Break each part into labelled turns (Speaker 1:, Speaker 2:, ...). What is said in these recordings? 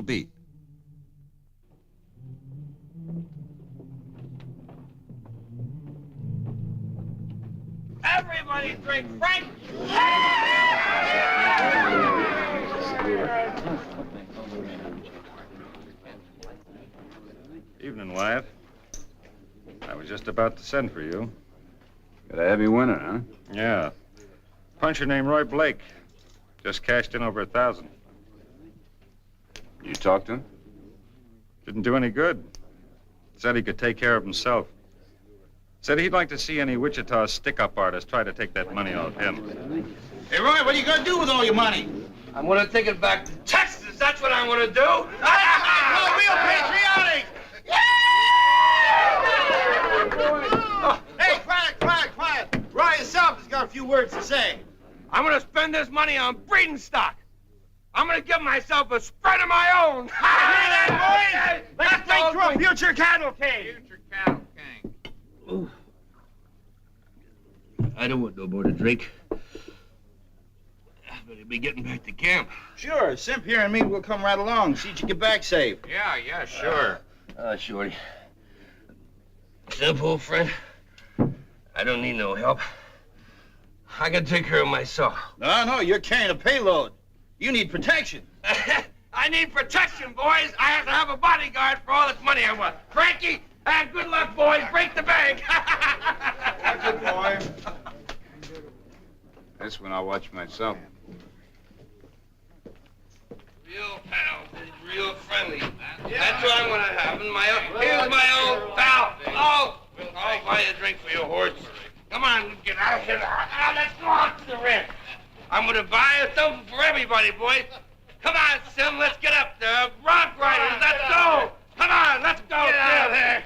Speaker 1: beat.
Speaker 2: Everybody drink Frank!
Speaker 3: Evening, Wyatt. I was just about to send for you.
Speaker 4: Got a heavy winner, huh?
Speaker 3: Yeah. Puncher named Roy Blake. Just cashed in over 1,000.
Speaker 4: You talked to him?
Speaker 3: Didn't do any good. Said he could take care of himself. Said he'd like to see any Wichita stick-up artist try to take that money off him.
Speaker 2: Hey, Roy, what are you gonna do with all your money?
Speaker 5: I'm gonna take it back to Texas. That's what I'm gonna do.
Speaker 2: Oh, real patriotic! Hey, quiet. Roy himself has got a few words to say.
Speaker 5: I'm gonna spend this money on breeding stock. I'm gonna give myself a spread of my own.
Speaker 2: Hear that, boys? Let's make through a future cattle king.
Speaker 5: Future cattle king. Ooh. I don't want no more to drink. Better be getting back to camp.
Speaker 2: Sure, Simp here and me will come right along. See that you get back safe.
Speaker 5: Yeah, sure. Shorty. Simp, old friend, I don't need no help. I can take care of myself.
Speaker 2: No, you're carrying a payload. You need protection.
Speaker 5: I need protection, boys. I have to have a bodyguard for all this money I want. Frankie, and good luck, boys. Break the bank.
Speaker 2: Watch it, boy.
Speaker 4: This one I'll watch myself.
Speaker 5: Real pals, real friendly. That's what I'm gonna have. And here's my old pal. I'll buy a drink for your horse. Come on, get out of here. Let's go out to the ranch. I'm gonna buy something for everybody, boys. Come on, Sim, let's get up there. Rock riders, let's go. Come on, let's go. Get out of there.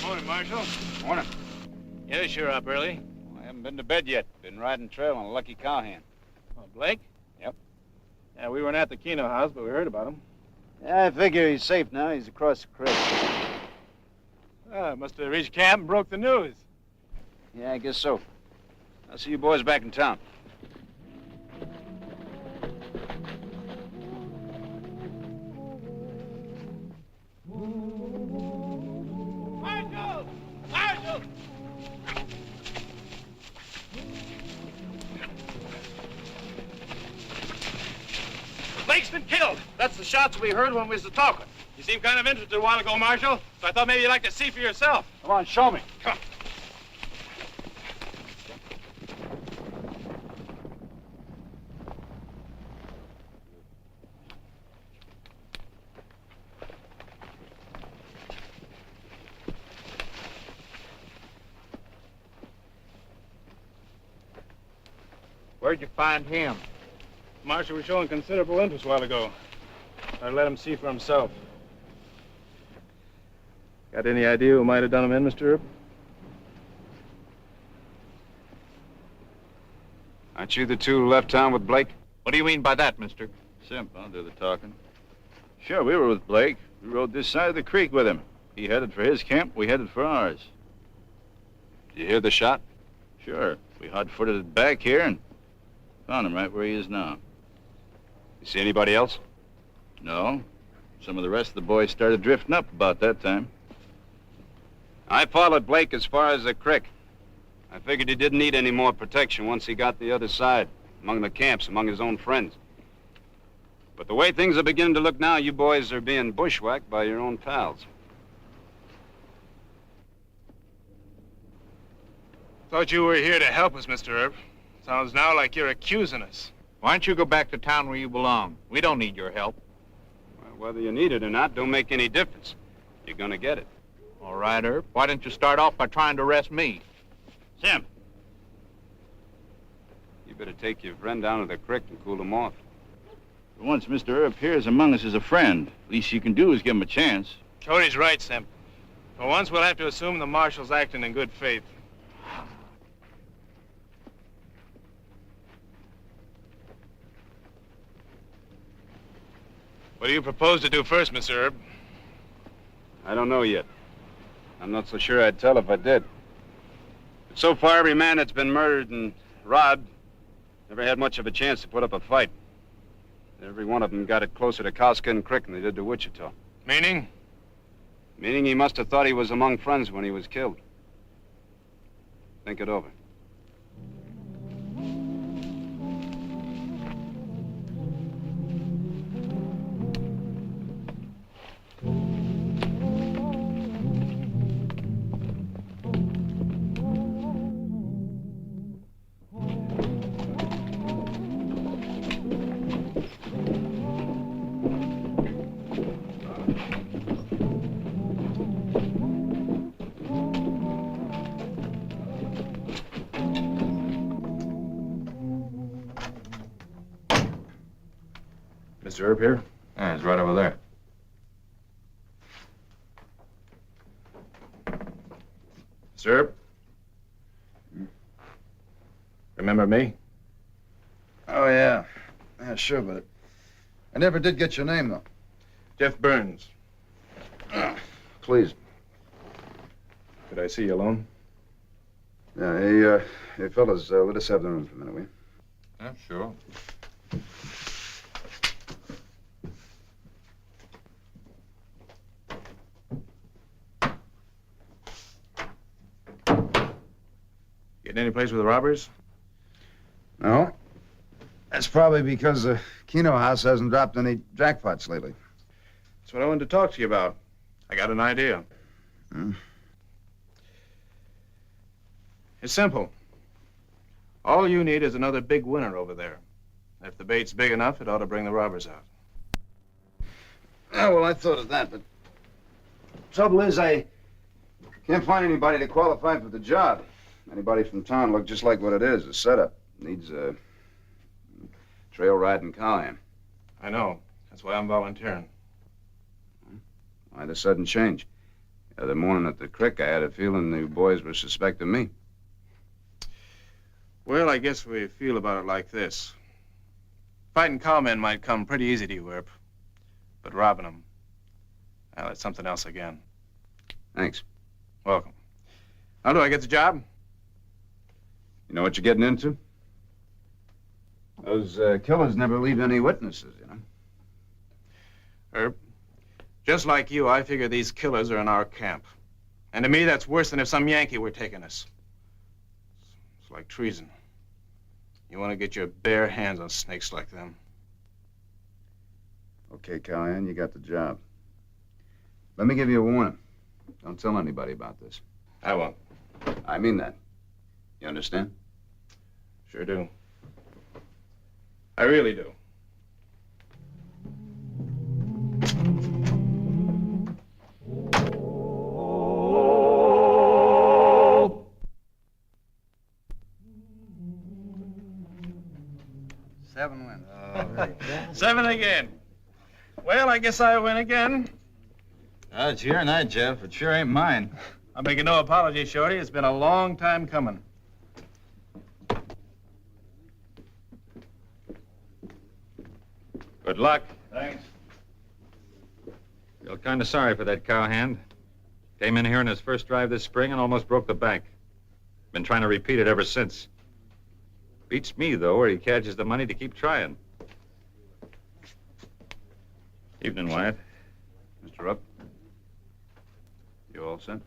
Speaker 6: Morning, Marshal.
Speaker 4: Morning.
Speaker 6: Yeah, sure up early.
Speaker 4: Well, I haven't been to bed yet. Been riding trail on a lucky cowhand.
Speaker 6: Oh, Blake?
Speaker 4: Yep.
Speaker 6: Yeah, we weren't at the Keno house, but we heard about him.
Speaker 4: Yeah, I figure he's safe now. He's across the creek.
Speaker 6: Must have reached camp and broke the news.
Speaker 4: Yeah, I guess so. I'll see you boys back in town.
Speaker 5: Marshal!
Speaker 6: Blake's been killed. That's the shots we heard when we was talking. You seemed kind of interested a while ago, Marshal, so I thought maybe you'd like to see for yourself.
Speaker 4: Come on, show me.
Speaker 6: Come.
Speaker 2: Where'd you find him?
Speaker 6: Marshal was showing considerable interest a while ago. I let him see for himself. Got any idea who might have done him in, Mr. Earp?
Speaker 4: Aren't you the two who left town with Blake?
Speaker 6: What do you mean by that, mister?
Speaker 4: Simp, I'll do the talking. Sure, we were with Blake. We rode this side of the creek with him. He headed for his camp, we headed for ours. Did you hear the shot? Sure. We hot-footed it back here and found him right where he is now.
Speaker 6: You see anybody else?
Speaker 4: No. Some of the rest of the boys started drifting up about that time.
Speaker 6: I followed Blake as far as the creek. I figured he didn't need any more protection once he got the other side, among the camps, among his own friends. But the way things are beginning to look now, you boys are being bushwhacked by your own pals.
Speaker 2: Thought you were here to help us, Mr. Earp. Sounds now like you're accusing us.
Speaker 1: Why don't you go back to town where you belong? We don't need your help.
Speaker 6: Well, whether you need it or not don't make any difference. You're gonna get it.
Speaker 1: All right, Earp. Why don't you start off by trying to arrest me?
Speaker 6: Sim! You better take your friend down to the creek and cool him off.
Speaker 4: For once Mr. Earp appears among us as a friend, least you can do is give him a chance.
Speaker 2: Cody's right, Sim. For once, we'll have to assume the marshal's acting in good faith. What do you propose to do first, Mr. Earp?
Speaker 6: I don't know yet. I'm not so sure I'd tell if I did. But so far, every man that's been murdered and robbed never had much of a chance to put up a fight. Every one of them got it closer to Cowskin Creek than they did to Wichita.
Speaker 2: Meaning?
Speaker 6: Meaning he must have thought he was among friends when he was killed. Think it over.
Speaker 3: Mr. Earp here?
Speaker 7: Yeah, he's right over there.
Speaker 3: Mr. Earp? Remember me?
Speaker 7: Oh, yeah. Yeah, sure, but I never did get your name, though.
Speaker 3: Jeff Burns.
Speaker 7: Please.
Speaker 3: Could I see you alone?
Speaker 7: Yeah, hey, fellas, let us have the room for a minute, will you?
Speaker 1: Yeah, sure.
Speaker 3: Getting any place with the robbers?
Speaker 7: No. That's probably because the Keno house hasn't dropped any jackpots lately.
Speaker 3: That's what I wanted to talk to you about. I got an idea.
Speaker 7: Hmm?
Speaker 3: It's simple. All you need is another big winner over there. If the bait's big enough, it ought to bring the robbers out.
Speaker 7: Yeah, well, I thought of that, but trouble is I can't find anybody to qualify for the job. Anybody from town look just like what it is, a setup. Needs a trail riding cowhand.
Speaker 3: I know. That's why I'm volunteering.
Speaker 7: Why the sudden change? The other morning at the creek, I had a feeling the boys were suspecting me.
Speaker 3: Well, I guess we feel about it like this. Fighting cowmen might come pretty easy to you, Earp. But robbing them, well, that's something else again.
Speaker 7: Thanks.
Speaker 3: Welcome. How do I get the job?
Speaker 7: You know what you're getting into? Those killers never leave any witnesses, you know.
Speaker 3: Earp, just like you, I figure these killers are in our camp. And to me, that's worse than if some Yankee were taking us. It's like treason. You want to get your bare hands on snakes like them.
Speaker 7: Okay, Callahan, you got the job. Let me give you a warning. Don't tell anybody about this.
Speaker 3: I won't.
Speaker 7: I mean that. You understand?
Speaker 3: Sure do. I really do.
Speaker 7: Seven wins.
Speaker 3: Seven again. Well, I guess I win again.
Speaker 1: It's your night, Jeff. It sure ain't mine.
Speaker 3: I'm making no apology, Shorty. It's been a long time coming. Good luck.
Speaker 7: Thanks.
Speaker 3: Feel kind of sorry for that cowhand. Came in here in his first drive this spring and almost broke the bank.
Speaker 8: Been trying to repeat it ever since. Beats me, though, where he catches the money to keep trying. Evening, Wyatt.
Speaker 6: Mr. Rupp? You all set?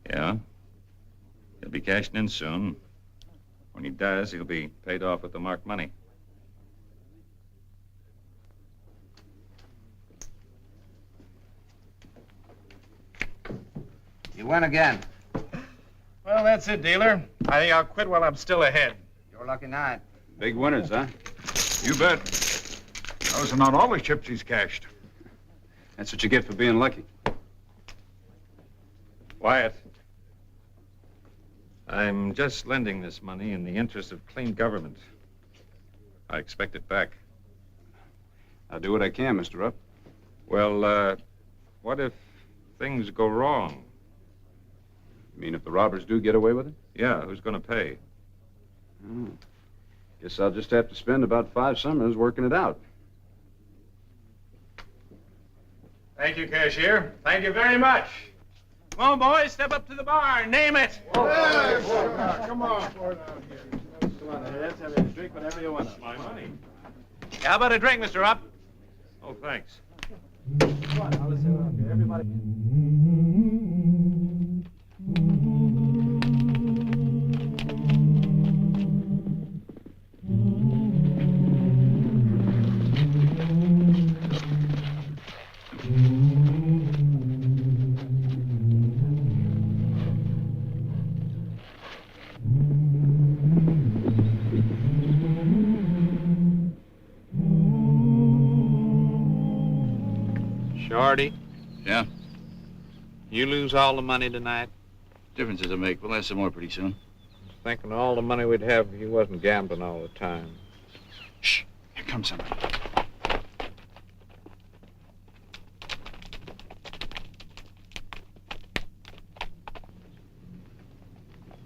Speaker 8: Yeah. He'll be cashing in soon. When he does, he'll be paid off with the marked money.
Speaker 7: You win again.
Speaker 3: Well, that's it, dealer. I think I'll quit while I'm still ahead.
Speaker 7: Your lucky night.
Speaker 6: Big winners, huh?
Speaker 9: You bet. Those are not all the chips he's cashed.
Speaker 6: That's what you get for being lucky.
Speaker 8: Wyatt. I'm just lending this money in the interest of clean government. I expect it back.
Speaker 6: I'll do what I can, Mr. Rupp.
Speaker 8: Well, what if things go wrong?
Speaker 6: You mean if the robbers do get away with it?
Speaker 8: Yeah, who's going to pay?
Speaker 6: Oh. Guess I'll just have to spend about 5 summers working it out.
Speaker 3: Thank you, cashier. Thank you very much. Come on, boys, step up to the bar. Name it.
Speaker 9: Come on.
Speaker 6: Let's have a drink whenever you want.
Speaker 8: My money.
Speaker 3: How about a drink, Mr. Rupp?
Speaker 8: Oh, thanks.
Speaker 1: Shorty,
Speaker 7: Yeah?
Speaker 1: you lose all the money tonight?
Speaker 7: Difference does it make? We'll have some more pretty soon.
Speaker 1: Thinking all the money we'd have if you wasn't gambling all the time.
Speaker 7: Shh. Here comes somebody.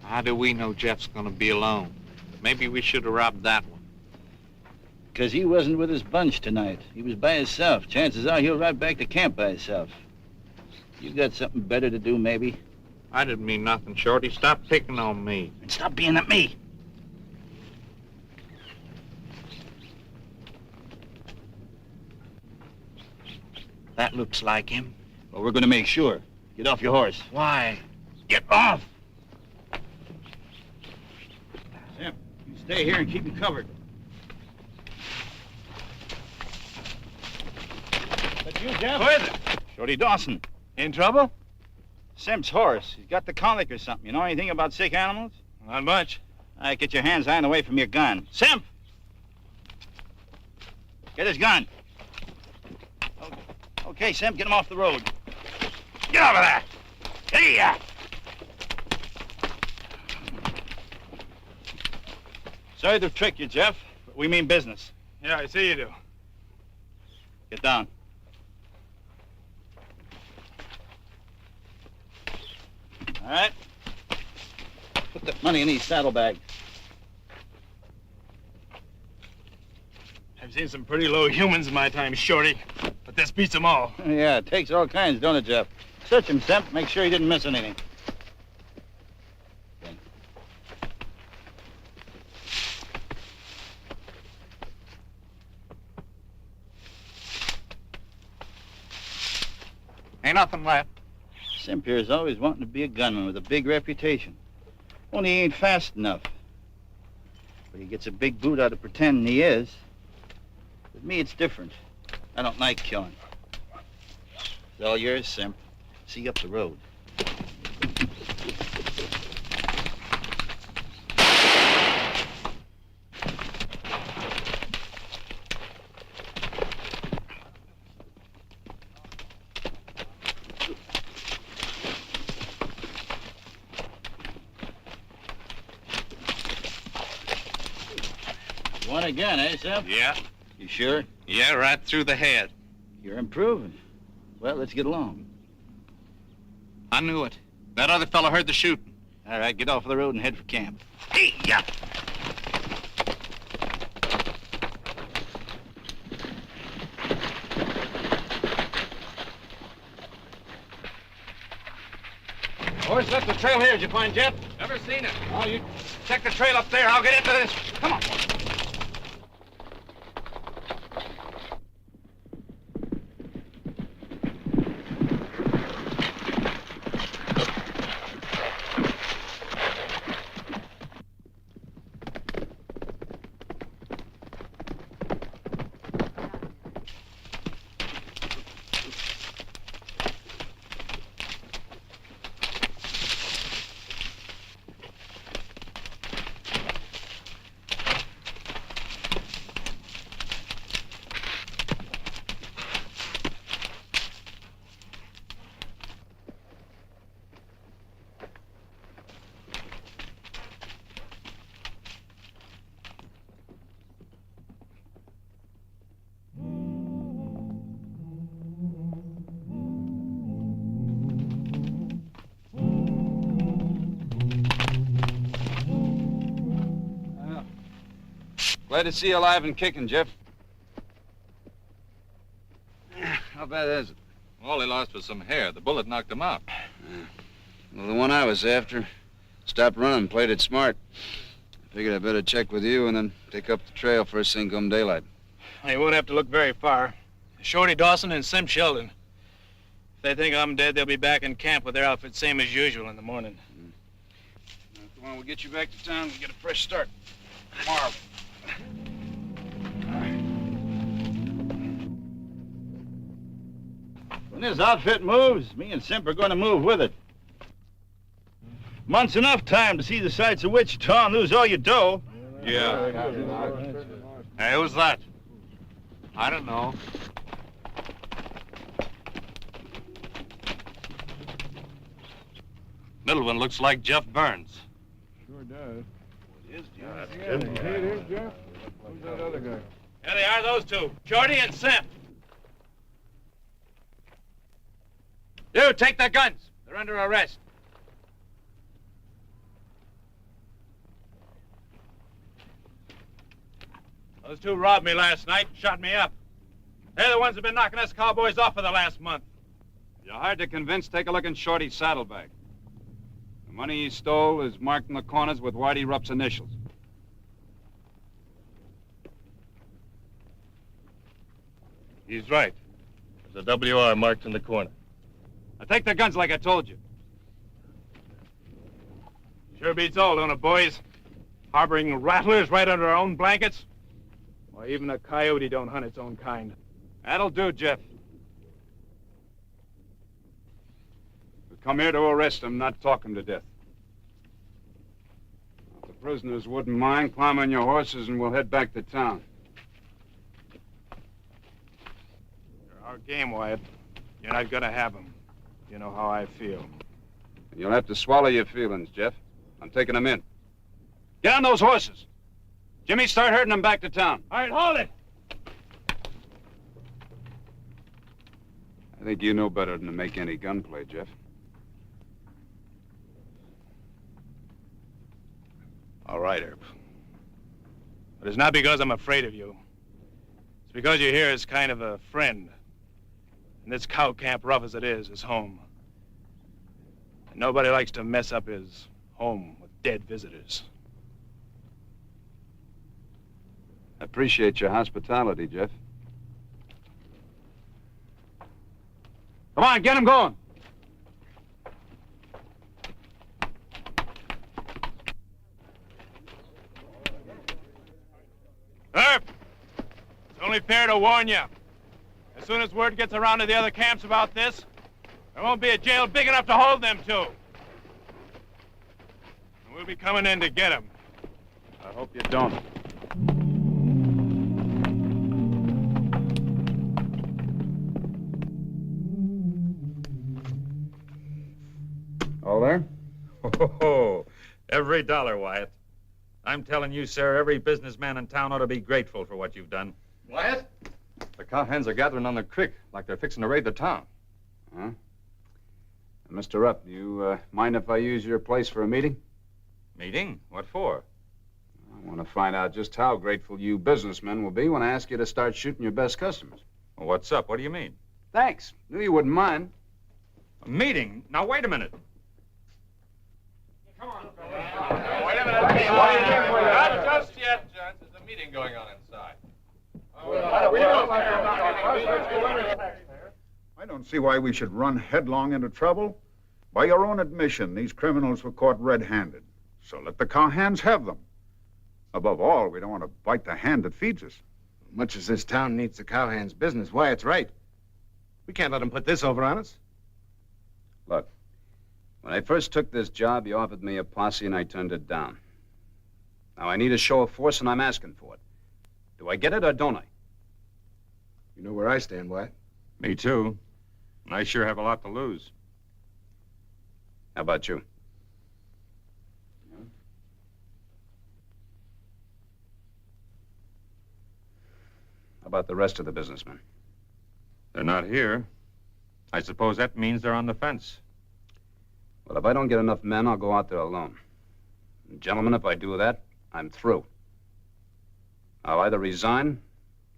Speaker 1: How do we know Jeff's gonna be alone? Maybe we should have robbed that one.
Speaker 10: Because he wasn't with his bunch tonight. He was by himself. Chances are he'll ride back to camp by himself. You got something better to do, maybe?
Speaker 1: I didn't mean nothing, Shorty. Stop picking on me.
Speaker 10: And stop being at me.
Speaker 1: That looks like him.
Speaker 10: Well, we're going to make sure. Get off your horse.
Speaker 1: Why?
Speaker 10: Get off! Sam, you stay here and keep me covered. That's you, Jeff?
Speaker 2: Who is it?
Speaker 10: Shorty Dawson.
Speaker 2: In trouble?
Speaker 10: Simp's horse. He's got the colic or something. You know anything about sick animals?
Speaker 2: Not much.
Speaker 10: All right, get your hands on away from your gun. Simp! Get his gun. Okay, Simp, get him off the road. Get over there! Hey-ya! Sorry to trick you, Jeff, but we mean business.
Speaker 2: Yeah, I see you do.
Speaker 10: Get down. All right. Put that money in these saddlebags.
Speaker 2: I've seen some pretty low humans in my time, Shorty. But this beats them all.
Speaker 10: Yeah, it takes all kinds, don't it, Jeff? Search him, Simp. Make sure he didn't miss anything. Okay.
Speaker 1: Ain't nothing left.
Speaker 10: Simp here's always wanting to be a gunman with a big reputation. Only he ain't fast enough. But he gets a big boot out of pretending he is. With me, it's different. I don't like killing. It's all yours, Simp. See you up the road. One again, eh, Simp?
Speaker 1: Yeah.
Speaker 10: You sure?
Speaker 1: Yeah, right through the head.
Speaker 10: You're improving. Well, let's get along.
Speaker 1: I knew it. That other fella heard the shooting.
Speaker 10: All right, get off the road and head for camp. Hey, yeah.
Speaker 1: boys left the trail here. Did you find Jeff?
Speaker 5: Never seen it.
Speaker 1: Oh, you check the trail up there. I'll get into this. Come on.
Speaker 6: Glad to see you alive and kicking, Jeff. How bad is it?
Speaker 1: All he lost was some hair. The bullet knocked him out.
Speaker 6: Well, the one I was after stopped running, played it smart. I figured I'd better check with you and then pick up the trail first thing come daylight.
Speaker 2: You won't have to look very far. Shorty Dawson and Sim Sheldon. If they think I'm dead, they'll be back in camp with their outfit same as usual in the morning.
Speaker 6: Now, come on, we'll get you back to town and get a fresh start tomorrow.
Speaker 10: When this outfit moves, me and Simp are going to move with it. Month's enough time to see the sights of Wichita and lose all your dough.
Speaker 1: Yeah. Hey, who's that? I don't know. Middle one looks like Jeff Burns.
Speaker 9: Sure does.
Speaker 2: It is Jeff.
Speaker 9: Hey, there's Jeff. Who's that other guy?
Speaker 2: There they are, those two. Shorty and Simp.
Speaker 1: You, take their guns. They're under arrest.
Speaker 2: Those two robbed me last night and shot me up. They're the ones that have been knocking us cowboys off for the last month.
Speaker 6: You're hard to convince. Take a look in Shorty's saddlebag. The money he stole is marked in the corners with Whitey Rupp's initials.
Speaker 2: He's right. There's a WR marked in the corner.
Speaker 6: Now take the guns like I told you.
Speaker 2: Sure beats all, don't it, boys? Harboring rattlers right under our own blankets? Why, even a coyote don't hunt its own kind.
Speaker 6: That'll do, Jeff. We come here to arrest him, not talk him to death. If the prisoners wouldn't mind, climb on your horses and we'll head back to town.
Speaker 2: You're our game, Wyatt. You're not gonna have him. You know how I feel.
Speaker 6: You'll have to swallow your feelings, Jeff. I'm taking them in. Get on those horses. Jimmy, start herding them back to town.
Speaker 2: All right, hold it!
Speaker 6: I think you know better than to make any gunplay, Jeff.
Speaker 2: All right, Herb. But it's not because I'm afraid of you. It's because you're here as kind of a friend. And this cow camp, rough as it is home. And nobody likes to mess up his home with dead visitors.
Speaker 6: I appreciate your hospitality, Jeff. Come on, get him going.
Speaker 2: Herb! It's only fair to warn you. As soon as word gets around to the other camps about this, there won't be a jail big enough to hold them two. And we'll be coming in to get them.
Speaker 6: I hope you don't. All there?
Speaker 8: Oh, every dollar, Wyatt. I'm telling you, sir, every businessman in town ought to be grateful for what you've done.
Speaker 3: Wyatt? The cowhands are gathering on the creek like they're fixing to raid the town.
Speaker 6: Huh? Mr. Rupp, do you mind if I use your place for a meeting?
Speaker 8: Meeting? What for?
Speaker 6: I want to find out just how grateful you businessmen will be when I ask you to start shooting your best customers.
Speaker 8: Well, what's up? What do you mean?
Speaker 6: Thanks. Knew you wouldn't mind.
Speaker 8: A meeting? Now, wait a minute.
Speaker 2: meeting going on inside.
Speaker 9: I don't see why we should run headlong into trouble. By your own admission, these criminals were caught red-handed. So let the cowhands have them. Above all, we don't want to bite the hand that feeds us.
Speaker 3: Much as this town needs the cowhands' business, Wyatt's right. We can't let them put this over on us.
Speaker 6: Look, when I first took this job, you offered me a posse and I turned it down. Now I need a show of force and I'm asking for it. Do I get it or don't I?
Speaker 3: You know where I stand, Wyatt.
Speaker 8: Me too. And I sure have a lot to lose.
Speaker 6: How about you? How about the rest of the businessmen?
Speaker 8: They're not here. I suppose that means they're on the fence.
Speaker 6: Well, if I don't get enough men, I'll go out there alone. And gentlemen, if I do that, I'm through. I'll either resign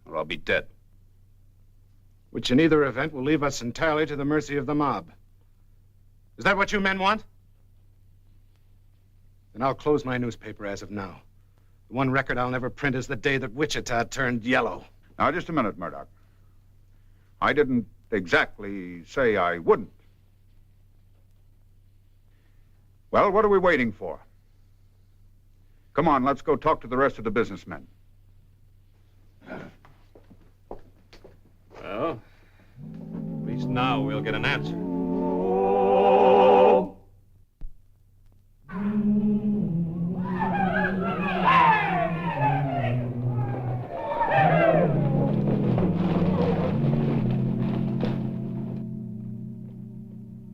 Speaker 6: or I'll be dead.
Speaker 3: Which in either event will leave us entirely to the mercy of the mob. Is that what you men want? Then I'll close my newspaper as of now. The one record I'll never print is the day that Wichita turned yellow.
Speaker 9: Now, just a minute, Murdoch. I didn't exactly say I wouldn't. Well, what are we waiting for? Come on, let's go talk to the rest of the businessmen.
Speaker 8: Well, at least now we'll get an answer.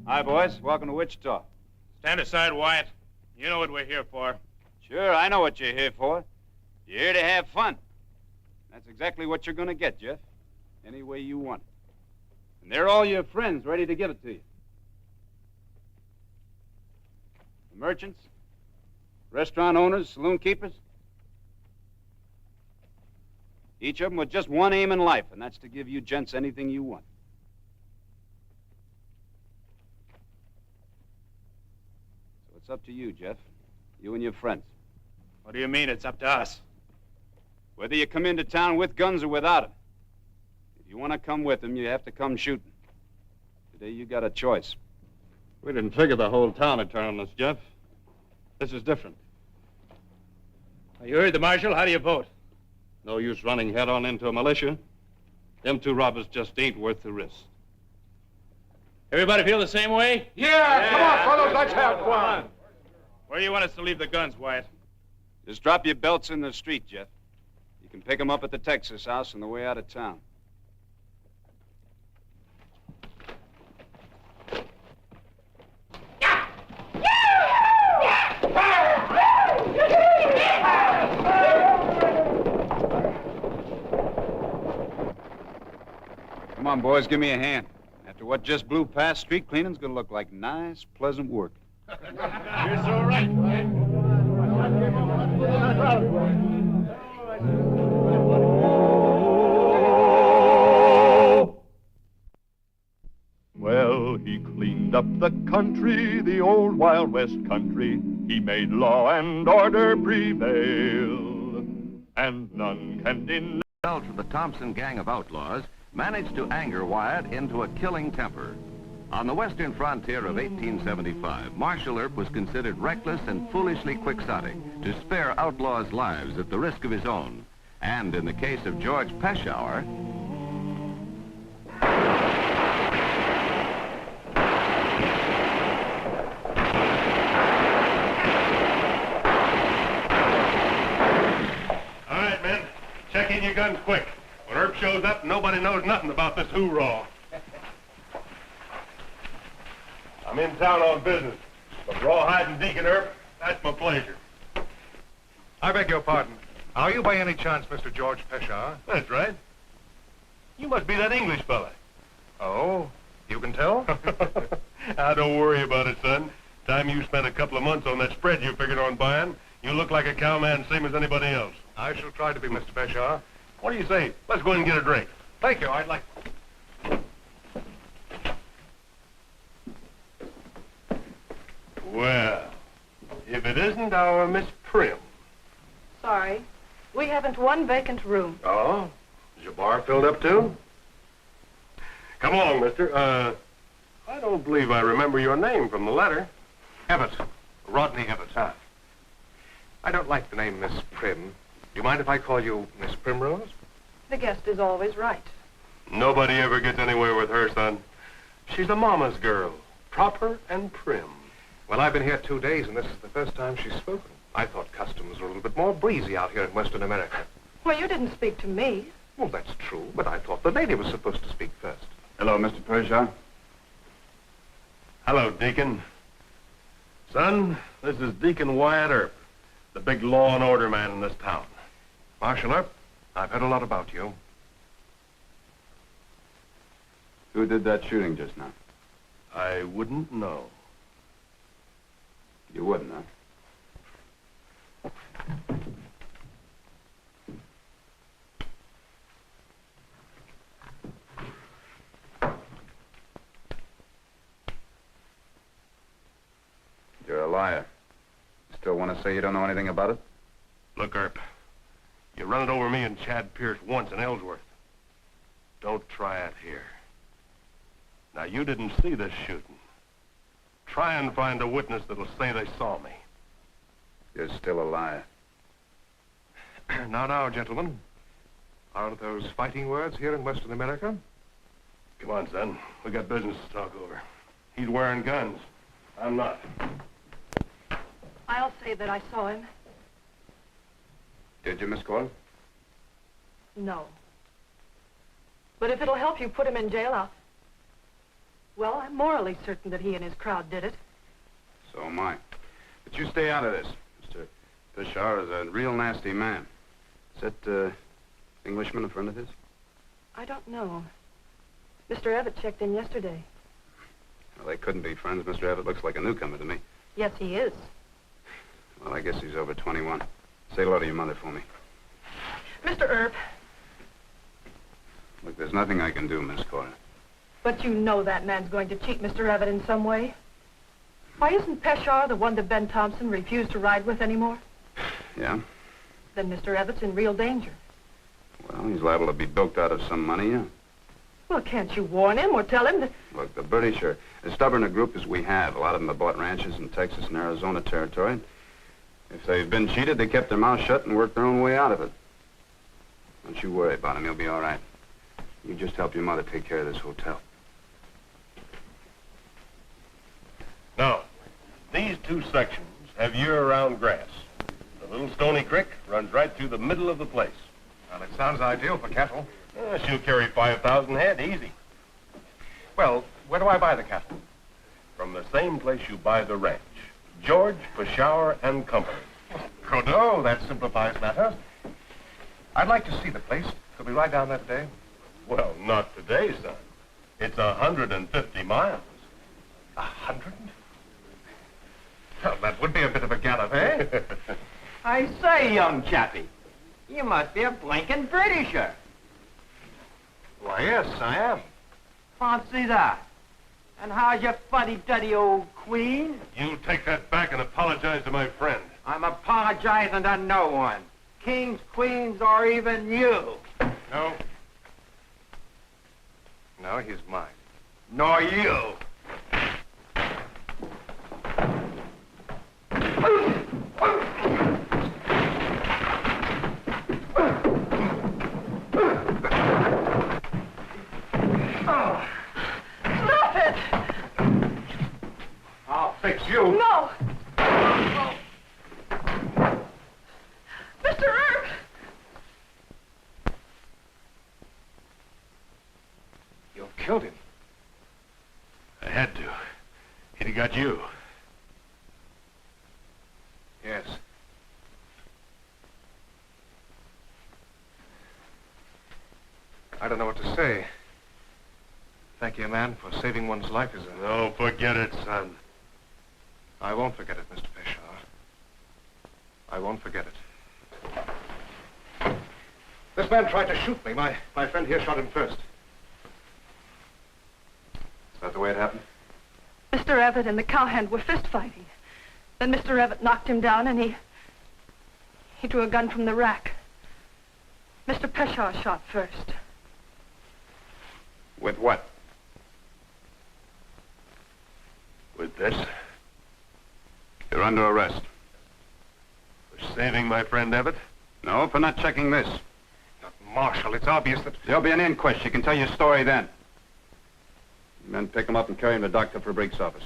Speaker 6: Hi, boys. Welcome to Wichita.
Speaker 2: Stand aside, Wyatt. You know what we're here for.
Speaker 6: Sure, I know what you're here for. You're here to have fun. That's exactly what you're going to get, Jeff. Any way you want it. And they're all your friends ready to give it to you. The merchants, restaurant owners, saloon keepers. Each of them with just one aim in life, and that's to give you gents anything you want. So it's up to you, Jeff. You and your friends.
Speaker 2: What do you mean it's up to us?
Speaker 6: Whether you come into town with guns or without them. If you want to come with them, you have to come shooting. Today you got a choice.
Speaker 11: We didn't figure the whole town would turn on us, Jeff. This is different.
Speaker 2: You heard the marshal. How do you vote?
Speaker 11: No use running head on into a militia. Them two robbers just ain't worth the risk.
Speaker 2: Everybody feel the same way?
Speaker 9: Yeah! Come on, fellows, let's have fun!
Speaker 2: Where do you want us to leave the guns, Wyatt?
Speaker 6: Just drop your belts in the street, Jeff. You can pick them up at the Texas house on the way out of town. Come on, boys, give me a hand. After what just blew past, street cleaning's gonna look like nice, pleasant work.
Speaker 2: You're so right, Wyatt.
Speaker 12: Well, he cleaned up the country, the old Wild West country. He made law and order prevail, and none can deny.
Speaker 13: To the Thompson gang of outlaws managed to anger Wyatt into a killing temper. On the western frontier of 1875, Marshal Earp was considered reckless and foolishly quixotic to spare outlaws' lives at the risk of his own. And in the case of George Peshauer,
Speaker 12: All right, men, check in your guns quick. When Earp shows up, nobody knows nothing about this hoorah. I'm in town on business, but Rawhide and Deacon Earp, that's my pleasure.
Speaker 2: I beg your pardon. Are you by any chance Mr. George Peshauer?
Speaker 12: That's right. You must be that English fella.
Speaker 2: Oh, you can tell?
Speaker 12: Don't worry about it, son. Time you spent a couple of months on that spread you figured on buying, you look like a cowman same as anybody else.
Speaker 2: I shall try to be, Mr. Peshauer.
Speaker 12: What do you say? Let's go in and get a drink.
Speaker 2: Thank you. I'd like...
Speaker 12: Well, if it isn't our Miss Prim.
Speaker 14: Sorry. We haven't one vacant room.
Speaker 15: Oh? Is your bar filled up too? Come along, mister. I don't believe I remember your name from the letter.
Speaker 3: Evatt. Rodney Evatt.
Speaker 15: Ah.
Speaker 3: I don't like the name Miss Prim. Do you mind if I call you Miss Primrose?
Speaker 14: The guest is always right.
Speaker 15: Nobody ever gets anywhere with her, son. She's a mama's girl. Proper and prim.
Speaker 3: Well, I've been here 2 days, and this is the first time she's spoken. I thought customs were a little bit more breezy out here in Western America.
Speaker 14: Well, you didn't speak to me.
Speaker 3: Well, that's true, but I thought the lady was supposed to speak first.
Speaker 6: Hello, Mr. Pershaw.
Speaker 15: Hello, Deacon. Son, this is Deacon Wyatt Earp, the big law and order man in this town.
Speaker 3: Marshal Earp, I've heard a lot about you.
Speaker 6: Who did that shooting just now?
Speaker 15: I wouldn't know.
Speaker 6: You wouldn't, huh? You're a liar. Still want to say you don't know anything about it?
Speaker 15: Look, Earp, you run it over me and Chad Pierce once in Ellsworth. Don't try it here. Now, you didn't see this shooting. Try and find a witness that'll say they saw me.
Speaker 6: You're still a liar.
Speaker 3: Now, gentlemen. Aren't those fighting words here in Western America?
Speaker 15: Come on, son. We got business to talk over. He's wearing guns. I'm not.
Speaker 14: I'll say that I saw him.
Speaker 6: Did you, Miss Cole?
Speaker 14: No. But if it'll help you put him in jail, well, I'm morally certain that he and his crowd did it.
Speaker 6: So am I. But you stay out of this. Mr. Pershaw is a real nasty man. Is that, Englishman a friend of his?
Speaker 14: I don't know. Mr. Evatt checked in yesterday.
Speaker 6: Well, they couldn't be friends. Mr. Evatt looks like a newcomer to me.
Speaker 14: Yes, he is.
Speaker 6: Well, I guess he's over 21. Say hello to your mother for me.
Speaker 14: Mr. Earp.
Speaker 6: Look, there's nothing I can do, Miss Cora.
Speaker 14: But you know that man's going to cheat Mr. Evatt in some way. Why isn't Peshar the one that Ben Thompson refused to ride with anymore?
Speaker 6: Yeah?
Speaker 14: Then Mr. Evatt's in real danger.
Speaker 6: Well, he's liable to be bilked out of some money, yeah.
Speaker 14: Well, can't you warn him or tell him that...
Speaker 6: Look, the British are as stubborn a group as we have. A lot of them have bought ranches in Texas and Arizona territory. If they've been cheated, they kept their mouths shut and worked their own way out of it. Don't you worry about him. He'll be all right. You just help your mother take care of this hotel.
Speaker 15: Now, these two sections have year-round grass. The little stony creek runs right through the middle of the place.
Speaker 3: Well, it sounds ideal for cattle.
Speaker 15: She'll carry 5,000 head, easy.
Speaker 3: Well, where do I buy the cattle?
Speaker 15: From the same place you buy the ranch. George Peshawar and Company.
Speaker 3: Good. Oh, that simplifies matters. I'd like to see the place. Could we ride down that day?
Speaker 15: Well, not today, son. It's 150 miles.
Speaker 3: 100? Well, that would be a bit of a gallop, eh?
Speaker 16: I say, young chappie, you must be a blinking Britisher.
Speaker 3: Why, yes, I am.
Speaker 16: Fancy that. And how's your fuddy-duddy old queen?
Speaker 15: You take that back and apologize to my friend.
Speaker 16: I'm apologizing to no one. Kings, queens, or even you.
Speaker 3: No. No, he's mine.
Speaker 16: Nor you.
Speaker 14: Stop it!
Speaker 3: I'll fix you.
Speaker 14: No! Mr. Earp!
Speaker 3: You killed him.
Speaker 15: I had to. He'd got you.
Speaker 3: Yes. I don't know what to say. Thank you, man, for saving one's life is a...
Speaker 15: No, forget it, son.
Speaker 3: I won't forget it, Mr. Peshawar. I won't forget it. This man tried to shoot me. My friend here shot him first. Is that the way it happened?
Speaker 14: Mr. Evatt and the cowhand were fist fighting. Then Mr. Evatt knocked him down and he drew a gun from the rack. Mr. Peshawar shot first.
Speaker 15: With what? With this?
Speaker 6: You're under arrest.
Speaker 15: For saving my friend Everett?
Speaker 6: No, for not checking this.
Speaker 15: Marshal, it's obvious that...
Speaker 6: There'll be an inquest. You can tell your story then. Men, pick him up and carry him to Dr. Fabric's office.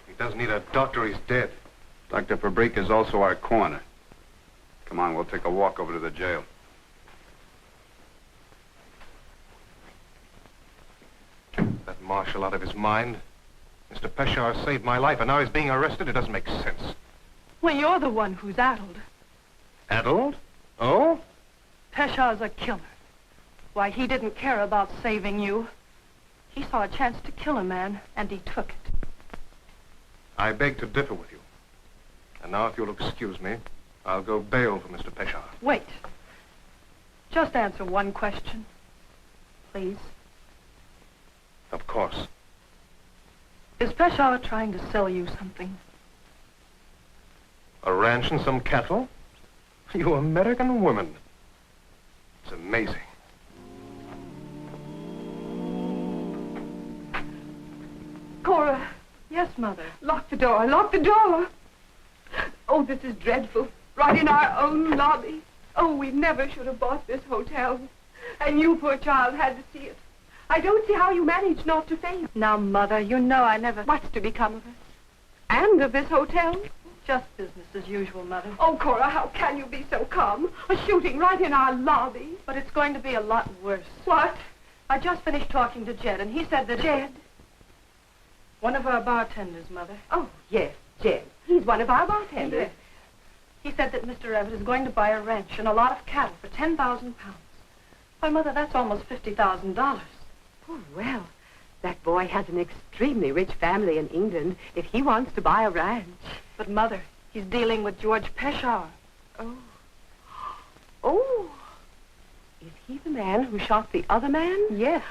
Speaker 15: He doesn't need a doctor, he's dead.
Speaker 6: Dr. Fabric is also our coroner. Come on, we'll take a walk over to the jail.
Speaker 15: That marshal out of his mind. Mr. Peshawar saved my life, and now he's being arrested. It doesn't make sense.
Speaker 14: Well, you're the one who's addled.
Speaker 15: Addled? Oh?
Speaker 14: Peshawar's a killer. Why, he didn't care about saving you. He saw a chance to kill a man, and he took it.
Speaker 15: I beg to differ with you. And now, if you'll excuse me, I'll go bail for Mr. Peshawar.
Speaker 14: Wait. Just answer one question, please.
Speaker 15: Of course.
Speaker 14: Is Peshawar trying to sell you something?
Speaker 15: A ranch and some cattle? You American woman. It's amazing.
Speaker 14: Cora. Yes, Mother.
Speaker 17: Lock the door, lock the door. Oh, this is dreadful. Right in our own lobby. Oh, we never should have bought this hotel. And you, poor child, had to see it. I don't see how you managed not to faint.
Speaker 14: Now, Mother, you know I never...
Speaker 17: What's to become of us? And of this hotel?
Speaker 14: Just business as usual, Mother.
Speaker 17: Oh, Cora, how can you be so calm? A shooting right in our lobby.
Speaker 14: But it's going to be a lot worse.
Speaker 17: What?
Speaker 14: I just finished talking to Jed, and he said that...
Speaker 17: Jed?
Speaker 14: One of our bartenders, Mother.
Speaker 17: Oh, yes, Jed. He's one of our bartenders.
Speaker 14: Yes. He said that Mr. Everett is going to buy a ranch and a lot of cattle for 10,000 pounds. Why, Mother, that's almost $50,000.
Speaker 17: Oh, well, that boy has an extremely rich family in England if he wants to buy a ranch.
Speaker 14: But, Mother, he's dealing with George Peshawar.
Speaker 17: Oh. Oh. Is he the man who shot the other man?
Speaker 14: Yes.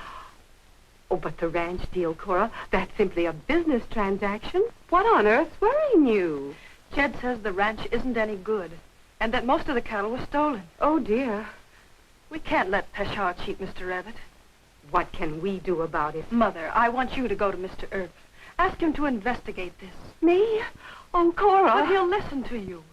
Speaker 17: Oh, but the ranch deal, Cora, that's simply a business transaction. What on earth's worrying you?
Speaker 14: Jed says the ranch isn't any good, and that most of the cattle were stolen.
Speaker 17: Oh, dear.
Speaker 14: We can't let Peshawar cheat Mr. Everett.
Speaker 17: What can we do about it?
Speaker 14: Mother, I want you to go to Mr. Earp. Ask him to investigate this.
Speaker 17: Me? Oh, Cora.
Speaker 14: But he'll listen to you.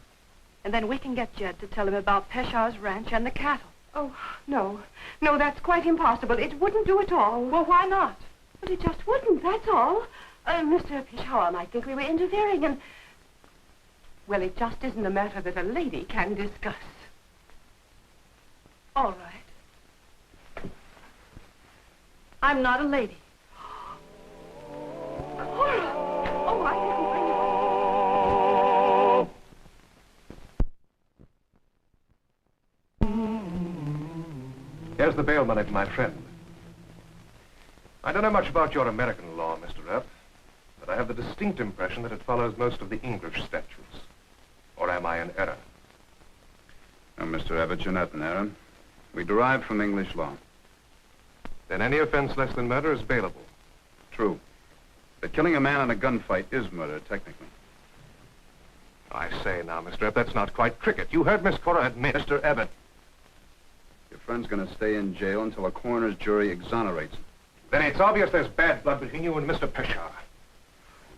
Speaker 14: And then we can get Jed to tell him about Peshawar's ranch and the cattle.
Speaker 17: Oh, no. No, that's quite impossible. It wouldn't do at all.
Speaker 14: Well, why not?
Speaker 17: Well, it just wouldn't, that's all. Mr. Peshawar might think we were interfering and... Well, it just isn't a matter that a lady can discuss.
Speaker 14: All right. I'm not a lady.
Speaker 17: Cora! Oh, I didn't bring it.
Speaker 15: Here's the bail money for my friend. I don't know much about your American law, Mr. Earp, but I have the distinct impression that it follows most of the English statutes. Or am I in error?
Speaker 6: No, Mr. Everett, you're not in error. We derive from English law.
Speaker 15: Then any offense less than murder is bailable.
Speaker 6: True. But killing a man in a gunfight is murder, technically.
Speaker 15: I say now, Mr. Earp, that's not quite cricket. You heard Miss Cora admit.
Speaker 6: Mr. Everett, your friend's going to stay in jail until a coroner's jury exonerates him.
Speaker 15: Then it's obvious there's bad blood between you and Mr. Peshawar.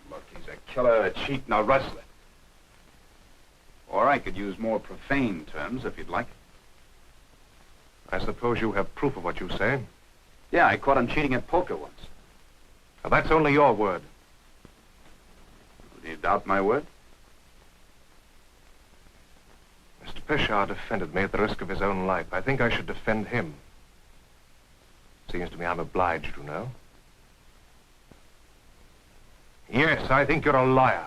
Speaker 6: Look, he's a killer, a cheat, and a rustler. Or I could use more profane terms if you'd like.
Speaker 15: I suppose you have proof of what you say.
Speaker 6: Yeah, I caught him cheating at poker once.
Speaker 15: Now, that's only your word.
Speaker 6: Do you doubt my word?
Speaker 15: Mr. Peshawar defended me at the risk of his own life. I think I should defend him. Seems to me I'm obliged, you know. Yes, I think you're a liar.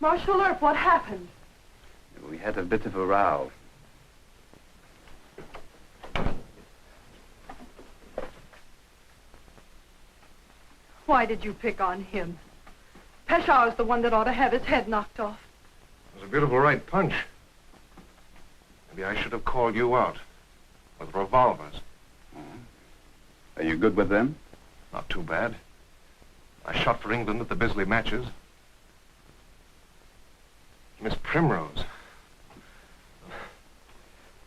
Speaker 14: Marshal Earp, what happened?
Speaker 6: We had a bit of a row.
Speaker 14: Why did you pick on him? Peshaw's the one that ought to have his head knocked off.
Speaker 15: It was a beautiful right punch. Maybe I should have called you out with revolvers.
Speaker 6: Are you good with them?
Speaker 15: Not too bad. I shot for England at the Bisley matches. Miss Primrose.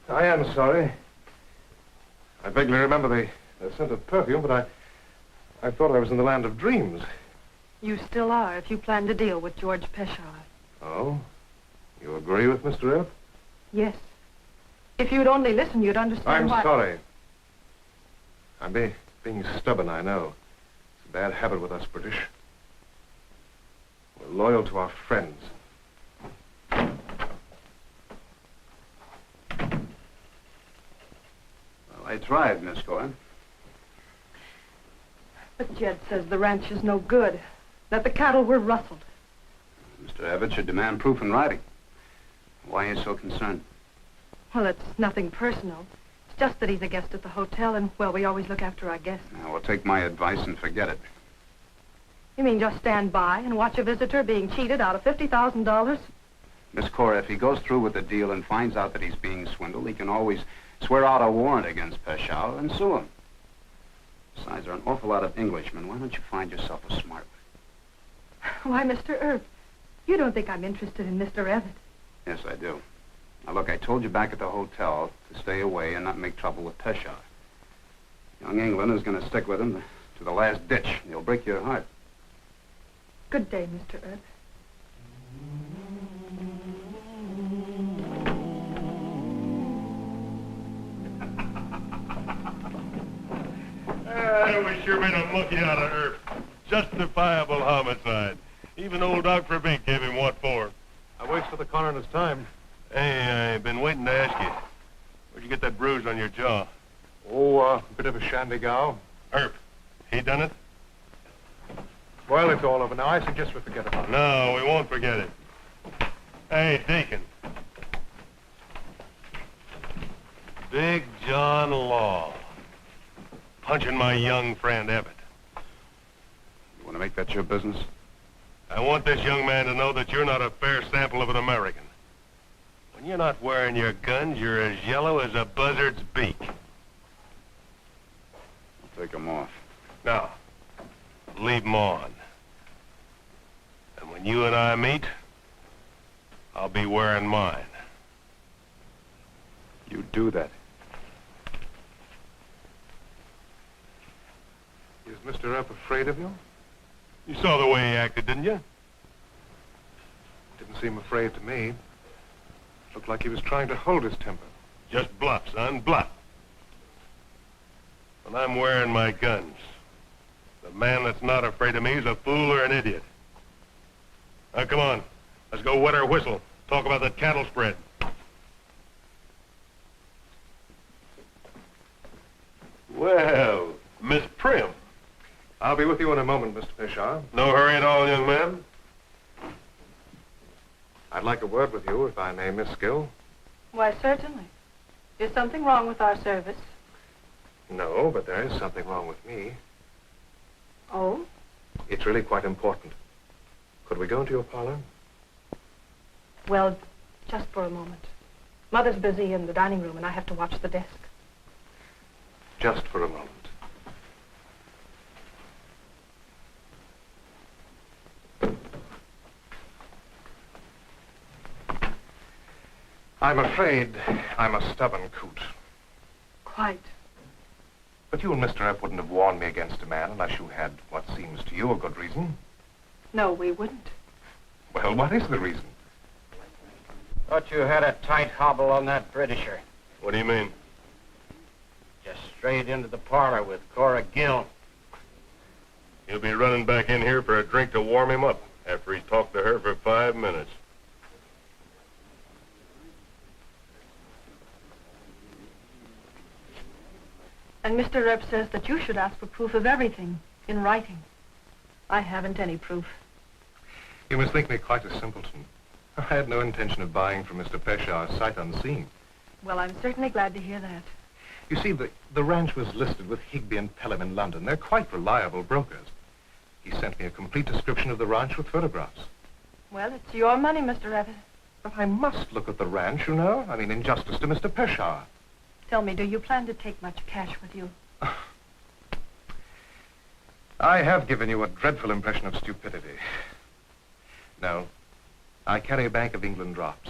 Speaker 15: I am sorry. I vaguely remember the scent of perfume, but I thought I was in the land of dreams.
Speaker 14: You still are, if you plan to deal with George Peshawar.
Speaker 15: Oh? You agree with Mr. Earp?
Speaker 14: Yes. If you'd only listen, you'd understand
Speaker 15: I'm
Speaker 14: why...
Speaker 15: sorry. I'm being stubborn, I know. It's a bad habit with us British. We're loyal to our friends.
Speaker 6: Well, I tried, Miss Cohen.
Speaker 14: But Jed says the ranch is no good, that the cattle were rustled.
Speaker 6: Mr. Abbott should demand proof in writing. Why are you so concerned?
Speaker 14: Well, it's nothing personal. It's just that he's a guest at the hotel, and, well, we always look after our guests.
Speaker 6: Now, well, take my advice and forget it.
Speaker 14: You mean just stand by and watch a visitor being cheated out of $50,000?
Speaker 6: Miss Cora, if he goes through with the deal and finds out that he's being swindled, he can always swear out a warrant against Peshawar and sue him. Besides, there are an awful lot of Englishmen. Why don't you find yourself a smart one?
Speaker 14: Why, Mr. Earp, you don't think I'm interested in Mr. Evans?
Speaker 6: Yes, I do. Now, look, I told you back at the hotel to stay away and not make trouble with Peshawar. Young England is going to stick with him to the last ditch. He'll break your heart.
Speaker 14: Good day, Mr. Earp.
Speaker 15: We sure made a monkey out of Earp. Justifiable homicide. Even old Dr. Bink gave him what for. I wasted the coroner's time. Hey, I've been waiting to ask you. Where'd you get that bruise on your jaw? Oh, a bit of a shandy-gow. Earp, he done it? Well, it's all over now. I suggest we forget about it. No, we won't forget it. Hey, Deacon. Big John Law. Punching my young friend Everett.
Speaker 6: You want to make that your business?
Speaker 15: I want this young man to know that you're not a fair sample of an American. When you're not wearing your guns, you're as yellow as a buzzard's beak.
Speaker 6: I'll take them off.
Speaker 15: Now, leave them on. And when you and I meet, I'll be wearing mine.
Speaker 6: You do that.
Speaker 15: Is Mr. Earp afraid of you? You saw the way he acted, didn't you? Didn't seem afraid to me. Looked like he was trying to hold his temper. Just bluff, son, bluff. When I'm wearing my guns, the man that's not afraid of me is a fool or an idiot. Now, come on. Let's go wet our whistle. Talk about that cattle spread. Well, Miss Prim. I'll be with you in a moment, Mr. Peshawar. No hurry at all, young man. I'd like a word with you, if I may, Miss Gill.
Speaker 14: Why, certainly. Is something wrong with our service?
Speaker 15: No, but there is something wrong with me.
Speaker 14: Oh?
Speaker 15: It's really quite important. Could we go into your parlor?
Speaker 14: Well, just for a moment. Mother's busy in the dining room, and I have to watch the desk.
Speaker 15: Just for a moment. I'm afraid I'm a stubborn coot.
Speaker 14: Quite.
Speaker 15: But you and Mr. Earp wouldn't have warned me against a man unless you had what seems to you a good reason.
Speaker 14: No, we wouldn't.
Speaker 15: Well, what is the reason?
Speaker 10: Thought you had a tight hobble on that Britisher.
Speaker 15: What do you mean?
Speaker 10: Just straight into the parlor with Cora Gill.
Speaker 15: He'll be running back in here for a drink to warm him up after he's talked to her for 5 minutes.
Speaker 14: And Mr. Earp says that you should ask for proof of everything in writing. I haven't any proof.
Speaker 15: You must think me quite a simpleton. I had no intention of buying from Mr. Peshar sight unseen.
Speaker 14: Well, I'm certainly glad to hear that.
Speaker 15: You see, the ranch was listed with Higby and Pelham in London. They're quite reliable brokers. He sent me a complete description of the ranch with photographs.
Speaker 14: Well, it's your money, Mr. Abbott.
Speaker 15: But I must look at the ranch, you know. I mean, in justice to Mr. Peshar.
Speaker 14: Tell me, do you plan to take much cash with you?
Speaker 15: I have given you a dreadful impression of stupidity. No, I carry a Bank of England drops.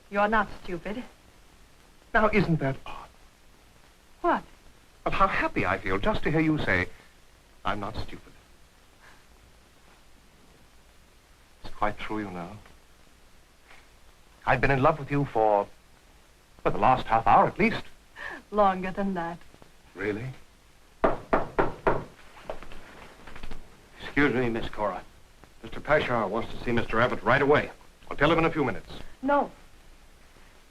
Speaker 14: You're not stupid.
Speaker 15: Now, isn't that odd?
Speaker 14: What?
Speaker 15: Well, how happy I feel just to hear you say, I'm not stupid. It's quite true, you know. I've been in love with you for the last half hour at least.
Speaker 14: Longer than that.
Speaker 15: Really?
Speaker 11: Excuse me, Miss Cora. Mr. Peshar wants to see Mr. Abbott right away.
Speaker 15: I'll tell him in a few minutes.
Speaker 14: No.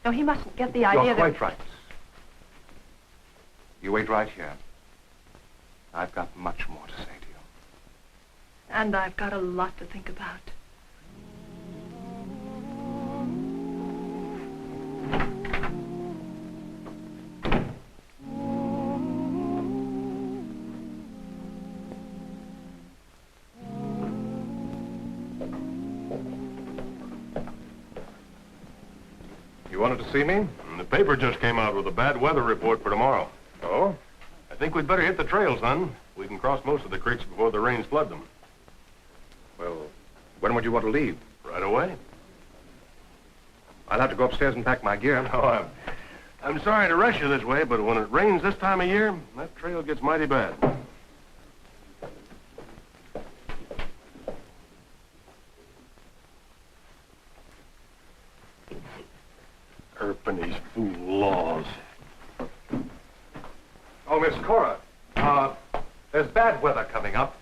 Speaker 14: No, he mustn't get the idea
Speaker 15: You're
Speaker 14: that...
Speaker 15: quite right. You wait right here. I've got much more to say to you.
Speaker 14: And I've got a lot to think about.
Speaker 15: You wanted to see me?
Speaker 11: The paper just came out with a bad weather report for tomorrow.
Speaker 15: Oh?
Speaker 11: I think we'd better hit the trail, son. We can cross most of the creeks before the rains flood them.
Speaker 15: Well, when would you want to leave?
Speaker 11: Right away.
Speaker 15: I'll have to go upstairs and pack my gear.
Speaker 11: Oh, I'm sorry to rush you this way, but when it rains this time of year, that trail gets mighty bad. Earp and these fool laws.
Speaker 15: Oh, Miss Cora, there's bad weather coming up.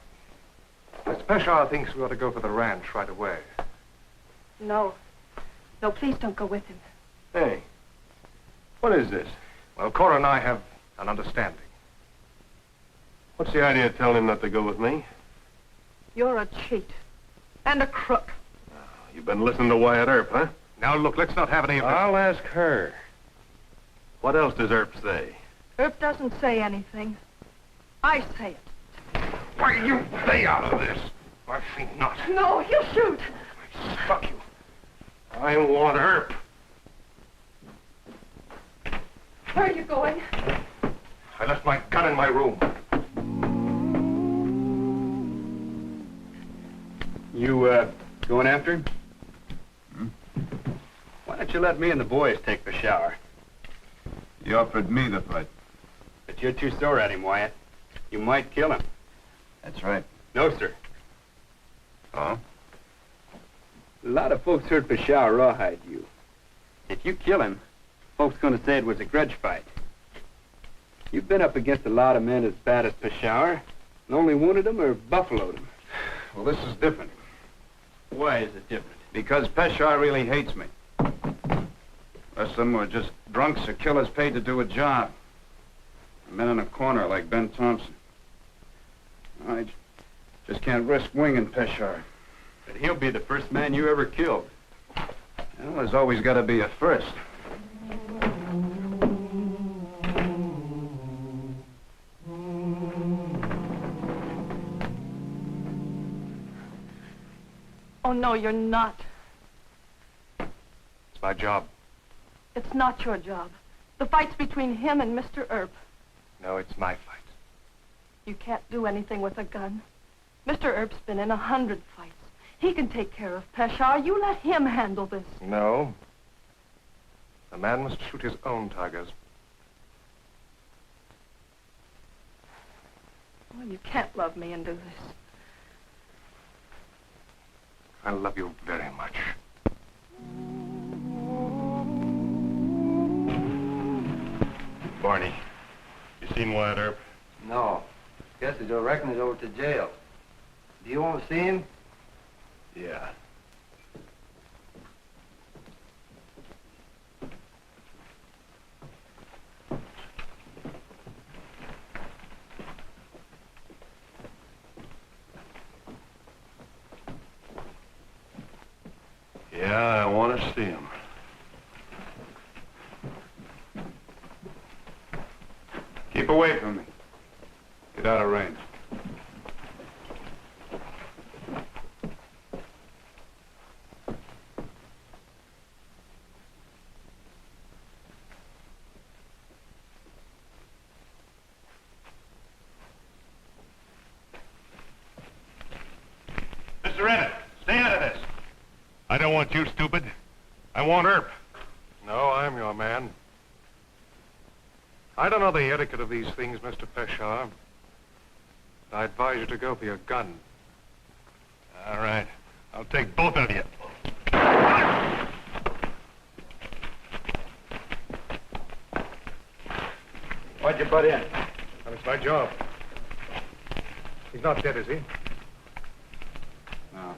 Speaker 15: Mr. Peshar thinks we ought to go for the ranch right away.
Speaker 14: No. No, please don't go with him.
Speaker 11: Hey, what is this?
Speaker 15: Well, Cora and I have an understanding.
Speaker 11: What's the idea of telling him not to go with me?
Speaker 14: You're a cheat. And a crook.
Speaker 11: You've been listening to Wyatt Earp, huh?
Speaker 15: Now, look, let's not have any of this.
Speaker 11: I'll ask her. What else does Earp say?
Speaker 14: Earp doesn't say anything. I say it.
Speaker 15: Why, you stay out of this. I think not.
Speaker 14: No, he'll shoot.
Speaker 15: Fuck you. I want Earp.
Speaker 14: Where are you going?
Speaker 15: I left my gun in my room.
Speaker 6: You, going after him? Why don't you let me and the boys take the shower?
Speaker 7: He offered me the fight.
Speaker 6: But you're too sore at him, Wyatt. You might kill him.
Speaker 7: That's right.
Speaker 6: No, sir.
Speaker 7: Oh?
Speaker 6: A lot of folks heard Peshar rawhide you. If you kill him, folks gonna say it was a grudge fight. You've been up against a lot of men as bad as Peshar, and only wounded him or buffaloed him.
Speaker 7: Well, this is different.
Speaker 6: Why is it different?
Speaker 7: Because Peshar really hates me. The rest of them were just drunks or killers paid to do a job. Men in a corner like Ben Thompson. I just can't risk winging Peshar.
Speaker 6: But he'll be the first man you ever killed.
Speaker 7: Well, there's always got to be a first.
Speaker 14: Oh, no, you're not.
Speaker 15: It's my job.
Speaker 14: It's not your job. The fight's between him and Mr. Earp.
Speaker 15: No, it's my fight.
Speaker 14: You can't do anything with a gun. Mr. Earp's been in 100 fights. He can take care of Peshar. You let him handle this.
Speaker 15: No. A man must shoot his own tigers.
Speaker 14: Oh, you can't love me and do this.
Speaker 15: I love you very much.
Speaker 11: Barney, you seen Wyatt Earp?
Speaker 5: No. Guess I don't reckon he's over to jail. Do you want to see him?
Speaker 11: Yeah.
Speaker 15: Yeah, I want to see him.
Speaker 6: Keep away from me. Get out of range.
Speaker 15: Mr. Emmett, stay out of this. I don't want you, stupid. I want Earp. No, I'm your man. I don't know the etiquette of these things, Mr. Peshar. I advise you to go for your gun. All right. I'll take both of you.
Speaker 2: Why'd you butt in?
Speaker 15: Well, it's my job. He's not dead, is he?
Speaker 6: No.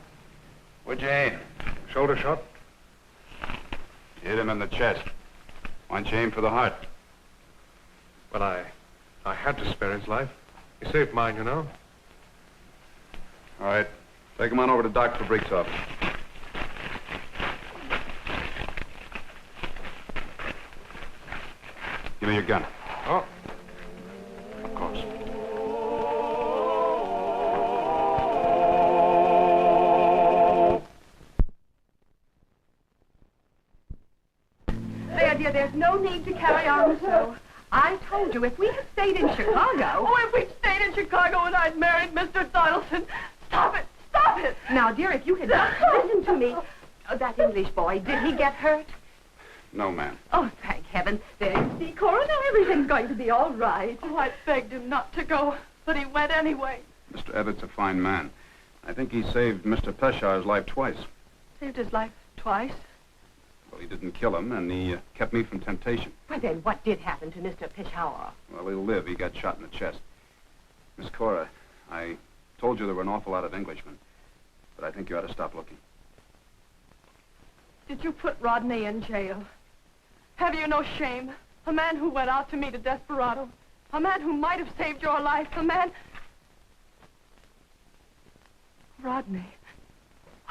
Speaker 6: What'd you aim?
Speaker 15: Shoulder shot?
Speaker 6: You hit him in the chest. Why don't you aim for the heart?
Speaker 15: Well, I had to spare his life. He saved mine, you know.
Speaker 6: All right. Take him on over to Dr. Brick's office. Give me your gun.
Speaker 15: Oh. Of course.
Speaker 17: There, dear, there's no need to carry on so. I told you, if we had stayed in Chicago...
Speaker 14: Oh, if we'd stayed in Chicago and I'd married Mr. Donaldson. Stop it! Stop it!
Speaker 17: Now, dear, if you had listened to me... Oh, that English boy, did he get hurt?
Speaker 6: No, ma'am.
Speaker 17: Oh, thank heaven. There you see, Cora, now everything's going to be all right.
Speaker 14: Oh, I begged him not to go, but he went anyway.
Speaker 6: Mr. Evatt's a fine man. I think he saved Mr. Peshar's life twice.
Speaker 14: Saved his life twice.
Speaker 6: Well, he didn't kill him, and he kept me from temptation.
Speaker 17: Well, then, what did happen to Mr. Peshawar?
Speaker 6: Well, he'll live. He got shot in the chest. Miss Cora, I told you there were an awful lot of Englishmen, but I think you ought to stop looking.
Speaker 14: Did you put Rodney in jail? Have you no shame? A man who went out to meet a desperado. A man who might have saved your life. A man... Rodney.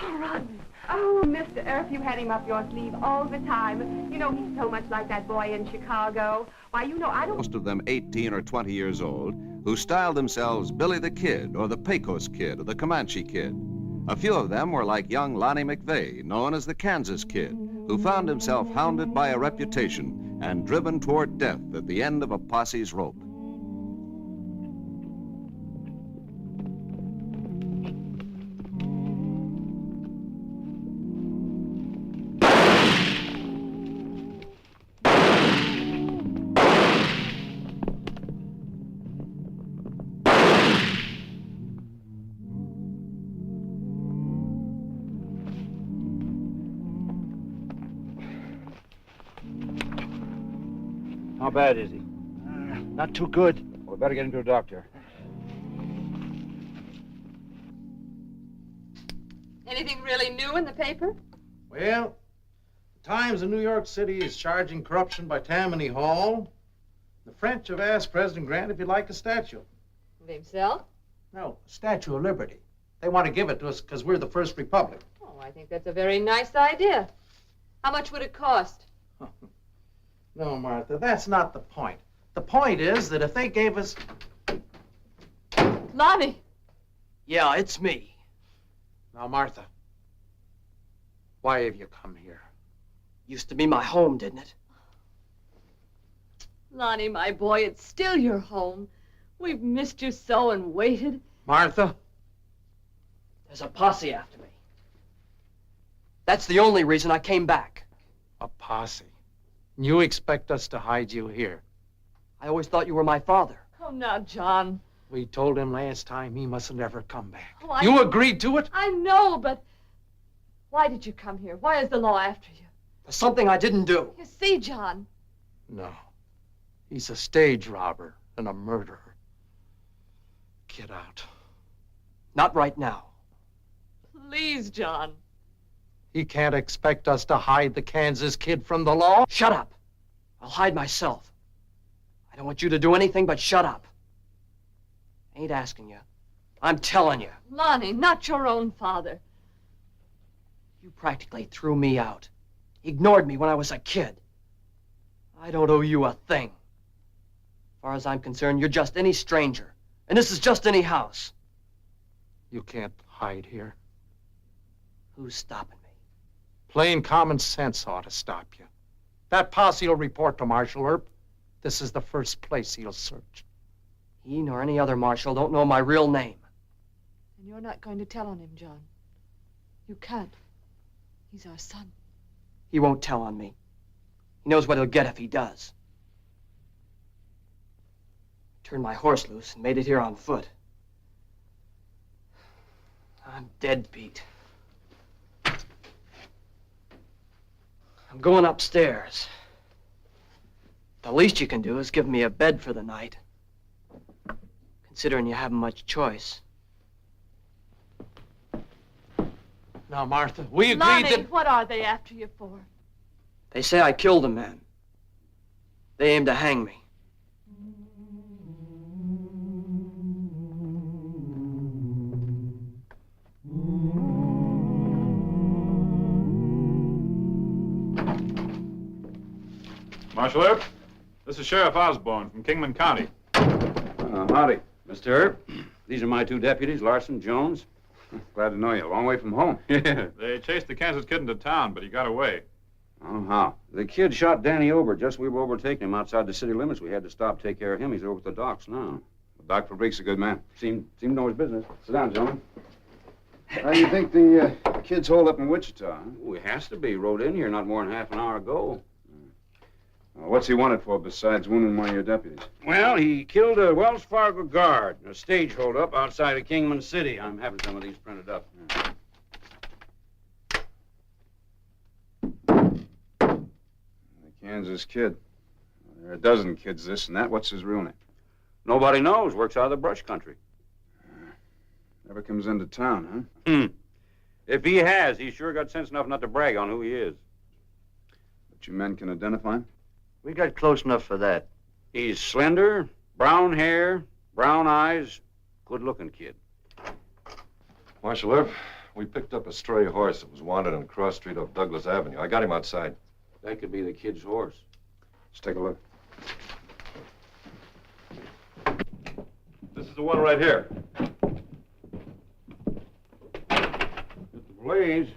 Speaker 14: Oh, Rodney.
Speaker 17: Oh, Mr. Earp, you had him up your sleeve all the time. You know, he's so much like that boy in Chicago. Why, you know, I don't...
Speaker 13: Most of them 18 or 20 years old, who styled themselves Billy the Kid, or the Pecos Kid, or the Comanche Kid. A few of them were like young Lonnie McVeigh, known as the Kansas Kid, who found himself hounded by a reputation and driven toward death at the end of a posse's rope.
Speaker 10: How bad is he?
Speaker 16: Not too good.
Speaker 10: Well, we better get him to a doctor.
Speaker 18: Anything really new in the paper?
Speaker 19: Well, the Times of New York City is charging corruption by Tammany Hall. The French have asked President Grant if he'd like a statue.
Speaker 18: Of himself?
Speaker 19: No, a Statue of Liberty. They want to give it to us because we're the first republic.
Speaker 18: Oh, I think that's a very nice idea. How much would it cost?
Speaker 19: No, Martha, that's not the point. The point is that if they gave us...
Speaker 18: Lonnie!
Speaker 16: Yeah, it's me.
Speaker 19: Now, Martha, why have you come here?
Speaker 16: Used to be my home, didn't it?
Speaker 18: Lonnie, my boy, it's still your home. We've missed you so and waited.
Speaker 19: Martha?
Speaker 16: There's a posse after me. That's the only reason I came back.
Speaker 19: A posse? You expect us to hide you here?
Speaker 16: I always thought you were my father.
Speaker 18: Oh, now, John.
Speaker 19: We told him last time he mustn't ever come back.
Speaker 18: Oh,
Speaker 19: You agreed to it?
Speaker 18: I know, but why did you come here? Why is the law after you?
Speaker 16: There's something I didn't do.
Speaker 18: You see, John.
Speaker 19: No. He's a stage robber and a murderer. Get out.
Speaker 16: Not right now.
Speaker 18: Please, John.
Speaker 19: He can't expect us to hide the Kansas Kid from the law.
Speaker 16: Shut up. I'll hide myself. I don't want you to do anything but shut up. Ain't asking you. I'm telling you.
Speaker 18: Lonnie, not your own father.
Speaker 16: You practically threw me out. Ignored me when I was a kid. I don't owe you a thing. As far as I'm concerned, you're just any stranger. And this is just any house.
Speaker 19: You can't hide here.
Speaker 16: Who's stopping me?
Speaker 19: Plain common sense ought to stop you. That posse will report to Marshal Earp. This is the first place he'll search.
Speaker 16: He nor any other marshal don't know my real name.
Speaker 18: And you're not going to tell on him, John. You can't. He's our son.
Speaker 16: He won't tell on me. He knows what he'll get if he does. Turned my horse loose and made it here on foot. I'm dead beat. I'm going upstairs. The least you can do is give me a bed for the night. Considering you haven't much choice.
Speaker 19: Now, Martha, we agreed
Speaker 18: Lonnie,
Speaker 19: that...
Speaker 18: what are they after you for?
Speaker 16: They say I killed a man. They aim to hang me.
Speaker 8: Marshal Earp, this is Sheriff Osborne from Kingman County.
Speaker 6: Howdy. Mr. Earp, these are my two deputies, Larson, Jones. Glad to know you. A long way from home. Yeah.
Speaker 8: They chased the Kansas kid into town, but he got away.
Speaker 6: Oh, how? The kid shot Danny over just we were overtaking him outside the city limits. We had to stop, take care of him. He's over at the docks now.
Speaker 7: Doc Fabrique's a good man.
Speaker 6: Seemed to know his business. Sit down, gentlemen.
Speaker 7: How do you think the kid's holed up in Wichita? Huh?
Speaker 6: Oh, he has to be. Rode in here not more than half an hour ago.
Speaker 7: What's he wanted for besides wounding one of your deputies?
Speaker 6: Well, he killed a Wells Fargo guard in a stage holdup outside of Kingman City. I'm having some of these printed up.
Speaker 7: The Kansas kid. There are a dozen kids this and that. What's his real name?
Speaker 6: Nobody knows. Works out of the brush country.
Speaker 7: Never comes into town, huh?
Speaker 6: If he has, he's sure got sense enough not to brag on who he is.
Speaker 7: But you men can identify him?
Speaker 10: We got close enough for that.
Speaker 6: He's slender, brown hair, brown eyes, good-looking kid.
Speaker 15: Marshal Earp, we picked up a stray horse that was wanted on Cross Street off Douglas Avenue. I got him outside.
Speaker 6: That could be the kid's horse.
Speaker 7: Let's take a look.
Speaker 15: This is the one right here.
Speaker 6: At the blaze,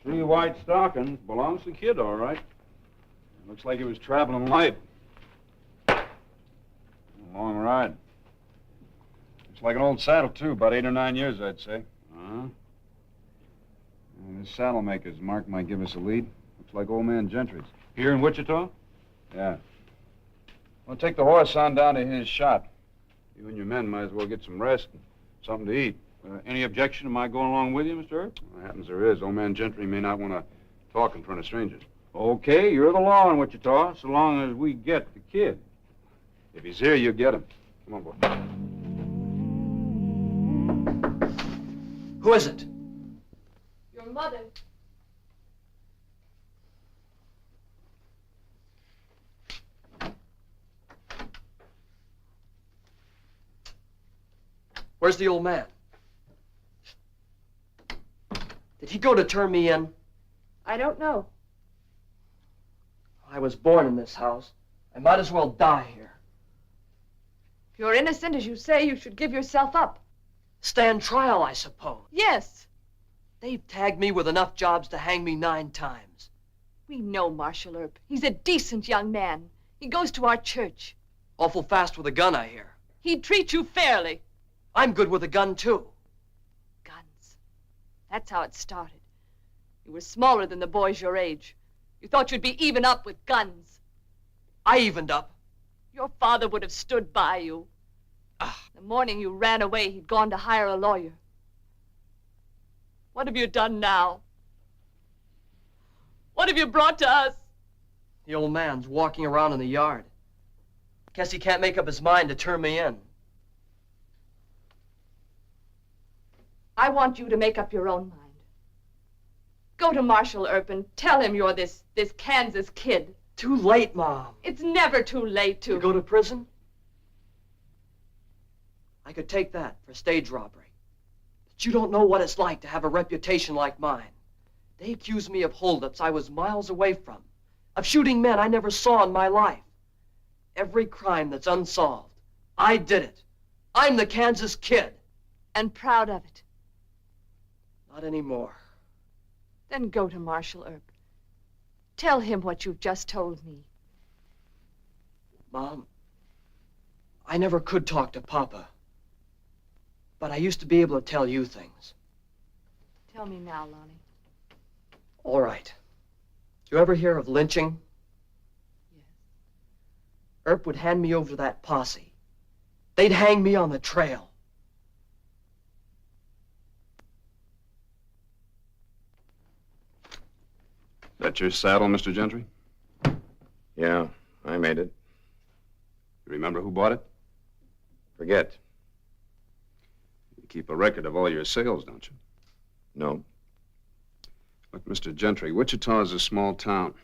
Speaker 6: 3 white stockings. Belongs to the kid, all right. Looks like he was traveling light.
Speaker 7: A long ride. Looks like an old saddle, too. About 8 or 9 years, I'd say.
Speaker 6: Uh-huh.
Speaker 7: And this saddle maker's mark might give us a lead. Looks like old man Gentry's.
Speaker 6: Here in Wichita?
Speaker 7: Yeah. We'll take the horse on down to his shop.
Speaker 6: You and your men might as well get some rest and something to eat. Any objection to my going along with you, Mr. Earp?
Speaker 7: What happens there is, old man Gentry may not want to talk in front of strangers.
Speaker 6: Okay, you're the law in Wichita, so long as we get the kid.
Speaker 7: If he's here, you get him. Come on, boy.
Speaker 16: Who is it?
Speaker 18: Your mother.
Speaker 16: Where's the old man? Did he go to turn me in?
Speaker 18: I don't know.
Speaker 16: I was born in this house. I might as well die here.
Speaker 18: If you're innocent, as you say, you should give yourself up.
Speaker 16: Stand trial, I suppose.
Speaker 18: Yes.
Speaker 16: They've tagged me with enough jobs to hang me 9 times.
Speaker 18: We know Marshal Earp. He's a decent young man. He goes to our church.
Speaker 16: Awful fast with a gun, I hear.
Speaker 18: He'd treat you fairly.
Speaker 16: I'm good with a gun, too.
Speaker 18: Guns. That's how it started. You were smaller than the boys your age. You thought you'd be even up with guns.
Speaker 16: I evened up.
Speaker 18: Your father would have stood by you. The morning you ran away, he'd gone to hire a lawyer. What have you done now? What have you brought to us?
Speaker 16: The old man's walking around in the yard. Guess he can't make up his mind to turn me in.
Speaker 18: I want you to make up your own mind. Go to Marshal Earp and tell him you're this Kansas kid.
Speaker 16: Too late, Mom.
Speaker 18: It's never too late to...
Speaker 16: You go to prison? I could take that for stage robbery. But you don't know what it's like to have a reputation like mine. They accuse me of holdups I was miles away from, of shooting men I never saw in my life. Every crime that's unsolved, I did it. I'm the Kansas Kid.
Speaker 18: And proud of it.
Speaker 16: Not anymore.
Speaker 18: Then go to Marshal Earp. Tell him what you've just told me.
Speaker 16: Mom, I never could talk to Papa. But I used to be able to tell you things.
Speaker 18: Tell me now, Lonnie.
Speaker 16: All right. You ever hear of lynching?
Speaker 18: Yes.
Speaker 16: Earp would hand me over to that posse. They'd hang me on the trail.
Speaker 6: That your saddle, Mr. Gentry?
Speaker 3: Yeah, I made it.
Speaker 6: You remember who bought it?
Speaker 3: Forget.
Speaker 6: You keep a record of all your sales, don't you?
Speaker 3: No.
Speaker 6: Look, Mr. Gentry, Wichita is a small town.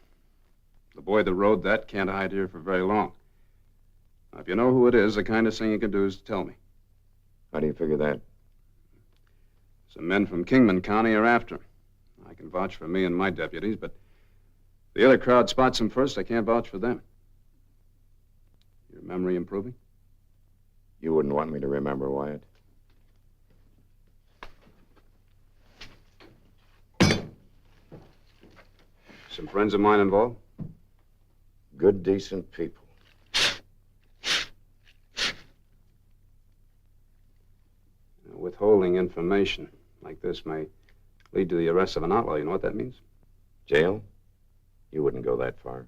Speaker 6: The boy that rode that can't hide here for very long. Now, if you know who it is, the kindest thing you can do is to tell me.
Speaker 3: How do you figure that?
Speaker 6: Some men from Kingman County are after him. I can vouch for me and my deputies, but if the other crowd spots him first, I can't vouch for them. Your memory improving?
Speaker 3: You wouldn't want me to remember, Wyatt.
Speaker 6: Some friends of mine involved?
Speaker 3: Good, decent people.
Speaker 6: Withholding information like this may lead to the arrest of an outlaw. You know what that means?
Speaker 3: Jail? You wouldn't go that far.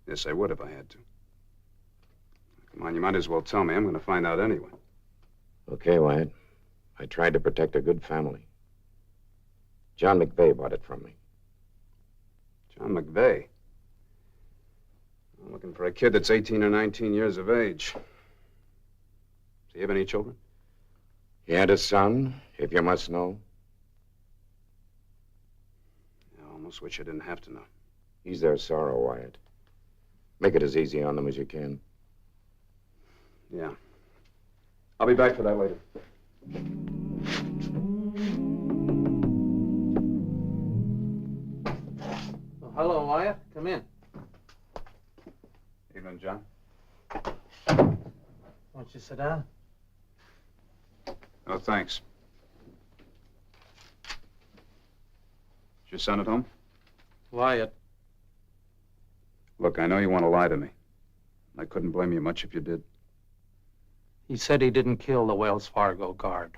Speaker 6: Yes, I would if I had to. Come on, you might as well tell me. I'm going to find out anyway.
Speaker 3: Okay, Wyatt. I tried to protect a good family. John McVeigh bought it from me.
Speaker 6: John McVeigh? I'm looking for a kid that's 18 or 19 years of age. Does he have any children?
Speaker 3: He had a son, if you must know.
Speaker 6: I almost wish I didn't have to know.
Speaker 3: He's their sorrow, Wyatt. Make it as easy on them as you can.
Speaker 6: Yeah. I'll be back for that later.
Speaker 19: Oh, hello, Wyatt. Come in.
Speaker 6: Evening, John.
Speaker 19: Won't you sit down?
Speaker 6: Oh, thanks. Is your son at home?
Speaker 19: Wyatt.
Speaker 6: Look, I know you want to lie to me. I couldn't blame you much if you did.
Speaker 19: He said he didn't kill the Wells Fargo guard.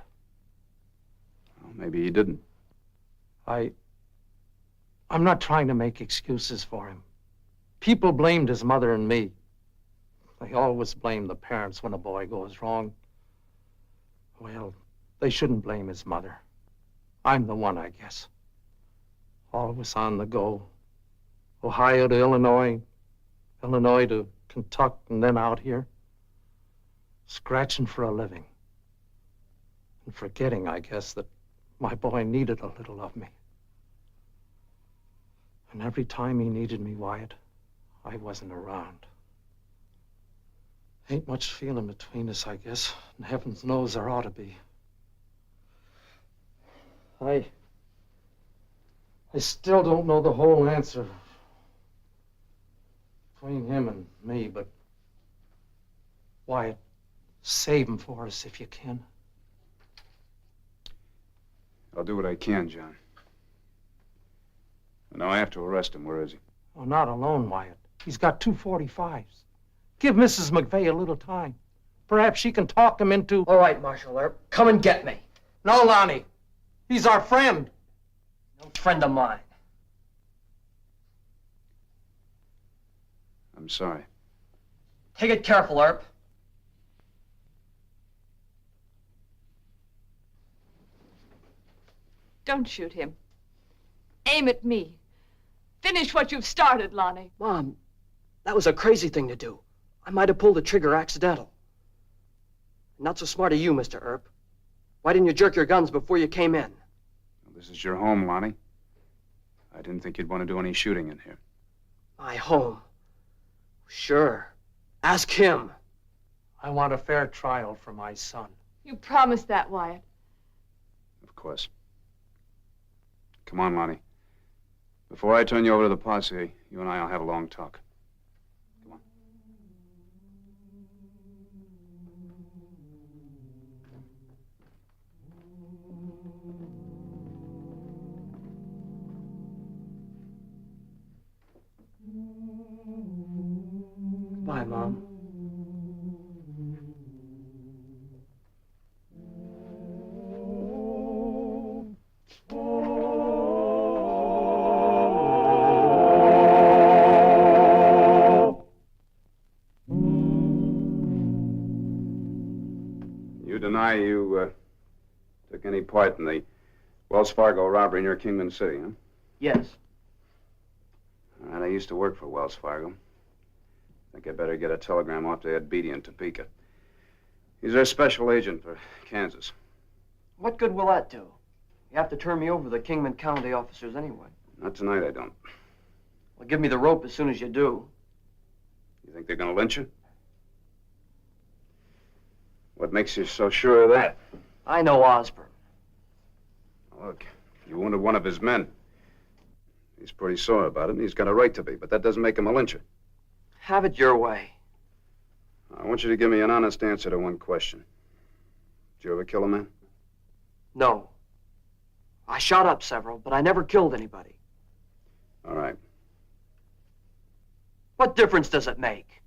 Speaker 6: Well, maybe he didn't.
Speaker 19: I'm not trying to make excuses for him. People blamed his mother and me. They always blame the parents when a boy goes wrong. Well, they shouldn't blame his mother. I'm the one, I guess. Always on the go. Ohio to Illinois, Illinois to Kentucky, and then out here. Scratching for a living. And forgetting, I guess, that my boy needed a little of me. And every time he needed me, Wyatt, I wasn't around. Ain't much feeling between us, I guess, and heavens knows there ought to be. I still don't know the whole answer between him and me, but Wyatt, save him for us if you can.
Speaker 6: I'll do what I can, John. Now I have to arrest him. Where is he?
Speaker 19: Oh, not alone, Wyatt. He's got 2 45s. Give Mrs. McVeigh a little time. Perhaps she can talk him into...
Speaker 16: All right, Marshal Earp. Come and get me.
Speaker 19: No, Lonnie. He's our friend.
Speaker 16: No friend of mine.
Speaker 6: I'm sorry.
Speaker 16: Take it careful, Earp.
Speaker 18: Don't shoot him. Aim at me. Finish what you've started, Lonnie.
Speaker 16: Mom, that was a crazy thing to do. I might have pulled the trigger accidental. Not so smart of you, Mr. Earp. Why didn't you jerk your guns before you came in?
Speaker 6: Well, this is your home, Lonnie. I didn't think you'd want to do any shooting in here.
Speaker 16: My home. Sure. Ask him.
Speaker 19: I want a fair trial for my son.
Speaker 18: You promised that, Wyatt.
Speaker 6: Of course. Come on, Lonnie. Before I turn you over to the posse, you and I will have a long talk.
Speaker 16: Bye, Mom.
Speaker 6: You deny you took any part in the Wells Fargo robbery near Kingman City, huh?
Speaker 16: Yes.
Speaker 6: All right, I used to work for Wells Fargo. Think I better get a telegram off to Ed Beatty in Topeka. He's their special agent for Kansas.
Speaker 16: What good will that do? You have to turn me over to the Kingman County officers anyway.
Speaker 6: Not tonight, I don't.
Speaker 16: Well, give me the rope as soon as you do.
Speaker 6: You think they're gonna lynch you? What makes you so sure of that?
Speaker 16: I know Osborne.
Speaker 6: Look, you wounded one of his men. He's pretty sore about it, and he's got a right to be, but that doesn't make him a lyncher.
Speaker 16: Have it your way.
Speaker 6: I want you to give me an honest answer to one question. Did you ever kill a man?
Speaker 16: No. I shot up several, but I never killed anybody.
Speaker 6: All right.
Speaker 16: What difference does it make?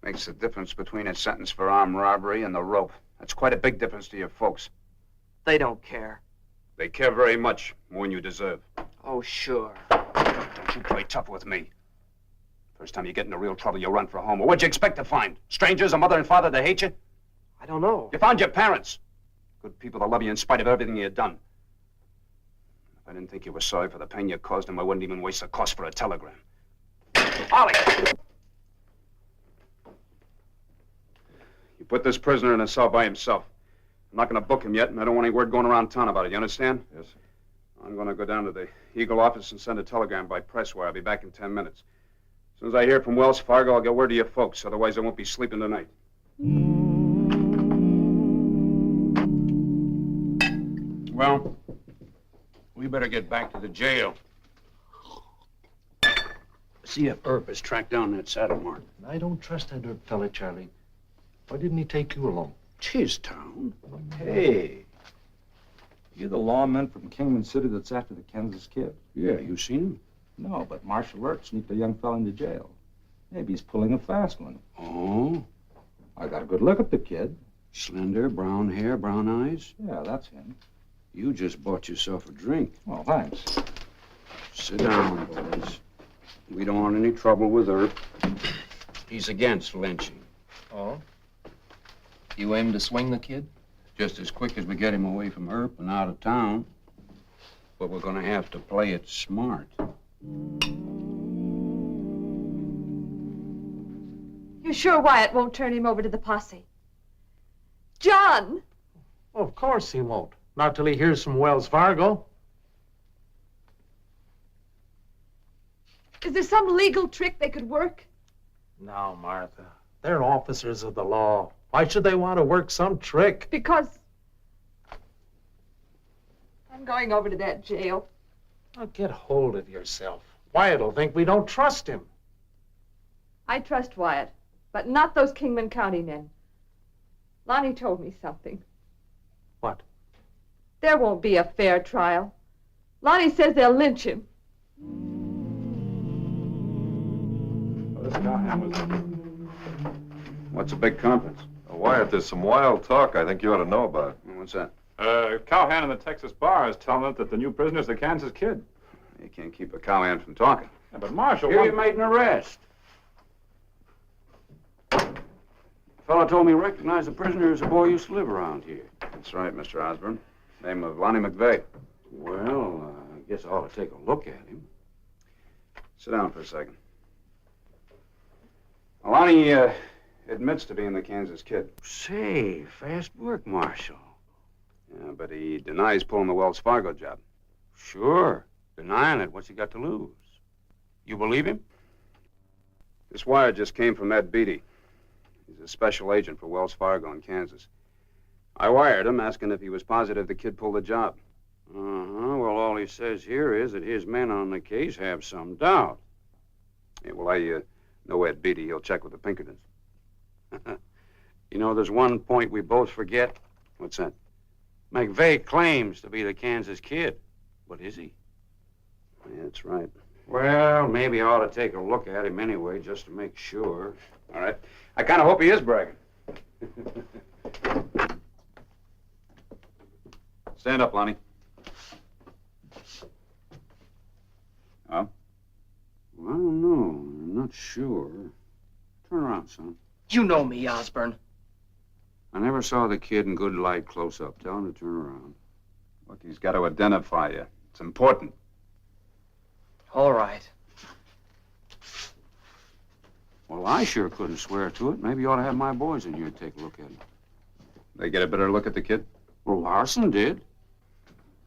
Speaker 6: Makes the difference between a sentence for armed robbery and the rope. That's quite a big difference to your folks.
Speaker 16: They don't care.
Speaker 6: They care very much, more than you deserve.
Speaker 16: Oh, sure.
Speaker 6: Don't you play tough with me. First time you get into real trouble, you run for home. Well, what'd you expect to find? Strangers, a mother and father that hate you?
Speaker 16: I don't know.
Speaker 6: You found your parents. Good people that love you in spite of everything you've done. If I didn't think you were sorry for the pain you caused them, I wouldn't even waste the cost for a telegram. Ollie! You put this prisoner in a cell by himself. I'm not going to book him yet, and I don't want any word going around town about it. You understand?
Speaker 9: Yes, sir.
Speaker 6: I'm going to go down to the Eagle office and send a telegram by press wire. I'll be back in 10 minutes. As soon as I hear from Wells Fargo, I'll get word to your folks. Otherwise, I won't be sleeping tonight.
Speaker 3: Well, we better get back to the jail. See if Earp has tracked down that saddle mark.
Speaker 20: I don't trust that Earp fella, Charlie. Why didn't he take you along?
Speaker 3: It's his town.
Speaker 21: Hey, you the lawman from Kingman City that's after the Kansas kid?
Speaker 3: Yeah, you seen him?
Speaker 21: No, but Marshal Earp sneaked a young fella into jail. Maybe he's pulling a fast one.
Speaker 3: Oh?
Speaker 21: I got a good look at the kid.
Speaker 3: Slender, brown hair, brown eyes?
Speaker 21: Yeah, that's him.
Speaker 3: You just bought yourself a drink.
Speaker 21: Well, thanks.
Speaker 3: Sit down, boys. We don't want any trouble with Earp. He's against lynching.
Speaker 20: Oh? You aim to swing the kid?
Speaker 3: Just as quick as we get him away from Earp and out of town. But we're gonna have to play it smart.
Speaker 18: You sure Wyatt won't turn him over to the posse? John!
Speaker 19: Of course he won't. Not till he hears from Wells Fargo.
Speaker 18: Is there some legal trick they could work?
Speaker 19: No, Martha. They're officers of the law. Why should they want to work some trick?
Speaker 18: Because I'm going over to that jail.
Speaker 19: Now get hold of yourself. Wyatt'll think we don't trust him.
Speaker 18: I trust Wyatt, but not those Kingman County men. Lonnie told me something.
Speaker 19: What?
Speaker 18: There won't be a fair trial. Lonnie says they'll lynch him.
Speaker 6: What's a big conference?
Speaker 22: Wyatt, there's some wild talk I think you ought to know about.
Speaker 6: What's that?
Speaker 4: Cowhand in the Texas bar is telling us that the new prisoner's the Kansas kid.
Speaker 6: You can't keep a cowhand from talking.
Speaker 4: Yeah, but Marshal...
Speaker 3: Here you made an arrest. The fellow told me he recognized the prisoner as a boy who used to live around here.
Speaker 6: That's right, Mr. Osborne. Name of Lonnie McVeigh.
Speaker 3: Well, I guess I ought to take a look at him.
Speaker 6: Sit down for a second. Lonnie admits to being the Kansas kid.
Speaker 3: Say, fast work, Marshal.
Speaker 6: Yeah, but he denies pulling the Wells Fargo job.
Speaker 3: Sure. Denying it, what's he got to lose? You believe him?
Speaker 6: This wire just came from Ed Beatty. He's a special agent for Wells Fargo in Kansas. I wired him asking if he was positive the kid pulled the job. Well, all he says here is that his men on the case have some doubt.
Speaker 7: Yeah, well, I know Ed Beatty. He'll check with the Pinkertons.
Speaker 6: You know, there's one point we both forget.
Speaker 7: What's that?
Speaker 6: McVeigh claims to be the Kansas Kid. But is he?
Speaker 7: Yeah, that's right.
Speaker 6: Well, maybe I ought to take a look at him anyway, just to make sure.
Speaker 7: All right. I kind of hope he is bragging. Stand up, Lonnie. Oh?
Speaker 6: Well, I don't know. I'm not sure. Turn around, son.
Speaker 16: You know me, Osborne.
Speaker 6: I never saw the kid in good light close up. Tell him to turn around.
Speaker 7: Look, he's got to identify you. It's important.
Speaker 16: All right.
Speaker 6: Well, I sure couldn't swear to it. Maybe you ought to have my boys in here take a look at him.
Speaker 7: They get a better look at the kid?
Speaker 6: Well, Larson did.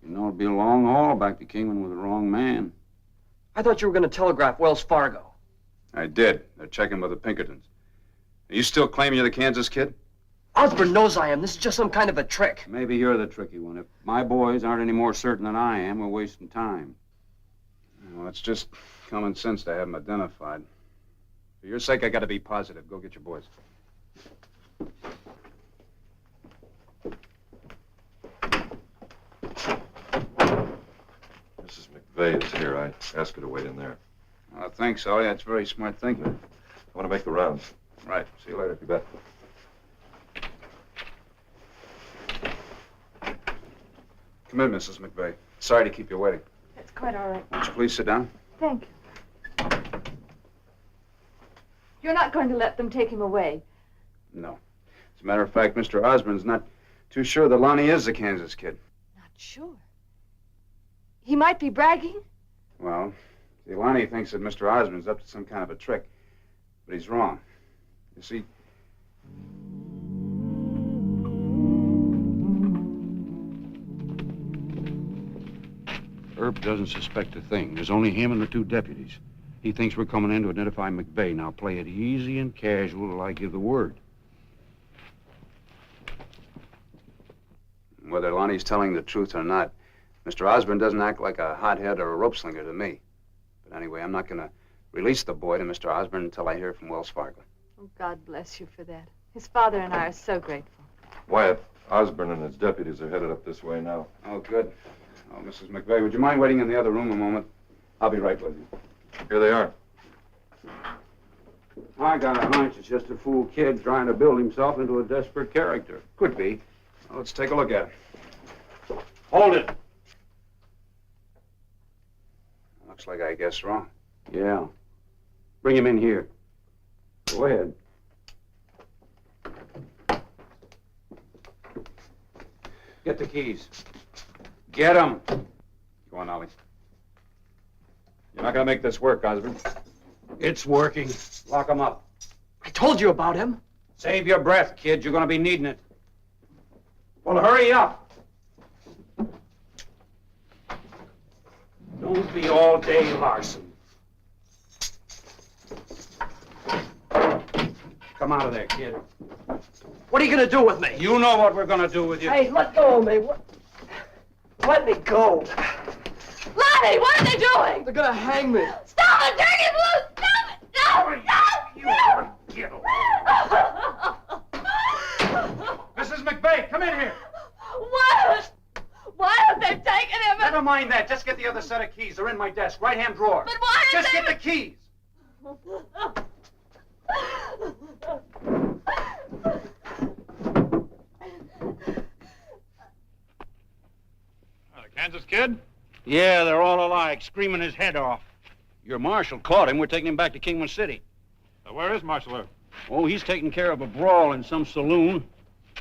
Speaker 6: You know, it'd be a long haul back to Kingman with the wrong man.
Speaker 16: I thought you were going to telegraph Wells Fargo.
Speaker 7: I did. They're checking with the Pinkertons. Are you still claiming you're the Kansas Kid?
Speaker 16: Osborne knows I am. This is just some kind of a trick.
Speaker 6: Maybe you're the tricky one. If my boys aren't any more certain than I am, we're wasting time.
Speaker 7: Well, it's just common sense to have them identified. For your sake, I got to be positive. Go get your boys.
Speaker 22: Mrs. McVeigh is here. I asked her to wait in there.
Speaker 7: I think so. Yeah, it's very smart thinking.
Speaker 22: I want to make the rounds.
Speaker 7: Right.
Speaker 22: See you later. You bet.
Speaker 7: Come in, Mrs. McVeigh. Sorry to keep you waiting.
Speaker 18: That's quite all right.
Speaker 7: Would you please sit down?
Speaker 18: Thank you. You're not going to let them take him away.
Speaker 7: No. As a matter of fact, Mr. Osborne's not too sure that Lonnie is the Kansas Kid.
Speaker 18: Not sure. He might be bragging.
Speaker 7: Well, see, Lonnie thinks that Mr. Osborne's up to some kind of a trick. But he's wrong. You see,
Speaker 6: Earp doesn't suspect a thing. There's only him and the two deputies. He thinks we're coming in to identify McVeigh. Now play it easy and casual till I give the word.
Speaker 7: whether Lonnie's telling the truth or not, Mr. Osborne doesn't act like a hothead or a rope slinger to me. But anyway, I'm not going to release the boy to Mr. Osborne until I hear from Wells Fargo.
Speaker 18: Oh, God bless you for that. His father and I are so grateful.
Speaker 22: Wyatt, Osborne and his deputies are headed up this way now.
Speaker 7: Oh, good. Oh, Mrs. McVeigh, would you mind waiting in the other room a moment? I'll be right with you.
Speaker 22: Here they are.
Speaker 6: I got a hunch it's just a fool kid trying to build himself into a desperate character.
Speaker 7: Could be. Well, let's take a look at it.
Speaker 6: Hold it.
Speaker 7: Looks like I guessed wrong.
Speaker 6: Yeah. Bring him in here. Go ahead. Get the keys. Get them.
Speaker 7: Go on, Ollie. You're not going to make this work, Osborne.
Speaker 6: It's working. Lock him up.
Speaker 16: I told you about him.
Speaker 6: Save your breath, kid. You're going to be needing it. Well, hurry up. Don't be all day Larson. Come out of there, kid.
Speaker 16: What are you going to do with me?
Speaker 6: You know what we're going to do with you.
Speaker 16: Hey, let go of me. Let me go.
Speaker 18: Lonnie, what are they doing?
Speaker 16: They're going to hang me.
Speaker 18: Stop it! Turn him loose! Stop it! No! No!
Speaker 7: Mrs. McVeigh, come in here.
Speaker 18: What? Why have they taken him?
Speaker 7: Never mind that. Just get the other set of keys. They're in my desk, right-hand drawer.
Speaker 18: But why
Speaker 7: Just get the keys.
Speaker 2: Kansas Kid?
Speaker 6: Yeah, they're all alike, screaming his head off. Your marshal caught him. We're taking him back to Kingman City.
Speaker 2: Where is Marshal Earp?
Speaker 6: Oh, he's taking care of a brawl in some saloon.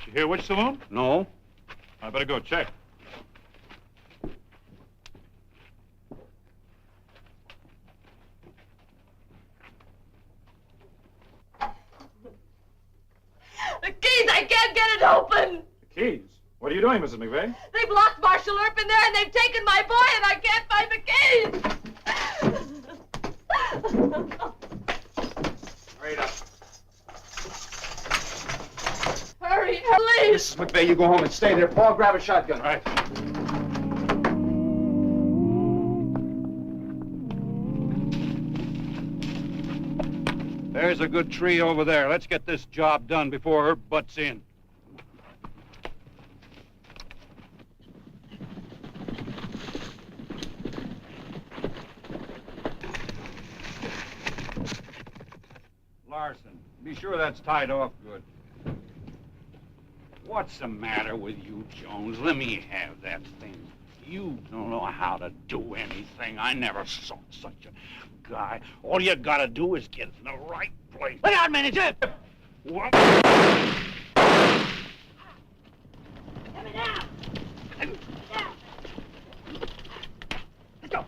Speaker 2: You hear which saloon?
Speaker 6: No.
Speaker 2: I better go check.
Speaker 18: The keys! I can't get it open!
Speaker 2: The keys? What are you doing, Mrs. McVeigh?
Speaker 18: They've locked Marshal Earp in there and they've taken my boy and I can't find the keys!
Speaker 7: Hurry up.
Speaker 18: Hurry, please!
Speaker 7: Mrs. McVeigh, you go home and stay there. Paul, grab a shotgun.
Speaker 2: Right.
Speaker 6: There's a good tree over there. Let's get this job done before Herb butts in. Larson, be sure that's tied off good. What's the matter with you, Jones? Let me have that thing. You don't know how to do anything. I never saw such a guy. All you gotta do is get in the right place.
Speaker 16: Look out, manager!
Speaker 6: What?
Speaker 16: Coming out! Let's go.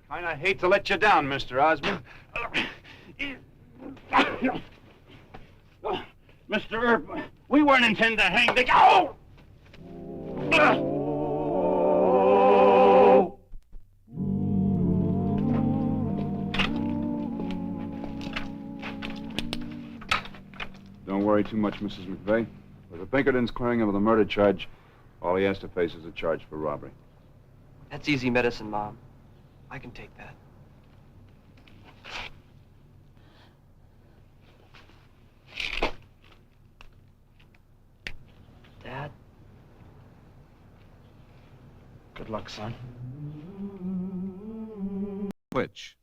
Speaker 6: Kinda hate to let you down, Mr. Osmond. Mr. Earp, we weren't intending to hang the... Oh!
Speaker 4: Don't worry too much, Mrs. McVeigh. With the Pinkertons clearing him of the murder charge, all he has to face is a charge for robbery.
Speaker 16: That's easy medicine, Mom. I can take that. Dad? Good luck, son.
Speaker 3: Which?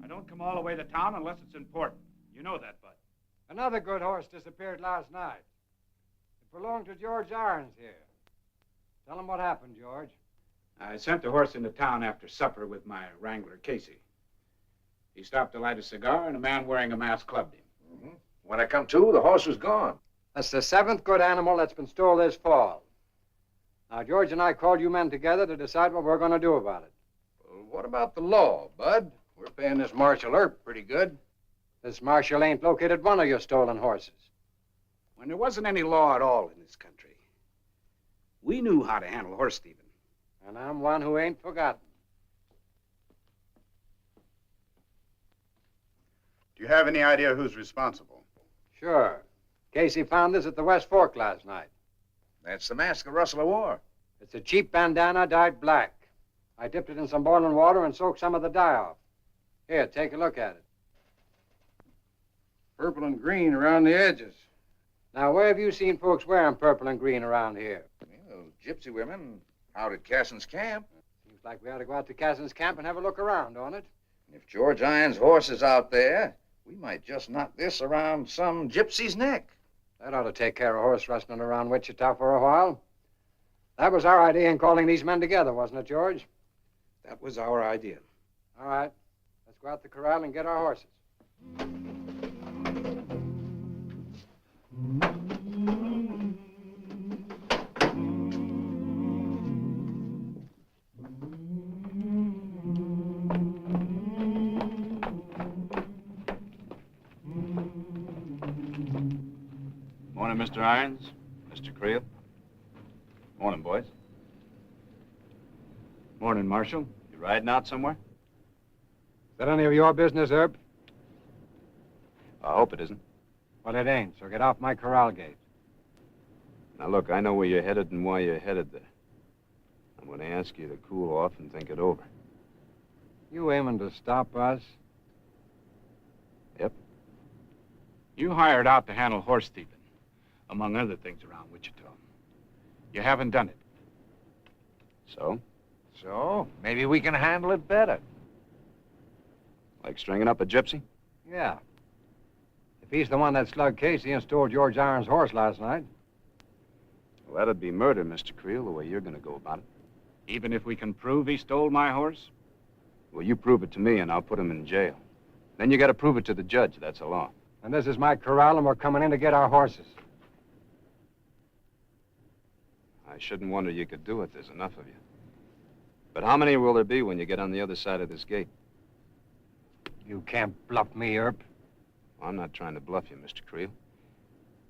Speaker 6: I don't come all the way to town unless it's important. You know that, Bud.
Speaker 1: Another good horse disappeared last night. It belonged to George Irons here. Tell him what happened, George.
Speaker 3: I sent the horse into town after supper with my wrangler, Casey. He stopped to light a cigar, and a man wearing a mask clubbed him.
Speaker 12: Mm-hmm. When I come to, the horse was gone.
Speaker 1: That's the 7th good animal that's been stole this fall. Now, George and I called you men together to decide what we're going to do about it.
Speaker 12: Well, what about the law, Bud? We're paying this Marshal Earp pretty good.
Speaker 1: This marshal ain't located one of your stolen horses.
Speaker 3: When there wasn't any law at all in this country, we knew how to handle horse thieving.
Speaker 1: And I'm one who ain't forgotten.
Speaker 7: Do you have any idea who's responsible?
Speaker 1: Sure. Casey found this at the West Fork last night.
Speaker 12: That's the mask of Rustler War.
Speaker 1: It's a cheap bandana dyed black. I dipped it in some boiling water and soaked some of the dye off. Here, take a look at it.
Speaker 12: Purple and green around the edges.
Speaker 1: Now, where have you seen folks wearing purple and green around here?
Speaker 12: Those gypsy women out at Cassin's camp.
Speaker 1: Seems like we ought to go out to Cassin's camp and have a look around, don't it?
Speaker 12: If George Irons' horse is out there, we might just knock this around some gypsy's neck.
Speaker 1: That ought to take care of horse rustling around Wichita for a while. That was our idea in calling these men together, wasn't it, George?
Speaker 3: That was our idea.
Speaker 1: All right. Let's go out to the corral and get our horses.
Speaker 6: Morning, Mr. Irons. Mr. Creel. Morning, boys.
Speaker 1: Morning, Marshal.
Speaker 6: You riding out somewhere?
Speaker 1: Is that any of your business, Herb?
Speaker 6: I hope it isn't.
Speaker 1: Well, it ain't, so get off my corral gate.
Speaker 6: Now, look, I know where you're headed and why you're headed there. I'm going to ask you to cool off and think it over.
Speaker 1: You aiming to stop us?
Speaker 6: Yep.
Speaker 3: You hired out to handle horse thieving, among other things around Wichita. You haven't done it.
Speaker 6: So?
Speaker 12: So, maybe we can handle it better.
Speaker 6: Like stringing up a gypsy?
Speaker 1: Yeah. If he's the one that slugged Casey and stole George Irons' horse last night.
Speaker 6: Well, that'd be murder, Mr. Creel, the way you're going to go about it.
Speaker 3: Even if we can prove he stole my horse?
Speaker 6: Well, you prove it to me, and I'll put him in jail. Then you got to prove it to the judge. That's the law.
Speaker 1: And this is my corral, and we're coming in to get our horses.
Speaker 6: I shouldn't wonder you could do it. There's enough of you. But how many will there be when you get on the other side of this gate?
Speaker 1: You can't bluff me, Earp.
Speaker 6: Well, I'm not trying to bluff you, Mr. Creel.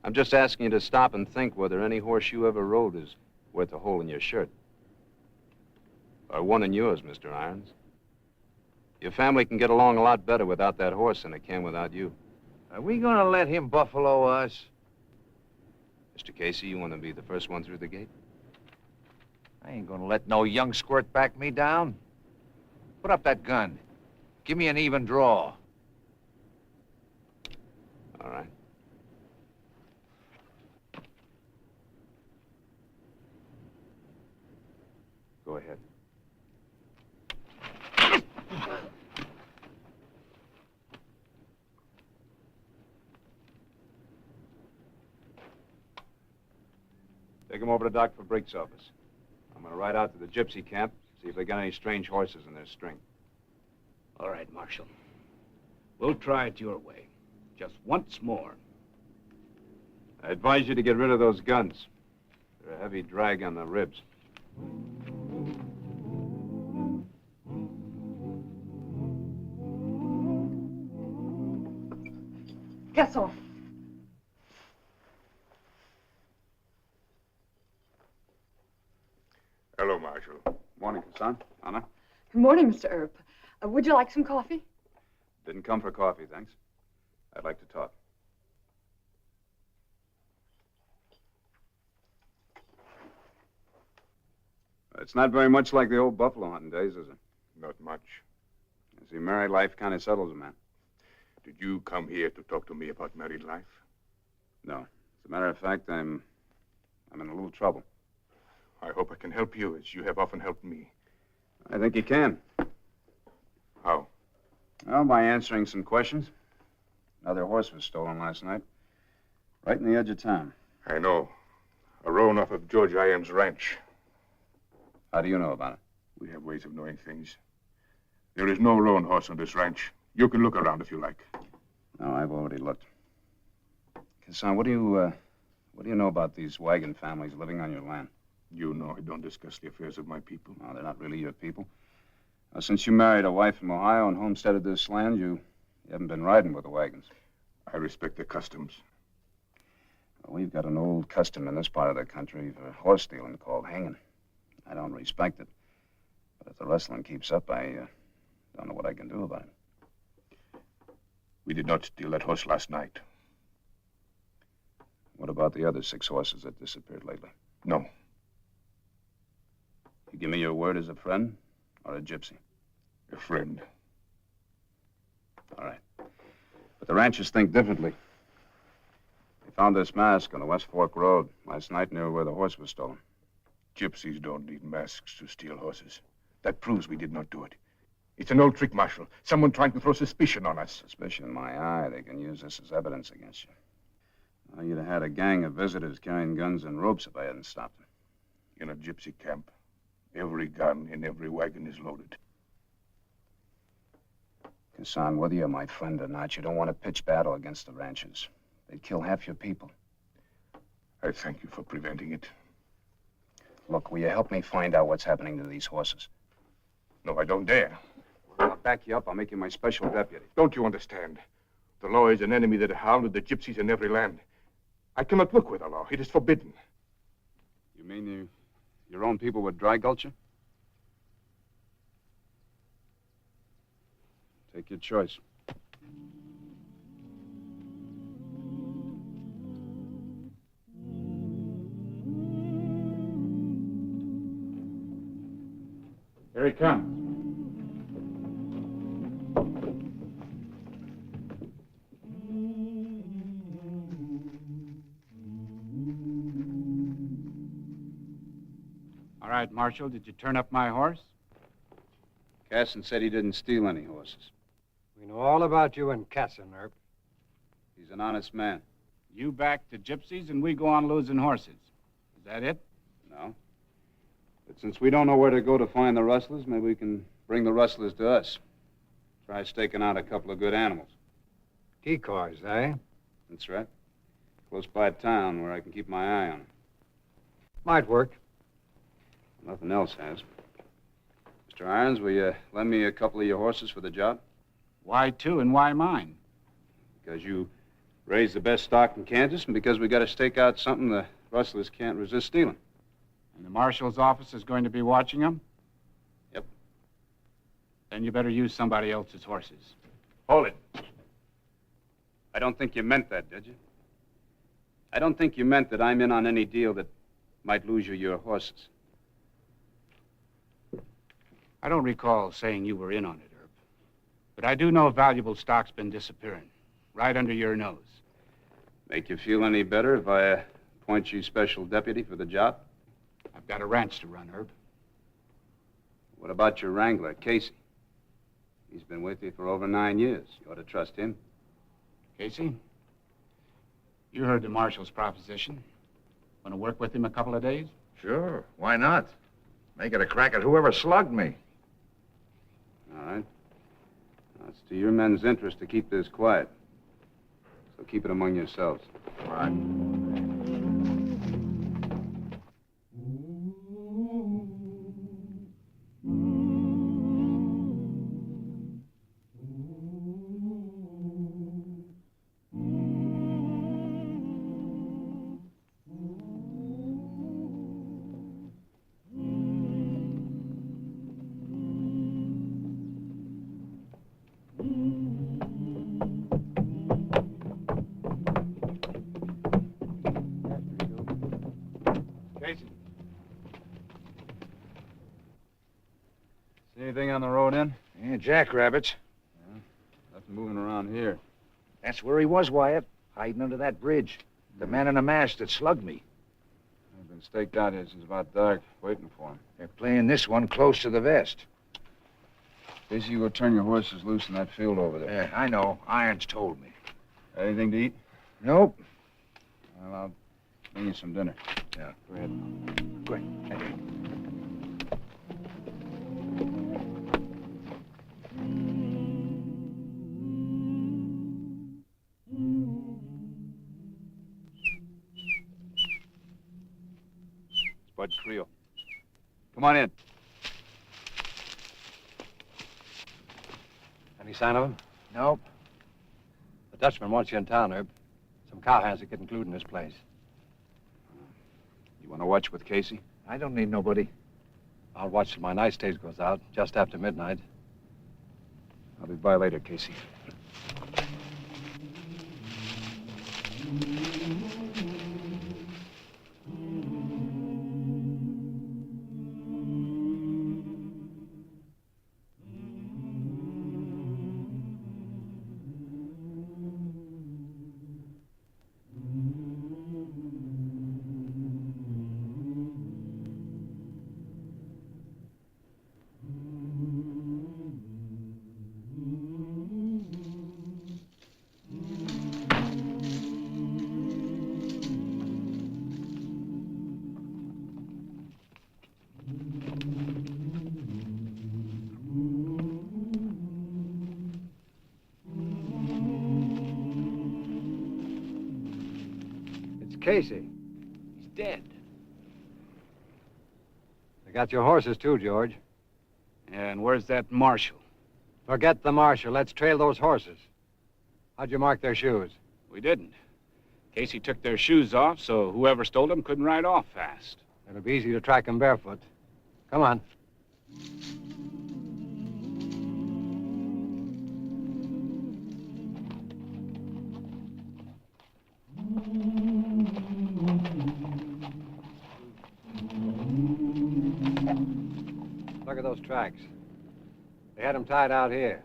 Speaker 6: I'm just asking you to stop and think whether any horse you ever rode is worth a hole in your shirt. Or one in yours, Mr. Irons. Your family can get along a lot better without that horse than it can without you.
Speaker 12: Are we going to let him buffalo us?
Speaker 4: Mr. Casey, you want to be the first one through the gate?
Speaker 5: I ain't gonna let no young squirt back me down. Put up that gun. Give me an even draw.
Speaker 4: All right. Go ahead. Take him over to Dr. Brake's office. I'm going to ride out to the gypsy camp, see if they got any strange horses in their string.
Speaker 11: All right, Marshal. We'll try it your way. Just once more.
Speaker 4: I advise you to get rid of those guns. They're a heavy drag on the ribs.
Speaker 17: Gasson.
Speaker 9: Hello, Marshal.
Speaker 4: Morning, Hassan. Anna?
Speaker 17: Good morning, Mr. Earp. Would you like some coffee?
Speaker 4: Didn't come for coffee, thanks. I'd like to talk. It's not very much like the old buffalo hunting days, is it?
Speaker 9: Not much.
Speaker 4: You see, married life kind of settles a man.
Speaker 9: Did you come here to talk to me about married life?
Speaker 4: No. As a matter of fact, I'm in a little trouble.
Speaker 9: I hope I can help you, as you have often helped me.
Speaker 4: I think you can.
Speaker 9: How?
Speaker 4: Well, by answering some questions. Another horse was stolen last night. Right in the edge of town.
Speaker 9: I know. A roan off of George I.M.'s ranch.
Speaker 4: How do you know about it?
Speaker 9: We have ways of knowing things. There is no roan horse on this ranch. You can look around if you like.
Speaker 4: No, I've already looked. Hassan, what do you know about these wagon families living on your land?
Speaker 9: You know I don't discuss the affairs of my people.
Speaker 4: No, they're not really your people. Since you married a wife from Ohio and homesteaded this land, you haven't been riding with the wagons.
Speaker 9: I respect the customs.
Speaker 4: Well, we've got an old custom in this part of the country for horse stealing called hanging. I don't respect it. But if the rustling keeps up, I don't know what I can do about it.
Speaker 9: We did not steal that horse last night.
Speaker 4: What about the other 6 horses that disappeared lately?
Speaker 9: No.
Speaker 4: You give me your word as a friend or a gypsy?
Speaker 9: A friend.
Speaker 4: All right. But the ranchers think differently. They found this mask on the West Fork Road last night near where the horse was stolen.
Speaker 9: Gypsies don't need masks to steal horses. That proves we did not do it. It's an old trick, Marshal. Someone trying to throw suspicion on us.
Speaker 4: Suspicion in my eye. They can use this as evidence against you. Well, you'd have had a gang of visitors carrying guns and ropes if I hadn't stopped them.
Speaker 9: In a gypsy camp, every gun in every wagon is loaded.
Speaker 4: Hassan, whether you're my friend or not, you don't want to pitch battle against the ranchers. They'd kill half your people.
Speaker 9: I thank you for preventing it.
Speaker 4: Look, will you help me find out what's happening to these horses?
Speaker 9: No, I don't dare.
Speaker 4: I'll back you up. I'll make you my special deputy.
Speaker 9: Don't you understand? The law is an enemy that hounded the gypsies in every land. I cannot work with the law. It is forbidden.
Speaker 4: You mean your own people would dry gulch you? Take your choice.
Speaker 9: Here he comes.
Speaker 1: All right, Marshal, did you turn up my horse?
Speaker 4: Casson said he didn't steal any horses.
Speaker 1: We know all about you and Casson, Earp.
Speaker 4: He's an honest man.
Speaker 11: You back the gypsies and we go on losing horses. Is that it?
Speaker 4: No. But since we don't know where to go to find the rustlers, maybe we can bring the rustlers to us. Try staking out a couple of good animals.
Speaker 1: Decoys, eh?
Speaker 4: That's right. Close by town where I can keep my eye on them.
Speaker 1: Might work.
Speaker 4: Nothing else has. Mr. Irons, will you lend me a couple of your horses for the job?
Speaker 11: Why 2 and why mine?
Speaker 4: Because you raise the best stock in Kansas and because we got to stake out something the rustlers can't resist stealing.
Speaker 11: And the marshal's office is going to be watching them?
Speaker 4: Yep.
Speaker 11: Then you better use somebody else's horses.
Speaker 4: Hold it. I don't think you meant that, did you?
Speaker 6: I don't think you meant that I'm in on any deal that might lose you your horses.
Speaker 11: I don't recall saying you were in on it, Herb. But I do know valuable stock's been disappearing, right under your nose.
Speaker 6: Make you feel any better if I appoint you special deputy for the job?
Speaker 11: I've got a ranch to run, Herb.
Speaker 6: What about your wrangler, Casey? He's been with you for over 9 years. You ought to trust him.
Speaker 11: Casey, you heard the marshal's proposition. Want to work with him a couple of days?
Speaker 5: Sure, why not? Make it a crack at whoever slugged me.
Speaker 6: All right. Now, it's to your men's interest to keep this quiet. So keep it among yourselves.
Speaker 5: All right.
Speaker 6: Casey. See anything on the road in?
Speaker 5: Yeah, jackrabbits.
Speaker 6: Yeah, nothing moving around here.
Speaker 5: That's where he was, Wyatt. Hiding under that bridge. The man in the mask that slugged me.
Speaker 6: I've been staked out here since about dark, waiting for him.
Speaker 5: They're playing this one close to the vest.
Speaker 6: Casey, you go turn your horses loose in that field over there.
Speaker 5: Yeah, I know. Irons told me.
Speaker 6: Anything to eat?
Speaker 5: Nope.
Speaker 6: Well, I'll bring you some dinner.
Speaker 5: Yeah.
Speaker 6: Go ahead.
Speaker 5: Go ahead. Thank you.
Speaker 6: It's Bud Creel. Come on in.
Speaker 1: Any sign of him?
Speaker 5: Nope.
Speaker 1: The Dutchman wants you in town, Herb. Some cowhands that get included in this place.
Speaker 6: You want to watch with Casey?
Speaker 5: I don't need nobody.
Speaker 1: I'll watch till my night stage goes out, just after midnight.
Speaker 6: I'll be by later, Casey.
Speaker 1: Casey.
Speaker 11: He's dead.
Speaker 1: They got your horses, too, George.
Speaker 11: And where's that marshal?
Speaker 1: Forget the marshal. Let's trail those horses. How'd you mark their shoes?
Speaker 11: We didn't. Casey took their shoes off, so whoever stole them couldn't ride off fast.
Speaker 1: It'll be easy to track them barefoot. Come on. Look at those tracks. They had them tied out here.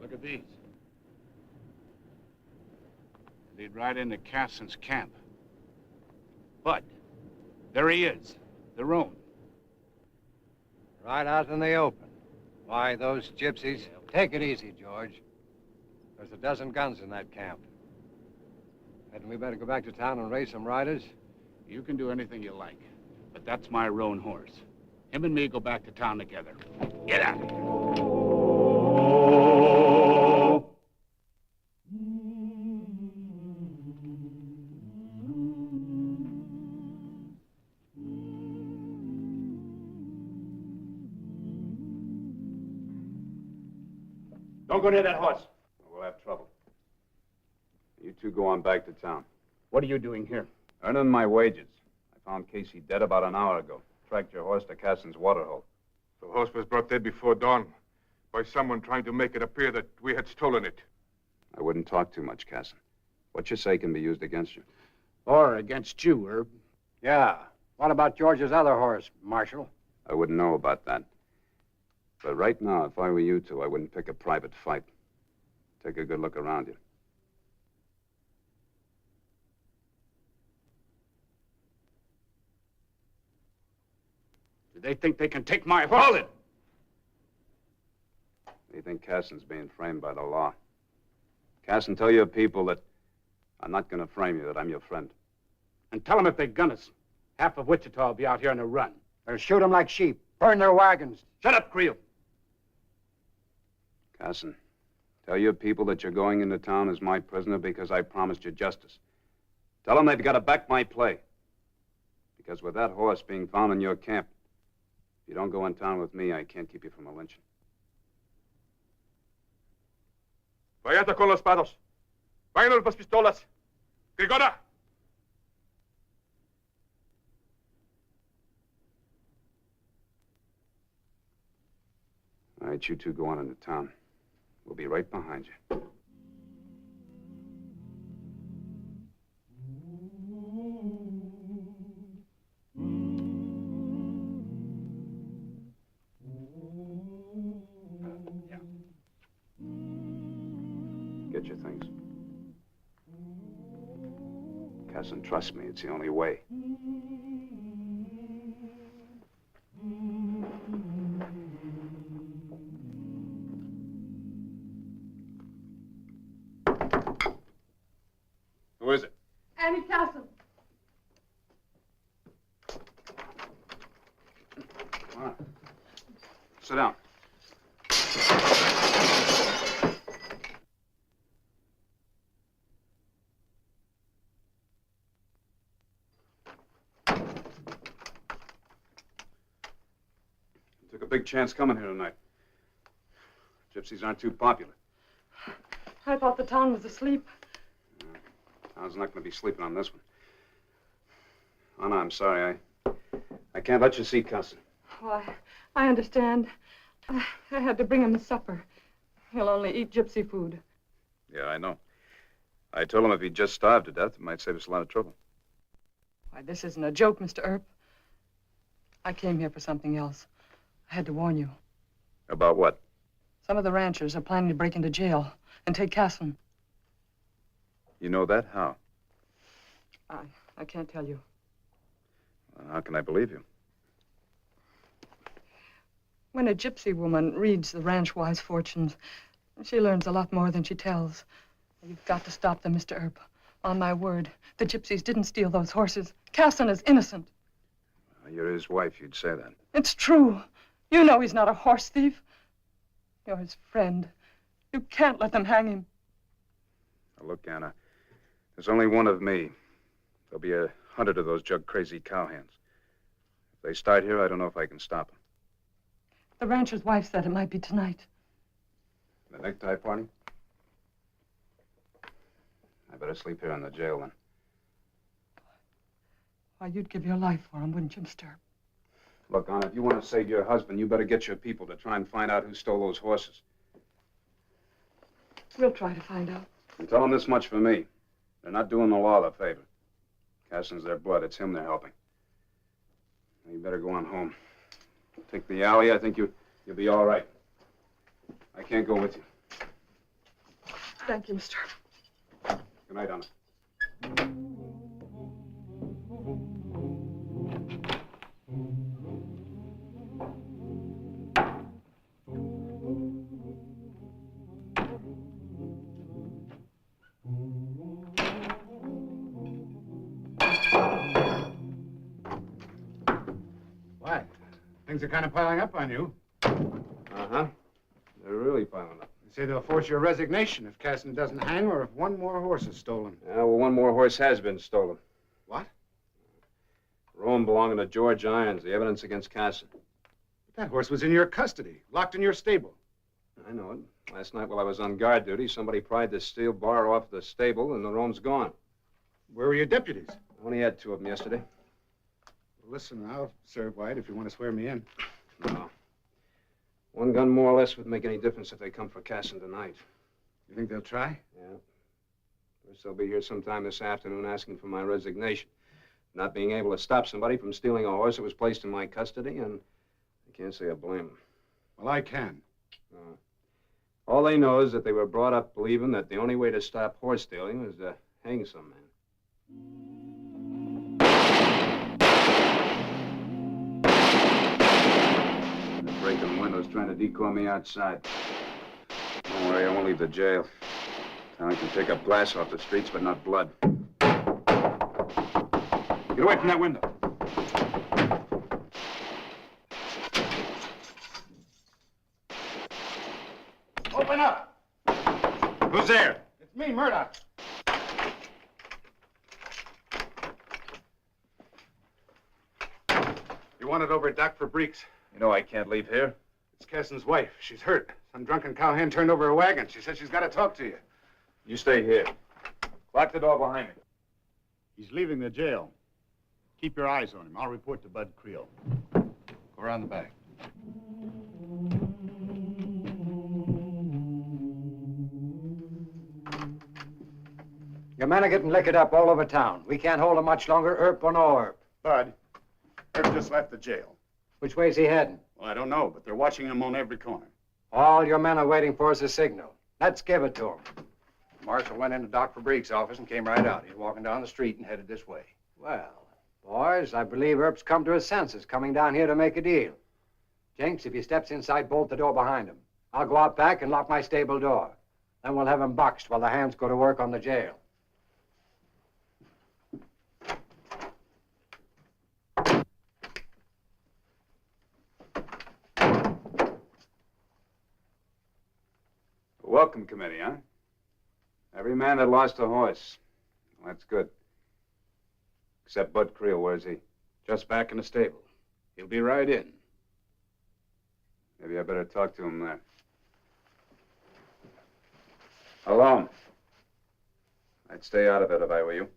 Speaker 11: Look at these. Lead right into Casson's camp. Bud, there he is, the roan.
Speaker 1: Right out in the open. Why, those gypsies... Take it easy, George. There's a dozen guns in that camp. Hadn't we better go back to town and raise some riders?
Speaker 11: You can do anything you like, but that's my roan horse. Him and me go back to town together. Get out of here.
Speaker 6: Don't go near that horse. We'll have trouble. You two go on back to town.
Speaker 11: What are you doing here?
Speaker 6: Earning my wages. I found Casey dead about an hour ago. Tracked your horse to Casson's waterhole.
Speaker 13: The horse was brought dead before dawn by someone trying to make it appear that we had stolen it.
Speaker 6: I wouldn't talk too much, Casson. What you say can be used against you.
Speaker 11: Or against you, Herb.
Speaker 1: Yeah. What about George's other horse, Marshal?
Speaker 4: I wouldn't know about that. But right now, if I were you two, I wouldn't pick a private fight. Take a good look around you.
Speaker 11: Do they think they can take my horse? Hold it!
Speaker 4: They think Casson's being framed by the law. Casson, tell your people that I'm not going to frame you, that I'm your friend.
Speaker 11: And tell them if they gun us, half of Wichita will be out here on a run.
Speaker 1: Or shoot them like sheep. Burn their wagons.
Speaker 11: Shut up, Creel.
Speaker 4: Casson, tell your people that you're going into town as my prisoner because I promised you justice. Tell them they've got to back my play. Because with that horse being found in your camp, if you don't go in town with me, I can't keep you from a lynching.
Speaker 13: Vayate con los pados. Vámonos las pistolas. Grigora!
Speaker 4: All right, you two go on into town. We'll be right behind you. Get your things. Casson, trust me, it's the only way.
Speaker 13: Who is it?
Speaker 17: Annie Castle.
Speaker 4: Come on. Sit down. Took a big chance coming here tonight. Gypsies aren't too popular.
Speaker 17: I thought the town was asleep.
Speaker 4: Town's not going to be sleeping on this one. Oh, no, I'm sorry. I can't let you see Casson.
Speaker 17: Oh, I understand. I had to bring him his supper. He'll only eat gypsy food.
Speaker 4: Yeah, I know. I told him if he'd just starved to death, it might save us a lot of trouble.
Speaker 17: Why, this isn't a joke, Mr. Earp. I came here for something else. I had to warn you.
Speaker 4: About what?
Speaker 17: Some of the ranchers are planning to break into jail and take Casson.
Speaker 4: You know that? How?
Speaker 17: I can't tell you.
Speaker 4: How can I believe you?
Speaker 17: When a gypsy woman reads the ranch-wise fortunes, she learns a lot more than she tells. You've got to stop them, Mr. Earp. On my word, the gypsies didn't steal those horses. Casson is innocent.
Speaker 4: You're his wife, you'd say that.
Speaker 17: It's true. You know he's not a horse thief. You're his friend. You can't let them hang him.
Speaker 4: Now, look, Anna, there's only one of me. There'll be 100 of those jug-crazy cowhands. If they start here, I don't know if I can stop them.
Speaker 17: The rancher's wife said it might be tonight.
Speaker 4: The necktie party? I better sleep here in the jail, then.
Speaker 17: Why, you'd give your life for him, wouldn't you, Mr. Earp?
Speaker 4: Look, Anna, if you want to save your husband, you better get your people to try and find out who stole those horses.
Speaker 17: We'll try to find out.
Speaker 4: And tell them this much for me. They're not doing the law a favor. Casson's their blood. It's him they're helping. Now, you better go on home. Take the alley. I think you'll be all right. I can't go with you.
Speaker 17: Thank you, Mr. Earp.
Speaker 4: Good night, Anna.
Speaker 11: Why? Things are kind of piling up on you.
Speaker 4: Uh-huh. They're really piling up.
Speaker 11: They say they'll force your resignation if Casson doesn't hang or if one more horse is stolen.
Speaker 4: Yeah, well, one more horse has been stolen.
Speaker 11: What?
Speaker 4: Roan belonging to George Irons, the evidence against Casson.
Speaker 11: But that horse was in your custody, locked in your stable.
Speaker 4: I know it. Last night while I was on guard duty, somebody pried the steel bar off the stable and the Roan's gone.
Speaker 11: Where were your deputies?
Speaker 4: I only had 2 of them yesterday.
Speaker 11: Well, listen, I'll serve White if you want to swear me in.
Speaker 4: No. 1 gun more or less would make any difference if they come for Casson tonight.
Speaker 11: You think they'll try?
Speaker 4: Yeah.
Speaker 1: First, they'll be here sometime this afternoon asking for my resignation. Not being able to stop somebody from stealing a horse that was placed in my custody, and I can't say I blame them.
Speaker 9: Well, I can.
Speaker 1: All they know is that they were brought up believing that the only way to stop horse stealing was to hang some man.
Speaker 7: They're breaking windows, trying to decoy me outside. Don't worry, I won't leave the jail. Town can pick up glass off the streets, but not blood. Get away from that window.
Speaker 3: Open up!
Speaker 7: Who's there?
Speaker 3: It's me, Murdoch.
Speaker 9: You wanted over Doc for Breeks.
Speaker 7: You know I can't leave here.
Speaker 9: It's Kessin's wife. She's hurt. Some drunken cowhand turned over a wagon. She said she's got to talk to you.
Speaker 7: You stay here. Lock the door behind me.
Speaker 9: He's leaving the jail. Keep your eyes on him. I'll report to Bud Creel.
Speaker 5: Go around the back.
Speaker 1: Your men are getting liquored up all over town. We can't hold them much longer, Earp or no Earp.
Speaker 9: Bud, Earp just left the jail.
Speaker 1: Which way's he heading?
Speaker 9: Well, I don't know, but they're watching him on every corner.
Speaker 1: All your men are waiting for is a signal. Let's give it to them.
Speaker 12: Marshal went into Doc Fabrique's office and came right out. He's walking down the street and headed this way.
Speaker 1: Well, boys, I believe Earp's come to his senses, coming down here to make a deal. Jenks, if he steps inside, bolt the door behind him. I'll go out back and lock my stable door. Then we'll have him boxed while the hands go to work on the jail.
Speaker 7: Welcome committee, huh? Every man that lost a horse. Well, that's good. Except Bud Creel, where's he?
Speaker 9: Just back in the stable. He'll be right in.
Speaker 7: Maybe I better talk to him there. Alone. I'd stay out of it if I were you.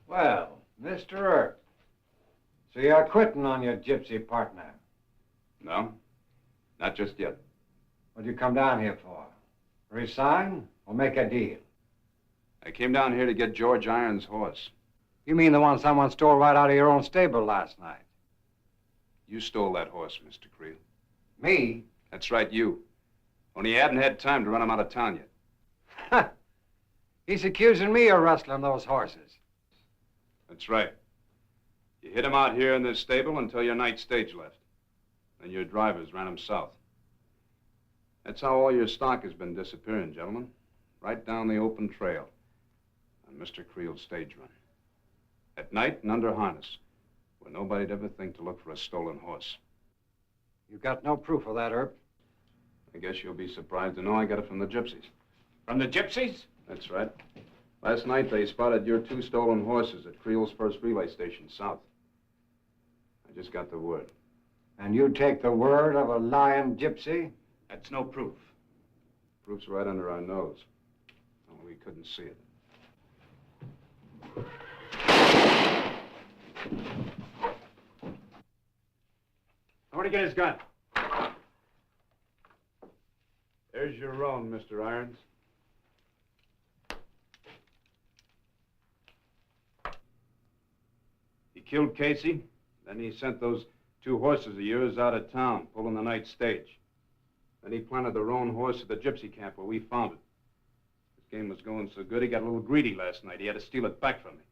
Speaker 1: Well, Mr. Earp, so you're quitting on your gypsy partner.
Speaker 7: No, not just yet.
Speaker 1: What'd you come down here for? Resign or make a deal?
Speaker 7: I came down here to get George Iron's horse.
Speaker 1: You mean the one someone stole right out of your own stable last night?
Speaker 7: You stole that horse, Mr. Creel.
Speaker 1: Me?
Speaker 7: That's right, you. Only you hadn't had time to run him out of town yet.
Speaker 1: He's accusing me of rustling those horses.
Speaker 7: That's right. You hid him out here in this stable until your night stage left. Then your drivers ran him south. That's how all your stock has been disappearing, gentlemen. Right down the open trail on Mr. Creel's stage run. At night and under harness, where nobody'd ever think to look for a stolen horse.
Speaker 1: You've got no proof of that, Earp.
Speaker 7: I guess you'll be surprised to know I got it from the gypsies.
Speaker 11: From the gypsies?
Speaker 7: That's right. Last night, they spotted your 2 stolen horses at Creel's first relay station south. I just got the word.
Speaker 1: And you take the word of a lying gypsy?
Speaker 11: That's no proof.
Speaker 7: Proof's right under our nose. Only we couldn't see it.
Speaker 11: I want to get his gun.
Speaker 7: There's your roan, Mr. Irons. He killed Casey, then he sent those 2 horses of yours out of town, pulling the night stage. Then he planted the roan horse at the gypsy camp where we found it. His game was going so good, he got a little greedy last night. He had to steal it back from me.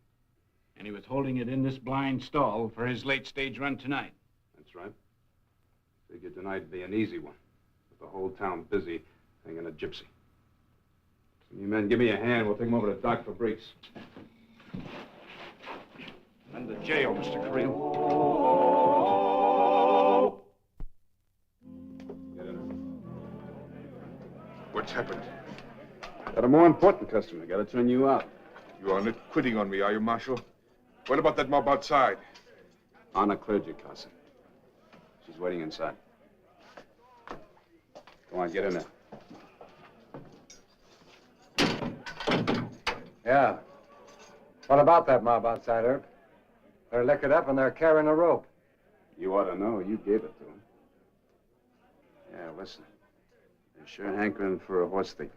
Speaker 11: And he was holding it in this blind stall for his late stage run tonight.
Speaker 7: That's right. Figured tonight'd be an easy one, with the whole town busy hanging a gypsy. So you men give me a hand, we'll take him over to Doc Fabrique's.
Speaker 11: And the jail, Mr. Creel.
Speaker 7: Get in there.
Speaker 9: What's happened?
Speaker 7: Got a more important customer. Got to turn you out.
Speaker 13: You are not quitting on me, are you, Marshal? What about that mob outside?
Speaker 7: Anna cleared your cousin. She's waiting inside. Go on, get in there.
Speaker 1: Yeah. What about that mob outside, Herb? They're liquored up and they're carrying a rope.
Speaker 4: You ought to know. You gave it to them. Yeah, listen. They're sure hankering for a horse thief.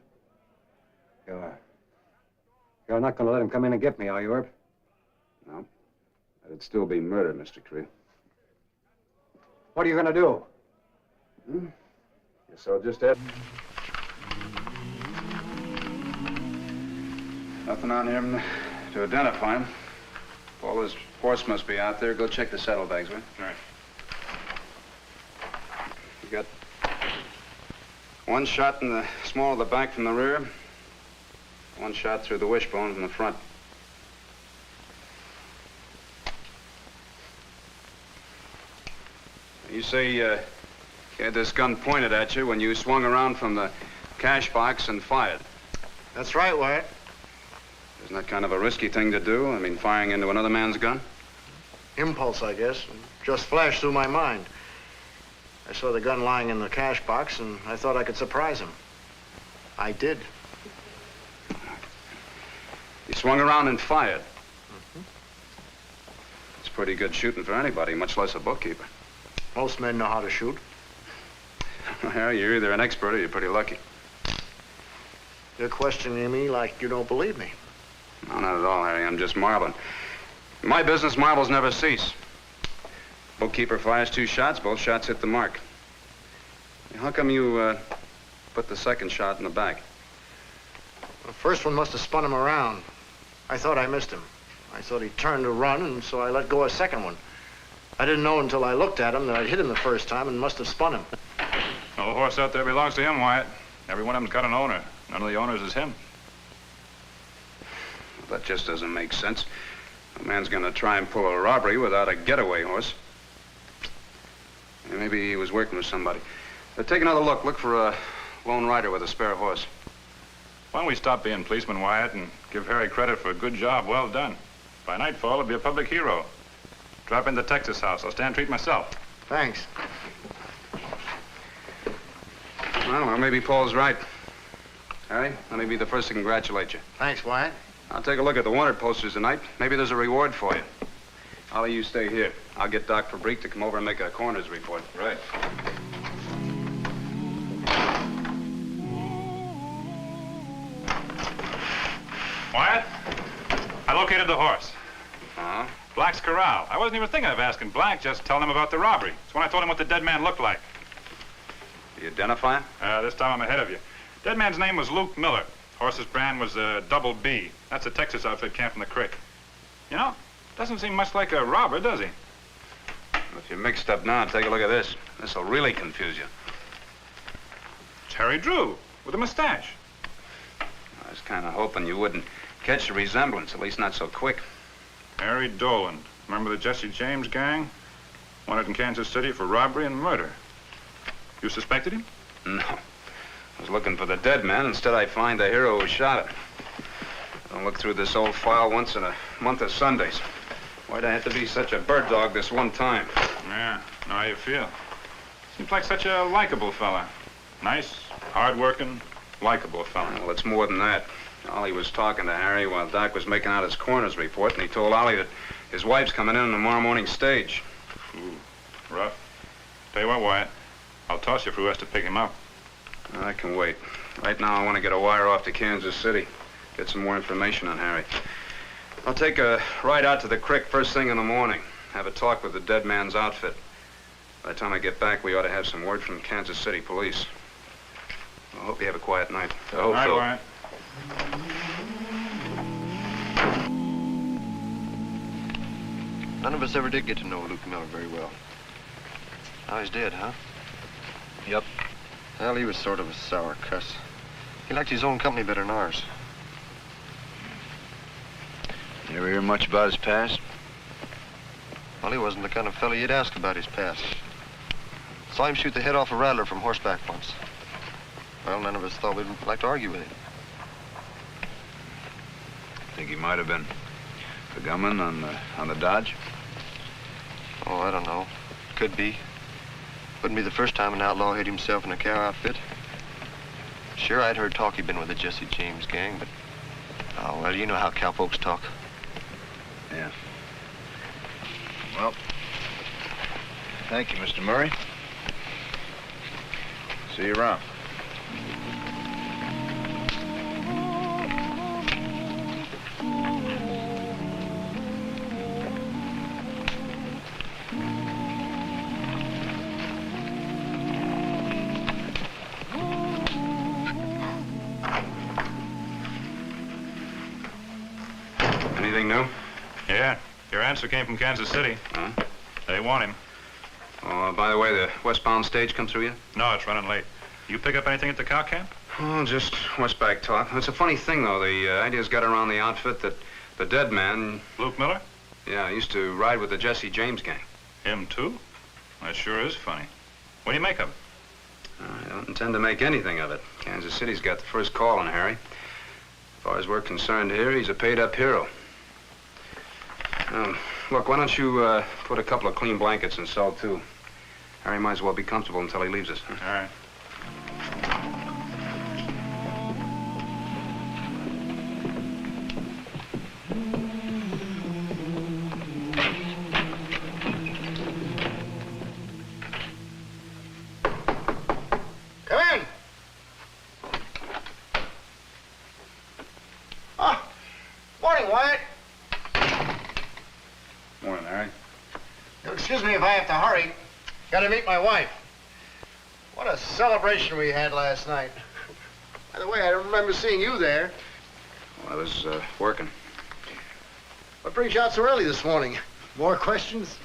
Speaker 1: You're not going to let him come in and get me, are you, Herb?
Speaker 4: No. That'd still be murder, Mr. Creel.
Speaker 1: What are you going to do?
Speaker 4: Guess I'll just have... Nothing on him to identify him. All his horse must be out there. Go check the saddlebags, will you?
Speaker 2: All right.
Speaker 4: You got one shot in the small of the back from the rear, one shot through the wishbone from the front. You say you had this gun pointed at you when you swung around from the cash box and fired.
Speaker 8: That's right, Wyatt.
Speaker 4: Isn't that kind of a risky thing to do? I mean, firing into another man's gun?
Speaker 8: Impulse, I guess. Just flashed through my mind. I saw the gun lying in the cash box, and I thought I could surprise him. I did.
Speaker 4: You swung around and fired. It's pretty good shooting for anybody, much less a bookkeeper.
Speaker 8: Most men know how to shoot.
Speaker 4: Well, you're either an expert or you're pretty lucky.
Speaker 8: You're questioning me like you don't believe me.
Speaker 4: No, not at all, Harry. I'm just marveling. In my business, marvels never cease. Bookkeeper fires 2 shots, both shots hit the mark. How come you put the second shot in the back?
Speaker 8: The first one must have spun him around. I thought I missed him. I thought he turned to run, and so I let go a second one. I didn't know until I looked at him that I'd hit him the first time and must have spun him.
Speaker 2: Well, the horse out there belongs to him, Wyatt. Every one of them's got an owner. None of the owners is him.
Speaker 4: That just doesn't make sense. A man's gonna try and pull a robbery without a getaway horse. Maybe he was working with somebody. Take another look. Look for a lone rider with a spare horse.
Speaker 2: Why don't we stop being policemen, Wyatt, and give Harry credit for a good job well done? By nightfall, he'll be a public hero. Drop in the Texas house. I'll stand treat myself.
Speaker 8: Thanks.
Speaker 4: Well, maybe Paul's right. Harry, let me be the first to congratulate you.
Speaker 8: Thanks, Wyatt.
Speaker 4: I'll take a look at the wanted posters tonight. Maybe there's a reward for you. Ollie, you stay here. I'll get Doc Fabrique to come over and make a coroner's report.
Speaker 2: Right. Wyatt, I located the horse.
Speaker 4: Uh-huh.
Speaker 2: Black's Corral. I wasn't even thinking of asking Black, just telling him about the robbery. It's when I told him what the dead man looked like.
Speaker 4: You identify him?
Speaker 2: This time I'm ahead of you. Dead man's name was Luke Miller. Horse's brand was Double B. That's a Texas outfit camped in the creek. You know, doesn't seem much like a robber, does he?
Speaker 4: If you're mixed up now, take a look at this. This'll really confuse you.
Speaker 2: It's Harry Drew, with a mustache.
Speaker 4: I was kind of hoping you wouldn't catch the resemblance, at least not so quick.
Speaker 2: Harry Doland. Remember the Jesse James gang? Wanted in Kansas City for robbery and murder. You suspected him?
Speaker 4: No. I was looking for the dead man. Instead, I find the hero who shot him. I'll look through this old file once in a month of Sundays. Why'd I have to be such a bird dog this one time?
Speaker 2: Yeah, know how you feel. Seems like such a likable fella. Nice, hard-working, likable fella.
Speaker 4: Well, it's more than that. Ollie was talking to Harry while Doc was making out his coroner's report, and he told Ollie that his wife's coming in on tomorrow morning stage.
Speaker 2: Ooh, rough. Tell you what, Wyatt, I'll toss you for who has to pick him up.
Speaker 4: I can wait. Right now, I want to get a wire off to Kansas City. Get some more information on Harry. I'll take a ride out to the creek first thing in the morning. Have a talk with the dead man's outfit. By the time I get back, we ought to have some word from Kansas City police. I hope you have a quiet night.
Speaker 2: I hope so. Wyatt.
Speaker 20: None of us ever did get to know Luke Miller very well. Now he's dead, huh?
Speaker 21: Yep.
Speaker 20: Well, he was sort of a sour cuss. He liked his own company better than ours.
Speaker 21: You ever hear much about his past?
Speaker 20: Well, he wasn't the kind of fellow you'd ask about his past. Saw him shoot the head off a rattler from horseback once. Well, none of us thought we'd like to argue with him.
Speaker 4: Think he might have been the gunman on the Dodge?
Speaker 20: Oh, I don't know. Could be. Wouldn't be the first time an outlaw hid himself in a cow outfit. Sure, I'd heard talk he'd been with the Jesse James gang, but Oh, well, you know how cowpokes talk.
Speaker 7: Yeah. Well, thank you, Mr. Murray. See you around.
Speaker 3: Anything new?
Speaker 2: Yeah. Your answer came from Kansas City.
Speaker 3: Huh?
Speaker 2: They want him.
Speaker 3: Oh, by the way, the westbound stage come through yet?
Speaker 2: No, it's running late. You pick up anything at the cow camp?
Speaker 3: Oh, just westback talk. It's a funny thing, though. The idea's got around the outfit that the dead man...
Speaker 2: Luke Miller?
Speaker 3: Yeah, used to ride with the Jesse James gang.
Speaker 2: Him, too? That sure is funny. What do you make of it?
Speaker 3: I don't intend to make anything of it. Kansas City's got the first call on Harry. As far as we're concerned here, he's a paid-up hero. Look, why don't you put a couple of clean blankets in cell 2? Harry might as well be comfortable until he leaves us. Huh?
Speaker 2: All right.
Speaker 8: Come in. Oh, morning, Wyatt.
Speaker 3: Morning, Harry.
Speaker 8: Excuse me if I have to hurry. Got to meet my wife. What a celebration we had last night. By the way, I don't remember seeing you there.
Speaker 3: Well, I was working.
Speaker 8: What brings you out so early this morning? More questions?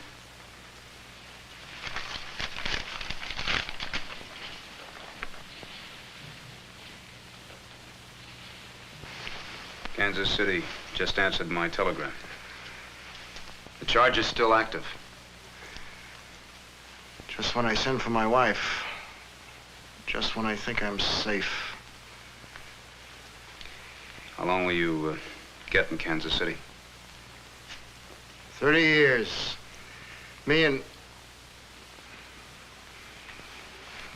Speaker 3: Kansas City just answered my telegram. The charge is still active.
Speaker 8: Just when I send for my wife. Just when I think I'm safe.
Speaker 3: How long will you get in Kansas City?
Speaker 8: 30 years. Me and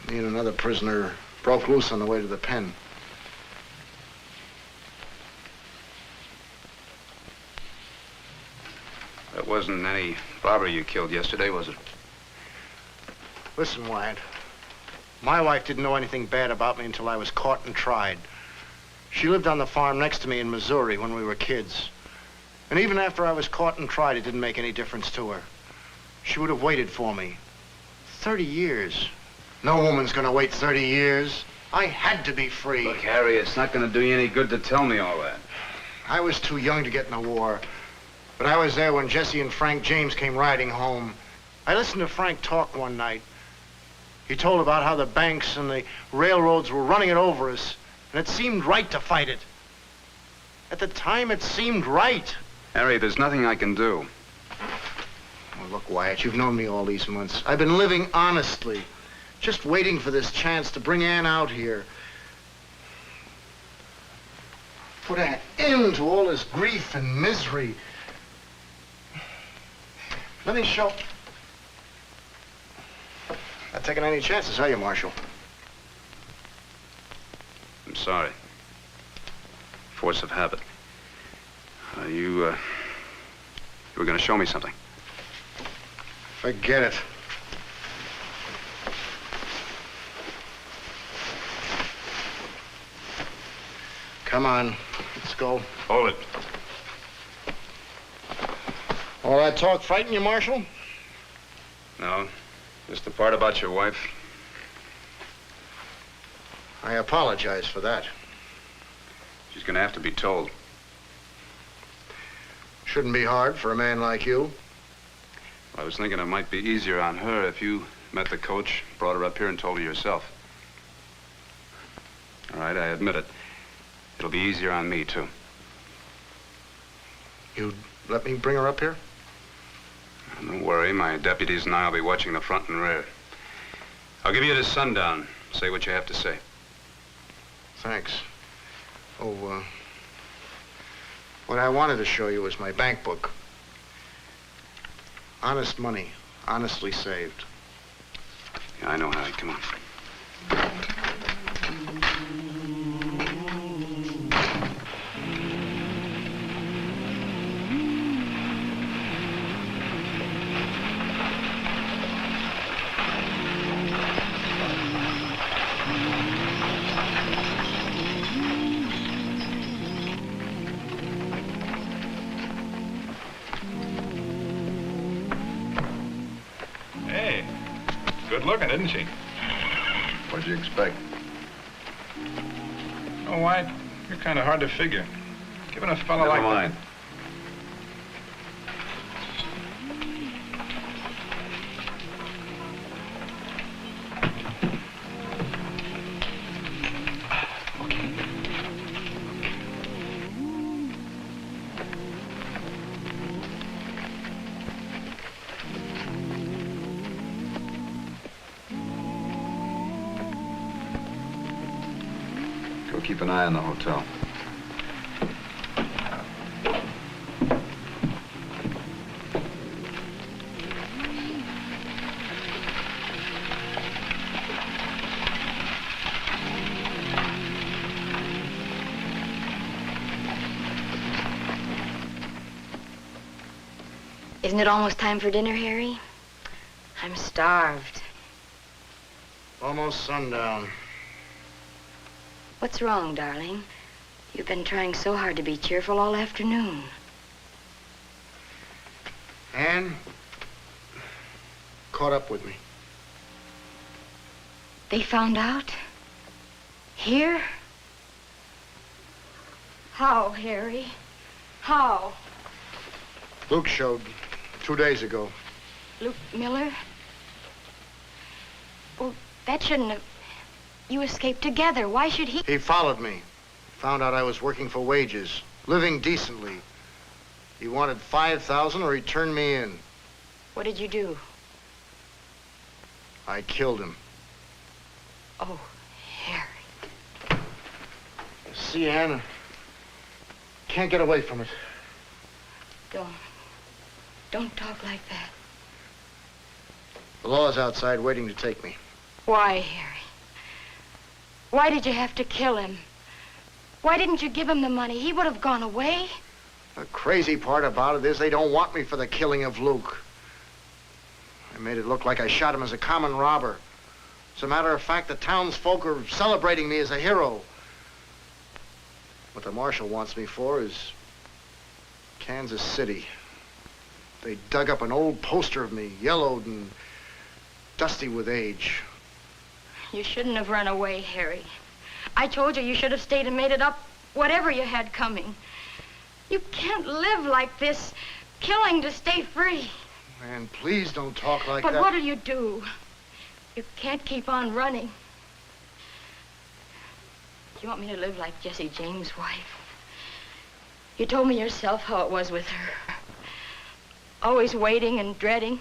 Speaker 8: another prisoner broke loose on the way to the pen.
Speaker 3: That wasn't any robbery you killed yesterday, was it?
Speaker 8: Listen, Wyatt. My wife didn't know anything bad about me until I was caught and tried. She lived on the farm next to me in Missouri when we were kids. And even after I was caught and tried, it didn't make any difference to her. She would have waited for me. 30 years. No woman's gonna wait 30 years. I had to be free.
Speaker 3: Look, Harry, it's not gonna do you any good to tell me all that.
Speaker 8: I was too young to get in the war. But I was there when Jesse and Frank James came riding home. I listened to Frank talk one night. He told about how the banks and the railroads were running it over us, and it seemed right to fight it. At the time, it seemed right.
Speaker 3: Harry, there's nothing I can do.
Speaker 8: Oh, look, Wyatt, you've known me all these months. I've been living honestly, just waiting for this chance to bring Ann out here. Put an end to all this grief and misery. Let me show... Not taking any chances, are you, Marshal?
Speaker 3: I'm sorry. Force of habit. You were gonna show me something.
Speaker 8: Forget it. Come on, let's go.
Speaker 2: Hold it.
Speaker 8: All that talk frighten you, Marshal?
Speaker 3: No, just the part about your wife.
Speaker 8: I apologize for that.
Speaker 3: She's gonna have to be told.
Speaker 8: Shouldn't be hard for a man like you.
Speaker 3: I was thinking it might be easier on her if you met the coach, brought her up here, and told her yourself. All right, I admit it. It'll be easier on me, too.
Speaker 8: You'd let me bring her up here?
Speaker 3: Don't worry, my deputies and I will be watching the front and rear. I'll give you to sundown. Say what you have to say.
Speaker 8: Thanks. Oh, what I wanted to show you was my bank book. Honest money, honestly saved.
Speaker 3: Yeah, I know, Harry. Come on.
Speaker 22: Good looking, isn't she?
Speaker 7: What'd you expect?
Speaker 22: Oh, Wyatt, you're kind of hard to figure. Given a fellow
Speaker 7: Never
Speaker 22: like
Speaker 7: mind. Go keep an eye on the hotel.
Speaker 10: Isn't it almost time for dinner, Harry? I'm starved.
Speaker 8: Almost sundown.
Speaker 10: What's wrong, darling? You've been trying so hard to be cheerful all afternoon.
Speaker 8: Anne caught up with me.
Speaker 10: They found out? Here? How, Harry? How?
Speaker 8: Luke showed 2 days ago.
Speaker 10: Luke Miller? Well, that shouldn't have... You escaped together. Why should he...
Speaker 8: He followed me. Found out I was working for wages, living decently. He wanted $5,000 or he turned me in.
Speaker 10: What did you do?
Speaker 8: I killed him.
Speaker 10: Oh, Harry.
Speaker 8: See, Anne, can't get away from it.
Speaker 10: Don't talk like that.
Speaker 8: The law's outside waiting to take me.
Speaker 10: Why, Harry? Why did you have to kill him? Why didn't you give him the money? He would have gone away.
Speaker 8: The crazy part about it is they don't want me for the killing of Luke. I made it look like I shot him as a common robber. As a matter of fact, the townsfolk are celebrating me as a hero. What the marshal wants me for is Kansas City. They dug up an old poster of me, yellowed and dusty with age.
Speaker 10: You shouldn't have run away, Harry. I told you should have stayed and made it up, whatever you had coming. You can't live like this, killing to stay free.
Speaker 8: Man, please don't talk like
Speaker 10: But
Speaker 8: that.
Speaker 10: what'll you do? You can't keep on running. Do you want me to live like Jesse James' wife? You told me yourself how it was with her. Always waiting and dreading.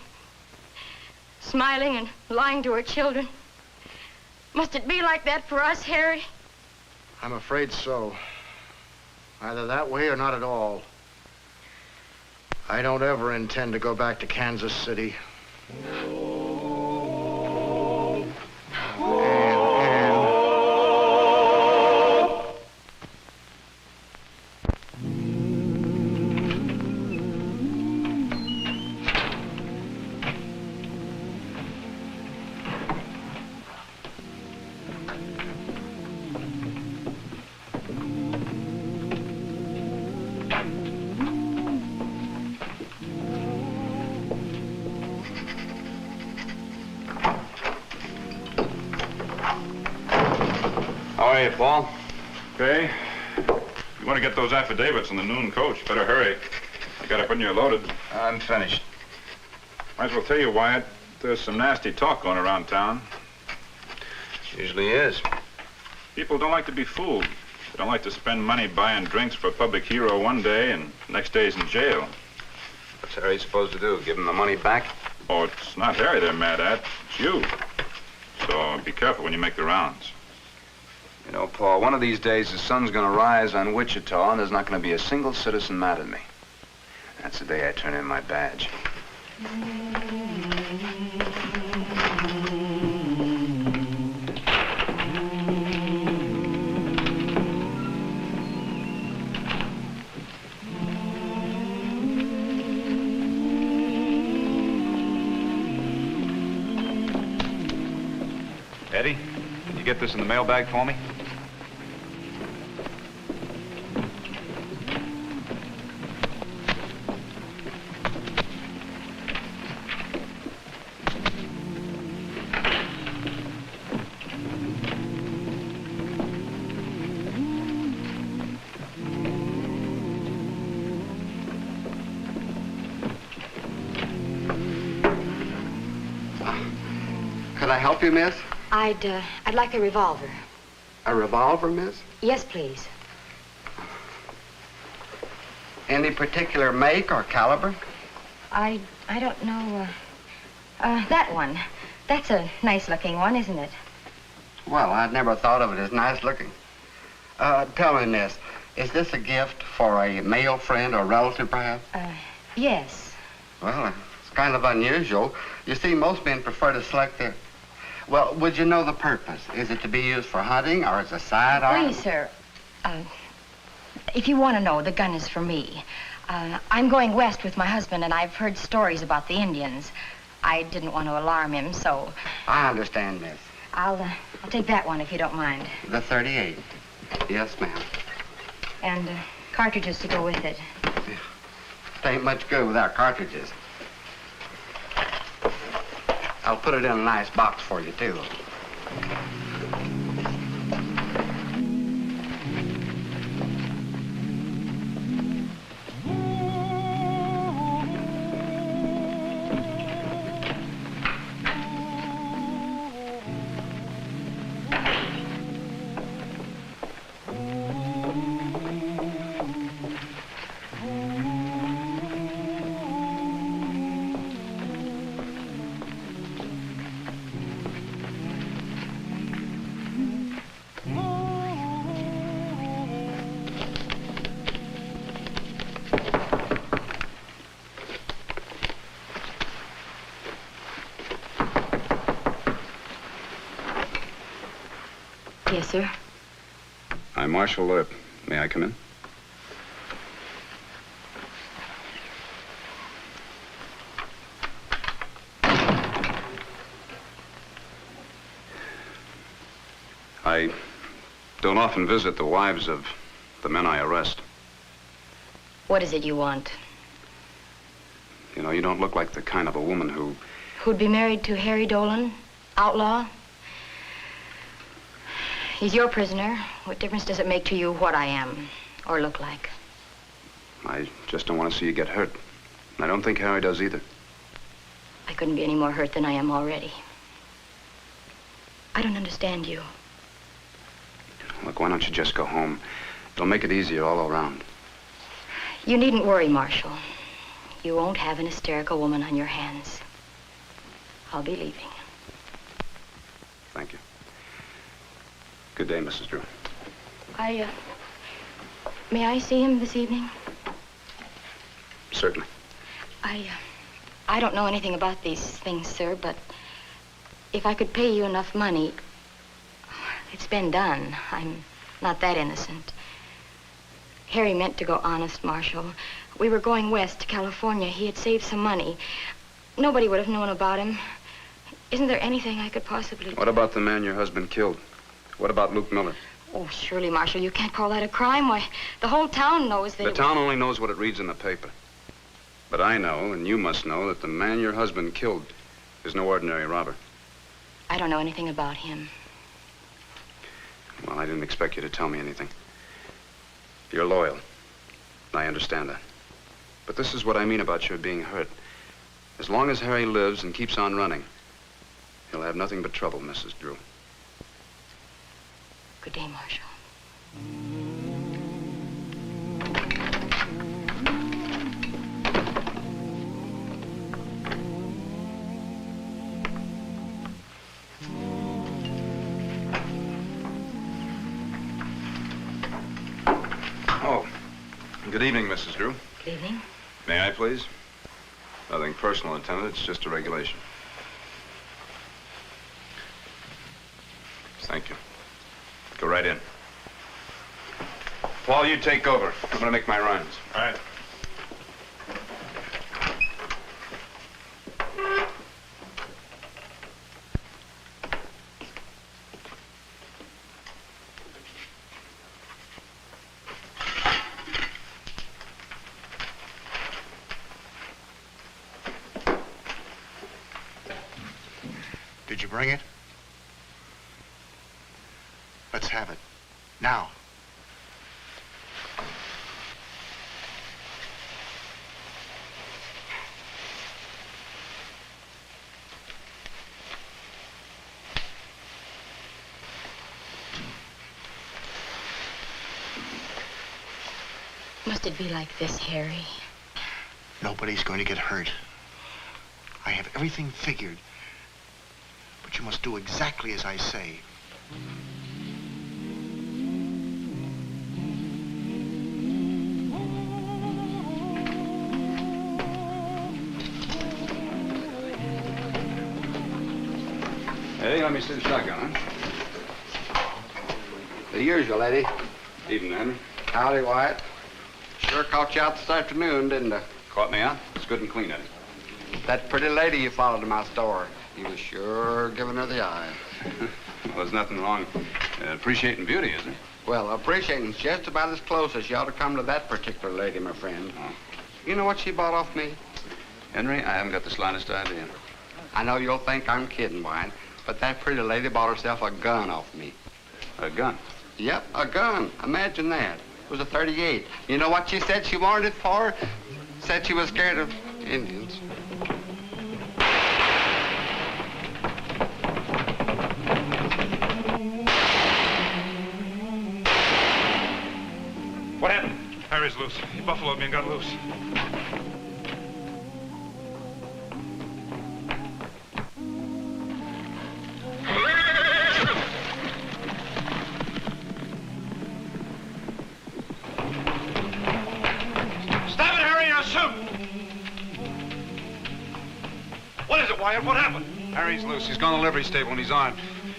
Speaker 10: Smiling and lying to her children. Must it be like that for us, Harry?
Speaker 8: I'm afraid so. Either that way or not at all. I don't ever intend to go back to Kansas City.
Speaker 22: How are you, Paul? Okay. You want to get those affidavits on the noon coach, better hurry. You got it when you're loaded.
Speaker 7: I'm finished.
Speaker 22: Might as well tell you, Wyatt, there's some nasty talk going around town.
Speaker 7: Usually is.
Speaker 22: People don't like to be fooled. They don't like to spend money buying drinks for a public hero one day and next day's in jail.
Speaker 7: What's Harry supposed to do? Give him the money back?
Speaker 22: Oh, it's not Harry they're mad at. It's you. So be careful when you make the rounds.
Speaker 7: You know, Paul, one of these days the sun's gonna rise on Wichita and there's not gonna be a single citizen mad at me. That's the day I turn in my badge.
Speaker 6: Eddie, can you get this in the mailbag for me?
Speaker 14: Could I help you, miss?
Speaker 10: I'd like a revolver.
Speaker 14: A revolver, miss?
Speaker 10: Yes, please.
Speaker 14: Any particular make or caliber?
Speaker 10: I don't know. That one. That's a nice-looking one, isn't it?
Speaker 14: Well, I'd never thought of it as nice looking. Tell me, miss, is this a gift for a male friend or relative, perhaps?
Speaker 10: Yes.
Speaker 14: Well, it's kind of unusual. You see, most men prefer to select their... Well, would you know the purpose? Is it to be used for hunting or as a sidearm?
Speaker 10: Please, sir. If you want to know, the gun is for me. I'm going west with my husband, and I've heard stories about the Indians. I didn't want to alarm him, so...
Speaker 14: I understand, miss.
Speaker 10: I'll take that one if you don't mind.
Speaker 14: The 38. Yes, ma'am.
Speaker 10: And cartridges to go with it.
Speaker 14: It ain't much good without cartridges. I'll put it in a nice box for you, too.
Speaker 10: Yes, sir.
Speaker 4: I'm Marshal Earp. May I come in? I don't often visit the wives of the men I arrest.
Speaker 10: What is it you want?
Speaker 4: You know, you don't look like the kind of a woman
Speaker 10: Who'd be married to Harry Dolan, outlaw? He's your prisoner. What difference does it make to you what I am or look like?
Speaker 4: I just don't want to see you get hurt. And I don't think Harry does either.
Speaker 10: I couldn't be any more hurt than I am already. I don't understand you.
Speaker 4: Look, why don't you just go home? It'll make it easier all around.
Speaker 10: You needn't worry, Marshal. You won't have an hysterical woman on your hands. I'll be leaving.
Speaker 4: Thank you. Good day, Mrs. Drew.
Speaker 10: May I see him this evening?
Speaker 4: Certainly.
Speaker 10: I don't know anything about these things, sir, but if I could pay you enough money, it's been done. I'm not that innocent. Harry meant to go honest, Marshal. We were going west to California. He had saved some money. Nobody would have known about him. Isn't there anything I could possibly do?
Speaker 4: What about the man your husband killed? What about Luke Miller?
Speaker 10: Oh, surely, Marshal, you can't call that a crime. Why, the whole town knows that
Speaker 4: The town only knows what it reads in the paper. But I know, and you must know, that the man your husband killed is no ordinary robber.
Speaker 10: I don't know anything about him.
Speaker 4: Well, I didn't expect you to tell me anything. You're loyal. I understand that. But this is what I mean about your being hurt. As long as Harry lives and keeps on running, he'll have nothing but trouble, Mrs. Drew.
Speaker 10: Good day, Marshal.
Speaker 4: Oh, good evening, Mrs. Drew.
Speaker 10: Good evening.
Speaker 4: May I, please? Nothing personal intended. It's just a regulation. Thank you. Go right in. Paul, you take over. I'm gonna make my runs.
Speaker 22: All right.
Speaker 8: Did you bring it? Let's have it. Now.
Speaker 10: Must it be like this, Harry?
Speaker 8: Nobody's going to get hurt. I have everything figured. But you must do exactly as I say.
Speaker 4: Eddie, let me see the shotgun, huh?
Speaker 14: The usual, Eddie.
Speaker 4: Evening, Henry.
Speaker 14: Howdy, Wyatt. Sure caught you out this afternoon, didn't I?
Speaker 4: Caught me out? It's good and clean, Eddie.
Speaker 14: That pretty lady you followed to my store. You was sure giving her the eye.
Speaker 4: Well, there's nothing wrong appreciating beauty, is there?
Speaker 14: Well, appreciating's just about as close as you ought to come to that particular lady, my friend.
Speaker 4: Oh.
Speaker 14: You know what she bought off me?
Speaker 4: Henry, I haven't got the slightest idea.
Speaker 14: I know you'll think I'm kidding, Wyatt, but that pretty lady bought herself a gun off me.
Speaker 4: A gun?
Speaker 14: Yep, a gun. Imagine that. It was a .38. You know what she said she wanted it for? Said she was scared of Indians.
Speaker 22: What happened? Harry's loose. He buffaloed me and got loose. Stop it, Harry, now shoot! What is it, Wyatt? What happened?
Speaker 21: Harry's loose. He's gone to the livery stable and he's armed.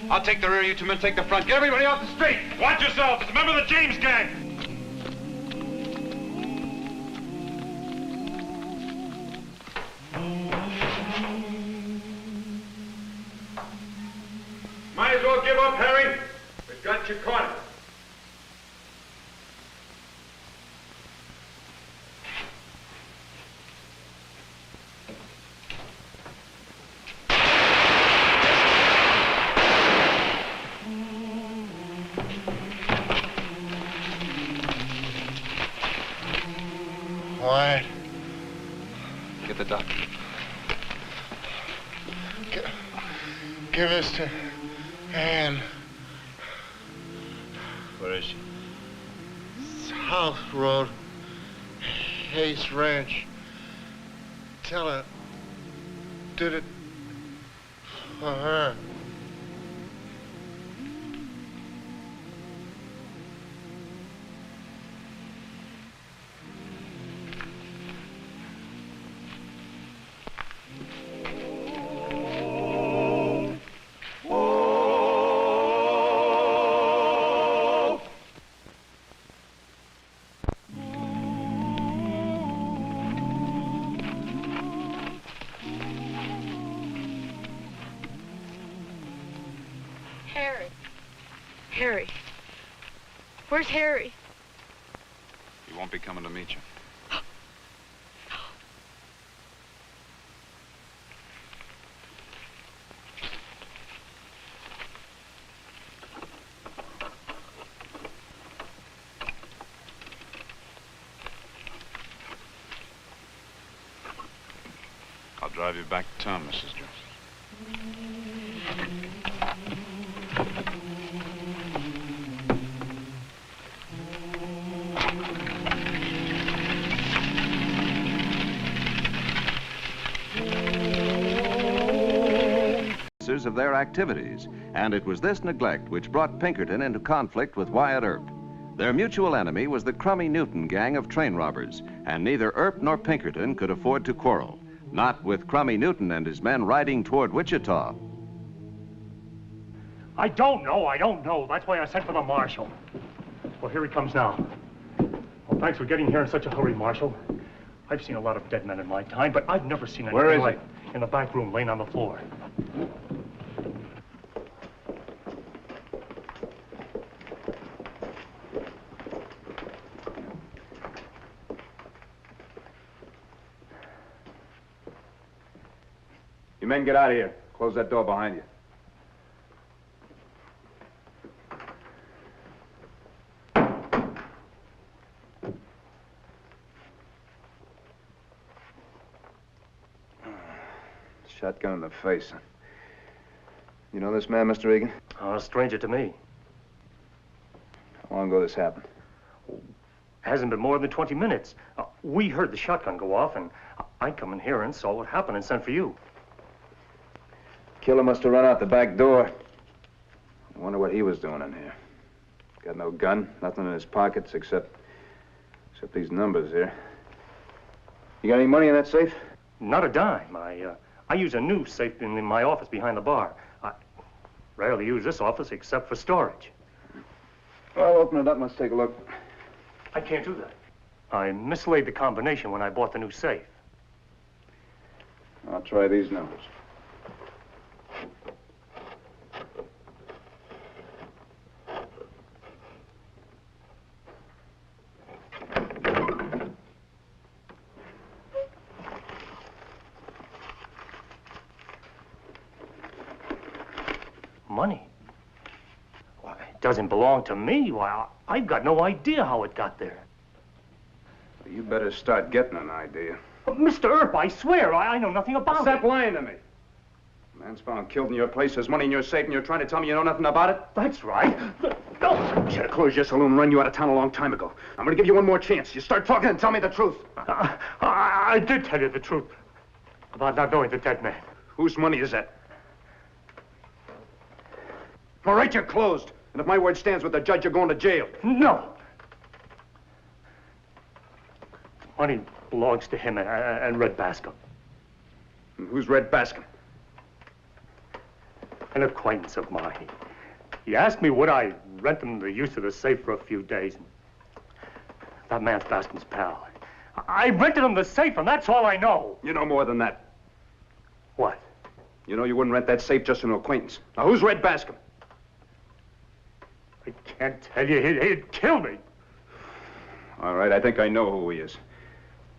Speaker 21: I'll take the rear, you two men take the front. Get everybody off the street!
Speaker 22: Watch yourself. It's a member of the James gang. Might as well give up, Harry. We've got you cornered.
Speaker 8: Wyatt.
Speaker 4: Get the doctor.
Speaker 8: Give us to Ann.
Speaker 4: Where is she?
Speaker 8: South Road. Hayes Ranch. Tell her. Did it for her.
Speaker 10: Harry. Where's Harry?
Speaker 21: He won't be coming to meet you. I'll drive you back to town, Mrs. Jones.
Speaker 15: Of their activities, and it was this neglect which brought Pinkerton into conflict with Wyatt Earp. Their mutual enemy was the Crummy Newton gang of train robbers, and neither Earp nor Pinkerton could afford to quarrel, not with Crummy Newton and his men riding toward Wichita.
Speaker 19: I don't know. That's why I sent for the marshal. Well, here he comes now. Well, thanks for getting here in such a hurry, Marshal. I've seen a lot of dead men in my time, but I've never seen anything
Speaker 4: Where is
Speaker 19: like in the back room, laying on the floor.
Speaker 4: You men get out of here. Close that door behind you. Shotgun in the face. You know this man, Mr. Egan?
Speaker 19: A stranger to me.
Speaker 4: How long ago this happened?
Speaker 19: Hasn't been more than 20 minutes. We heard the shotgun go off, and I come in here and saw what happened and sent for you.
Speaker 4: Killer must have run out the back door. I wonder what he was doing in here. Got no gun, nothing in his pockets except these numbers here. You got any money in that safe?
Speaker 19: Not a dime. I use a new safe in my office behind the bar. I rarely use this office except for storage.
Speaker 4: Well, open it up and let's take a look.
Speaker 19: I can't do that. I mislaid the combination when I bought the new safe.
Speaker 4: I'll try these numbers.
Speaker 19: Money? Why, it doesn't belong to me. Why, I've got no idea how it got there.
Speaker 4: Well, you better start getting an idea.
Speaker 19: Mr. Earp, I swear, I know nothing about it.
Speaker 4: Stop lying to me. A man's found killed in your place. There's money in your safe, and you're trying to tell me you know nothing about it?
Speaker 19: That's right. No.
Speaker 4: Should have closed your saloon and run you out of town a long time ago. I'm going to give you one more chance. You start talking and tell me the truth.
Speaker 19: I did tell you the truth about not knowing the dead man.
Speaker 4: Whose money is that? All right, you're closed. And if my word stands with the judge, you're going to jail.
Speaker 19: No. Money belongs to him and Red Bascom.
Speaker 4: And who's Red Bascom?
Speaker 19: An acquaintance of mine. He asked me would I rent him the use of the safe for a few days. That man's Bascom's pal. I rented him the safe, and that's all I know.
Speaker 4: You know more than that.
Speaker 19: What?
Speaker 4: You know you wouldn't rent that safe just to an acquaintance. Now, who's Red Bascom?
Speaker 19: I can't tell you. He'd kill me.
Speaker 4: All right, I think I know who he is.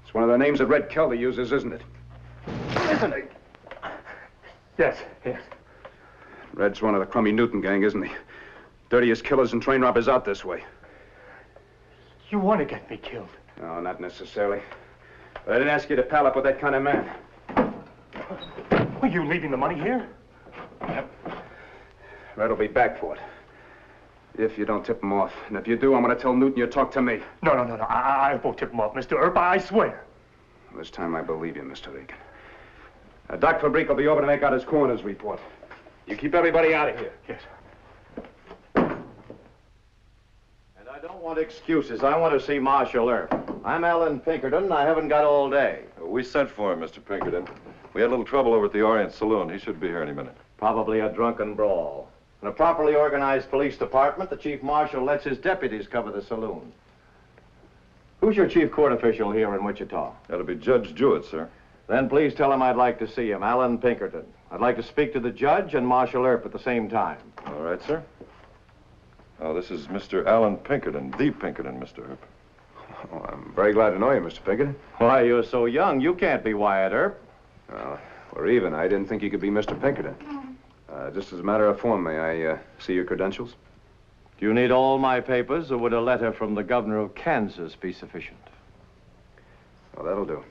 Speaker 4: It's one of the names that Red Kelly uses, isn't it? Isn't he?
Speaker 19: Yes.
Speaker 4: Red's one of the crummy Newton gang, isn't he? Dirtiest killers and train robbers out this way.
Speaker 19: You want to get me killed?
Speaker 4: No, not necessarily. But I didn't ask you to pal up with that kind of man.
Speaker 19: Are you leaving the money here?
Speaker 4: Yep. Red'll be back for it. If you don't tip him off. And if you do, I'm going to tell Newton you talk to me.
Speaker 19: No. I won't tip him off, Mr. Earp. I swear.
Speaker 4: This time I believe you, Mr. Regan. Doc Fabrique will be over to make out his coroner's report. You keep everybody out of here.
Speaker 19: Yes.
Speaker 16: And I don't want excuses. I want to see Marshal Earp. I'm Alan Pinkerton, and I haven't got all day.
Speaker 18: We sent for him, Mr. Pinkerton. We had a little trouble over at the Orient Saloon. He should be here any minute.
Speaker 16: Probably a drunken brawl. In a properly organized police department, the chief marshal lets his deputies cover the saloon. Who's your chief court official here in Wichita?
Speaker 18: That'll be Judge Jewett, sir.
Speaker 16: Then please tell him I'd like to see him, Alan Pinkerton. I'd like to speak to the judge and Marshal Earp at the same time.
Speaker 18: All right, sir. Oh, this is Mr. Alan Pinkerton, the Pinkerton, Mr. Earp.
Speaker 4: Oh, I'm very glad to know you, Mr. Pinkerton.
Speaker 16: Why, you're so young, you can't be Wyatt Earp.
Speaker 4: Well, we're even. I didn't think you could be Mr. Pinkerton. Just as a matter of form, may I see your credentials?
Speaker 16: Do you need all my papers, or would a letter from the governor of Kansas be sufficient?
Speaker 4: Well, that'll do.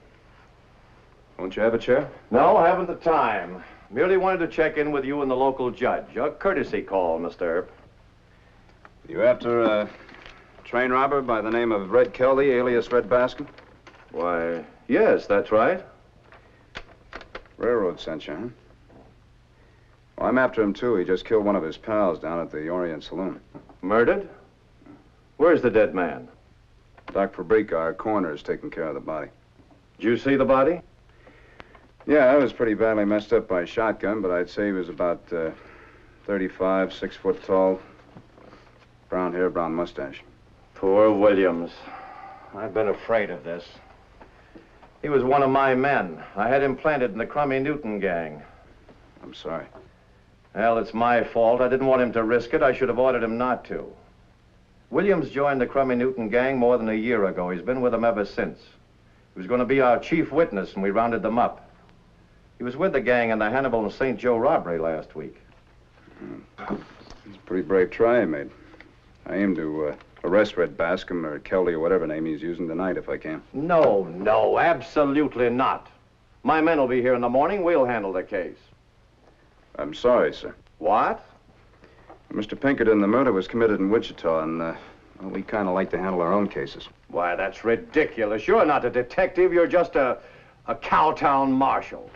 Speaker 4: Won't you have a chair?
Speaker 16: No, I haven't the time. Merely wanted to check in with you and the local judge. A courtesy call, Mr. Earp.
Speaker 4: You after a train robber by the name of Red Kelly, alias Red Bascom?
Speaker 16: Why, yes, that's right.
Speaker 4: Railroad sent you, huh? Well, I'm after him, too. He just killed one of his pals down at the Orient Saloon.
Speaker 16: Murdered? Where's the dead man?
Speaker 4: Doc Fabrique, our coroner, is taking care of the body.
Speaker 16: Did you see the body?
Speaker 4: Yeah, I was pretty badly messed up by a shotgun, but I'd say he was about 35, 6 foot tall. Brown hair, brown mustache.
Speaker 16: Poor Williams. I've been afraid of this. He was one of my men. I had him planted in the Crummy Newton gang.
Speaker 4: I'm sorry.
Speaker 16: Well, it's my fault. I didn't want him to risk it. I should have ordered him not to. Williams joined the Crummy Newton gang more than a year ago. He's been with them ever since. He was going to be our chief witness, and we rounded them up. He was with the gang in the Hannibal and St. Joe robbery last week.
Speaker 4: It's a pretty brave try he made. I aim to arrest Red Bascom or Kelly or whatever name he's using tonight if I can.
Speaker 16: No, absolutely not. My men will be here in the morning. We'll handle the case.
Speaker 4: I'm sorry, sir.
Speaker 16: What?
Speaker 4: Mr. Pinkerton, the murder was committed in Wichita, and Well, we kind of like to handle our own cases.
Speaker 5: Why, that's ridiculous. You're not a detective. You're just a cowtown marshal.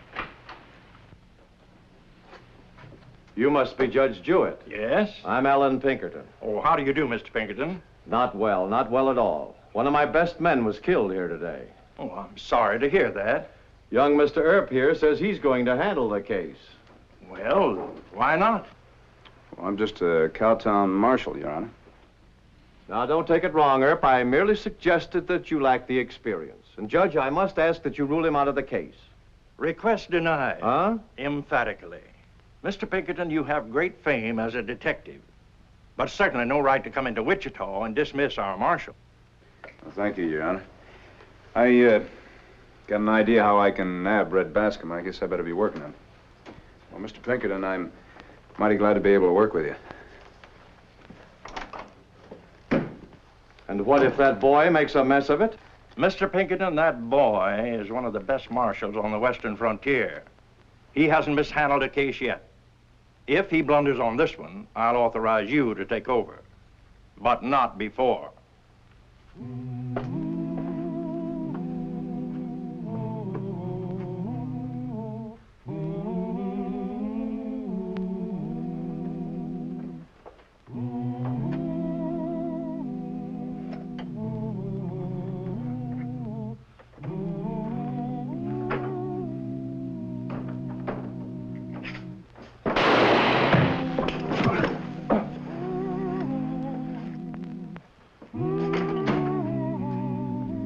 Speaker 5: You must be Judge Jewett.
Speaker 16: Yes?
Speaker 5: I'm Alan Pinkerton.
Speaker 16: Oh, how do you do, Mr. Pinkerton?
Speaker 5: Not well at all. One of my best men was killed here today.
Speaker 16: Oh, I'm sorry to hear that.
Speaker 5: Young Mr. Earp here says he's going to handle the case.
Speaker 16: Well, why not?
Speaker 4: Well, I'm just a cowtown marshal, Your Honor.
Speaker 5: Now, don't take it wrong, Earp. I merely suggested that you lack the experience. And, Judge, I must ask that you rule him out of the case.
Speaker 16: Request denied.
Speaker 5: Huh?
Speaker 16: Emphatically. Mr. Pinkerton, you have great fame as a detective, but certainly no right to come into Wichita and dismiss our marshal.
Speaker 4: Well, thank you, Your Honor. I got an idea how I can nab Red Bascom. I guess I better be working on it. Well, Mr. Pinkerton, I'm mighty glad to be able to work with you.
Speaker 5: And what if that boy makes a mess of it?
Speaker 16: Mr. Pinkerton, that boy is one of the best marshals on the western frontier. He hasn't mishandled a case yet. If he blunders on this one, I'll authorize you to take over, but not before.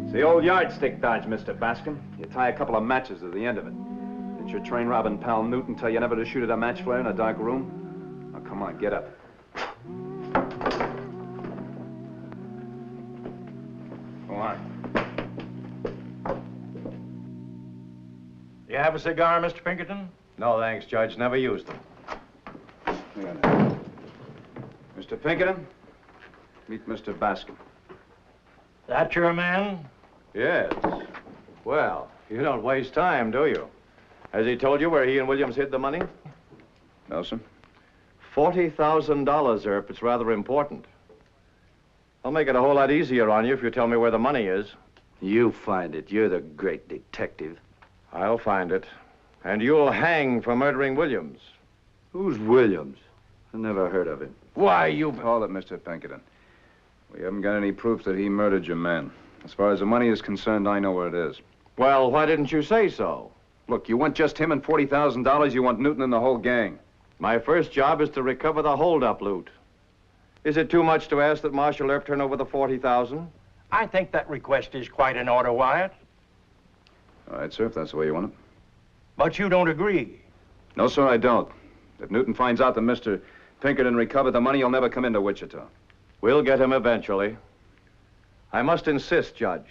Speaker 4: The old yardstick dodge, Mr. Bascom. You tie a couple of matches to the end of it. Didn't your train robbing pal Newton tell you never to shoot at a match flare in a dark room? Now, come on, get up. Go on.
Speaker 16: You have a cigar, Mr. Pinkerton?
Speaker 5: No, thanks, Judge. Never used them.
Speaker 4: Here now. Mr. Pinkerton, meet Mr. Bascom.
Speaker 16: That your man?
Speaker 5: Yes. Well, you don't waste time, do you? Has he told you where he and Williams hid the money?
Speaker 4: No, sir.
Speaker 5: $40,000, Earp. It's rather important. I'll make it a whole lot easier on you if you tell me where the money is.
Speaker 7: You find it. You're the great detective.
Speaker 5: I'll find it. And you'll hang for murdering Williams.
Speaker 7: Who's Williams? I never heard of him.
Speaker 4: Why, you... Hold it, Mr. Pinkerton. We haven't got any proof that he murdered your man. As far as the money is concerned, I know where it is.
Speaker 5: Well, why didn't you say so?
Speaker 4: Look, you want just him and $40,000. You want Newton and the whole gang.
Speaker 5: My first job is to recover the hold-up loot. Is it too much to ask that Marshal Earp turn over the $40,000?
Speaker 16: I think that request is quite in order, Wyatt.
Speaker 4: All right, sir, if that's the way you want it.
Speaker 16: But you don't agree.
Speaker 4: No, sir, I don't. If Newton finds out that Mr. Pinkerton recovered the money, he'll never come into Wichita.
Speaker 5: We'll get him eventually. I must insist, Judge.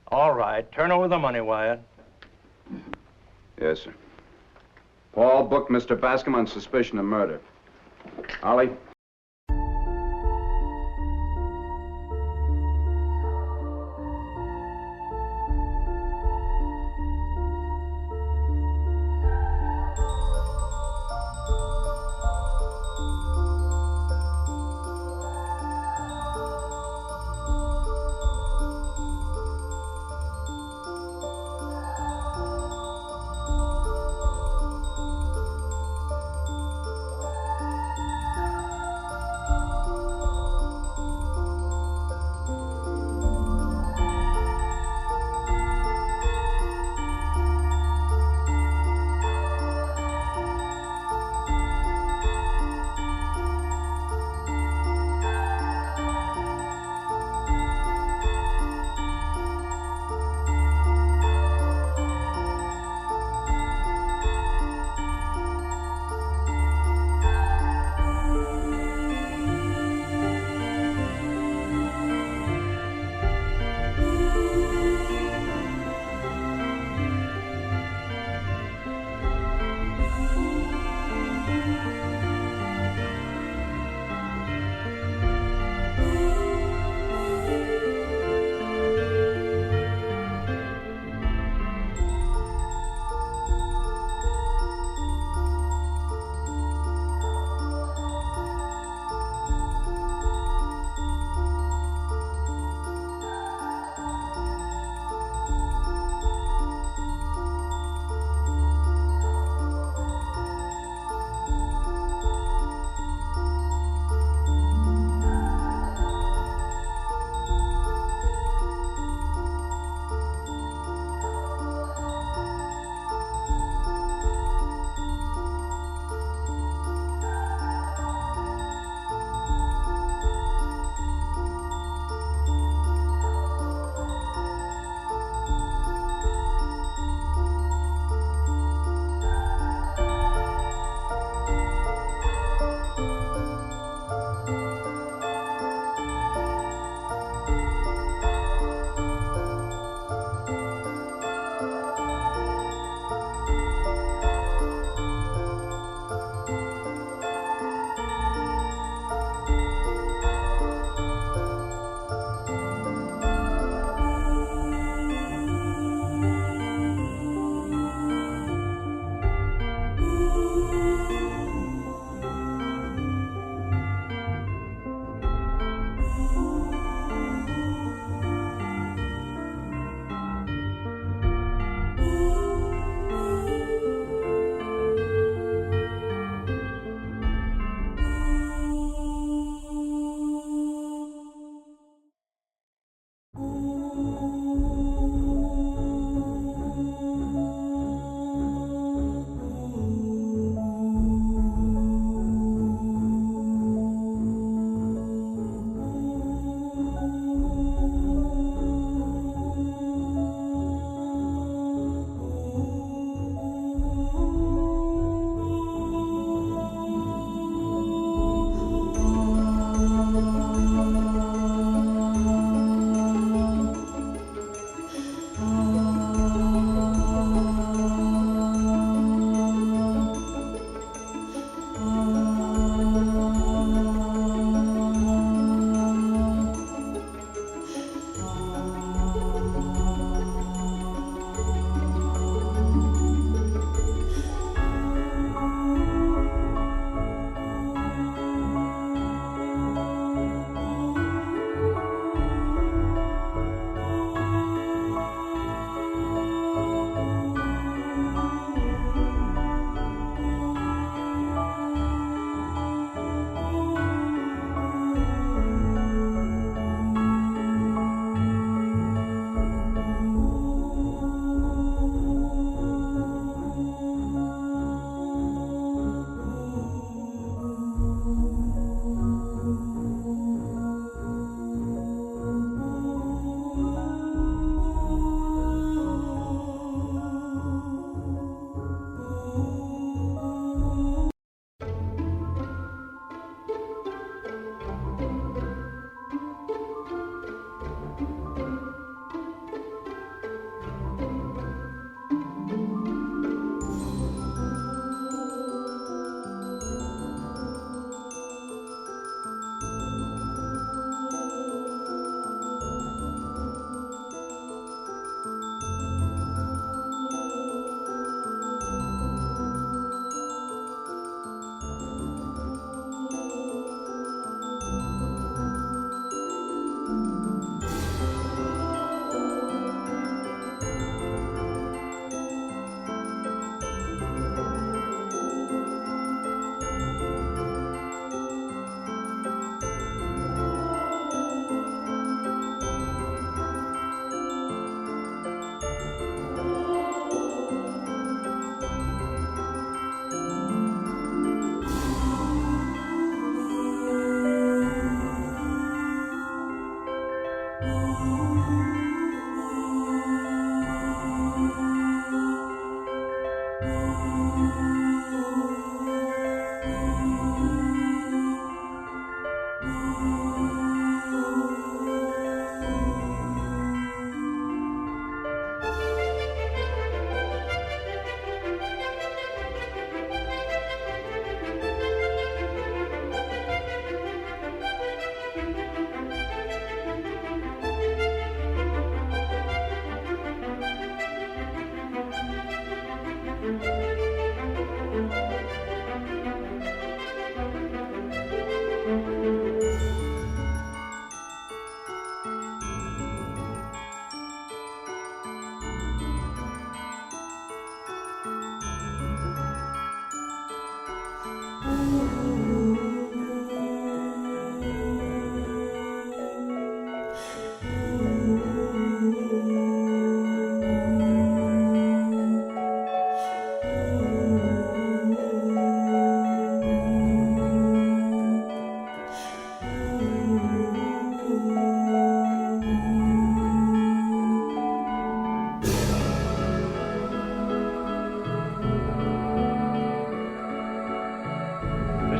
Speaker 16: All right. Turn over the money, Wyatt.
Speaker 4: Yes, sir. Paul, book Mr. Bascom on suspicion of murder. Ollie?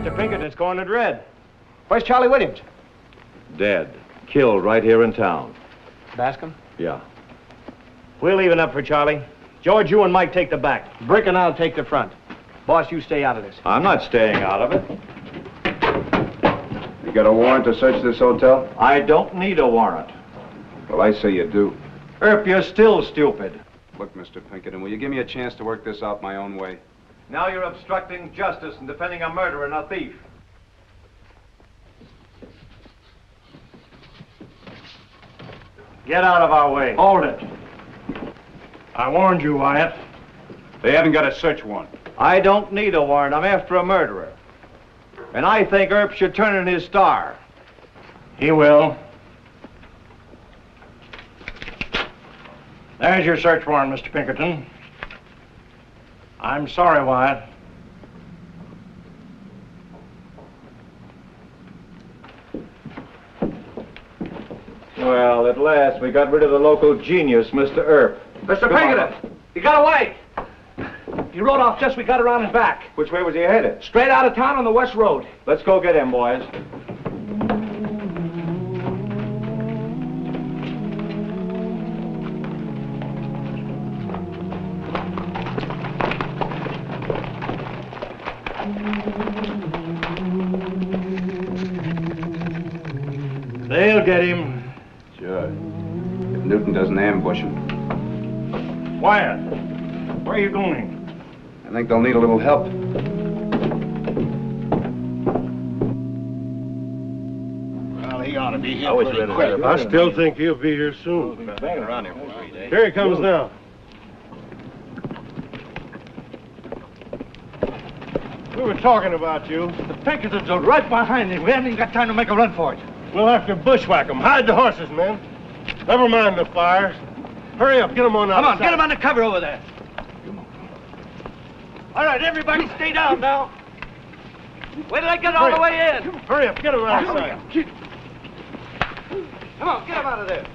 Speaker 5: Mr. Pinkerton's cornered red. Where's Charlie Williams? Dead. Killed right here in town.
Speaker 12: Bascom?
Speaker 5: Yeah. We're leaving up for Charlie. George, you and Mike take the back.
Speaker 12: Brick and I'll take the front. Boss, you stay out of this.
Speaker 5: I'm not staying out of it.
Speaker 4: You got a warrant to search this hotel?
Speaker 5: I don't need a warrant.
Speaker 4: Well, I say you do.
Speaker 5: Earp, you're still stupid.
Speaker 4: Look, Mr. Pinkerton, will you give me a chance to work this out my own way?
Speaker 5: Now you're obstructing justice and defending a murderer and a thief. Get out of our way.
Speaker 19: Hold it. I warned you, Wyatt.
Speaker 11: They haven't got a search warrant.
Speaker 5: I don't need a warrant. I'm after a murderer. And I think Earp should turn in his star.
Speaker 19: He will. There's your search warrant, Mr. Pinkerton. I'm sorry, Wyatt.
Speaker 5: Well, at last, we got rid of the local genius, Mr. Earp.
Speaker 12: Mr. Pinkerton, he got away. He rode off just as we got around his back.
Speaker 5: Which way was he headed?
Speaker 12: Straight out of town on the west road.
Speaker 5: Let's go get him, boys.
Speaker 19: They'll get him.
Speaker 4: Sure. If Newton doesn't ambush him.
Speaker 19: Wyatt, where are you going?
Speaker 4: I think they'll need a little help.
Speaker 8: Well, he ought to be here
Speaker 19: I was
Speaker 8: pretty
Speaker 19: ready
Speaker 8: quick.
Speaker 19: to- I still think he'll be here soon.
Speaker 8: Banging around here for 3 days.
Speaker 19: Here he comes now. We were talking about you.
Speaker 12: The Pinkertons are right behind him. We haven't even got time to make a run for it.
Speaker 19: We'll have to bushwhack them. Hide the horses, men. Never mind the fires. Hurry up, get them on
Speaker 12: Come
Speaker 19: outside.
Speaker 12: on, get him under cover over there. All right, everybody stay down now. Wait till I get all the way in.
Speaker 19: Hurry up, get him outside.
Speaker 12: Come on, get him out of there.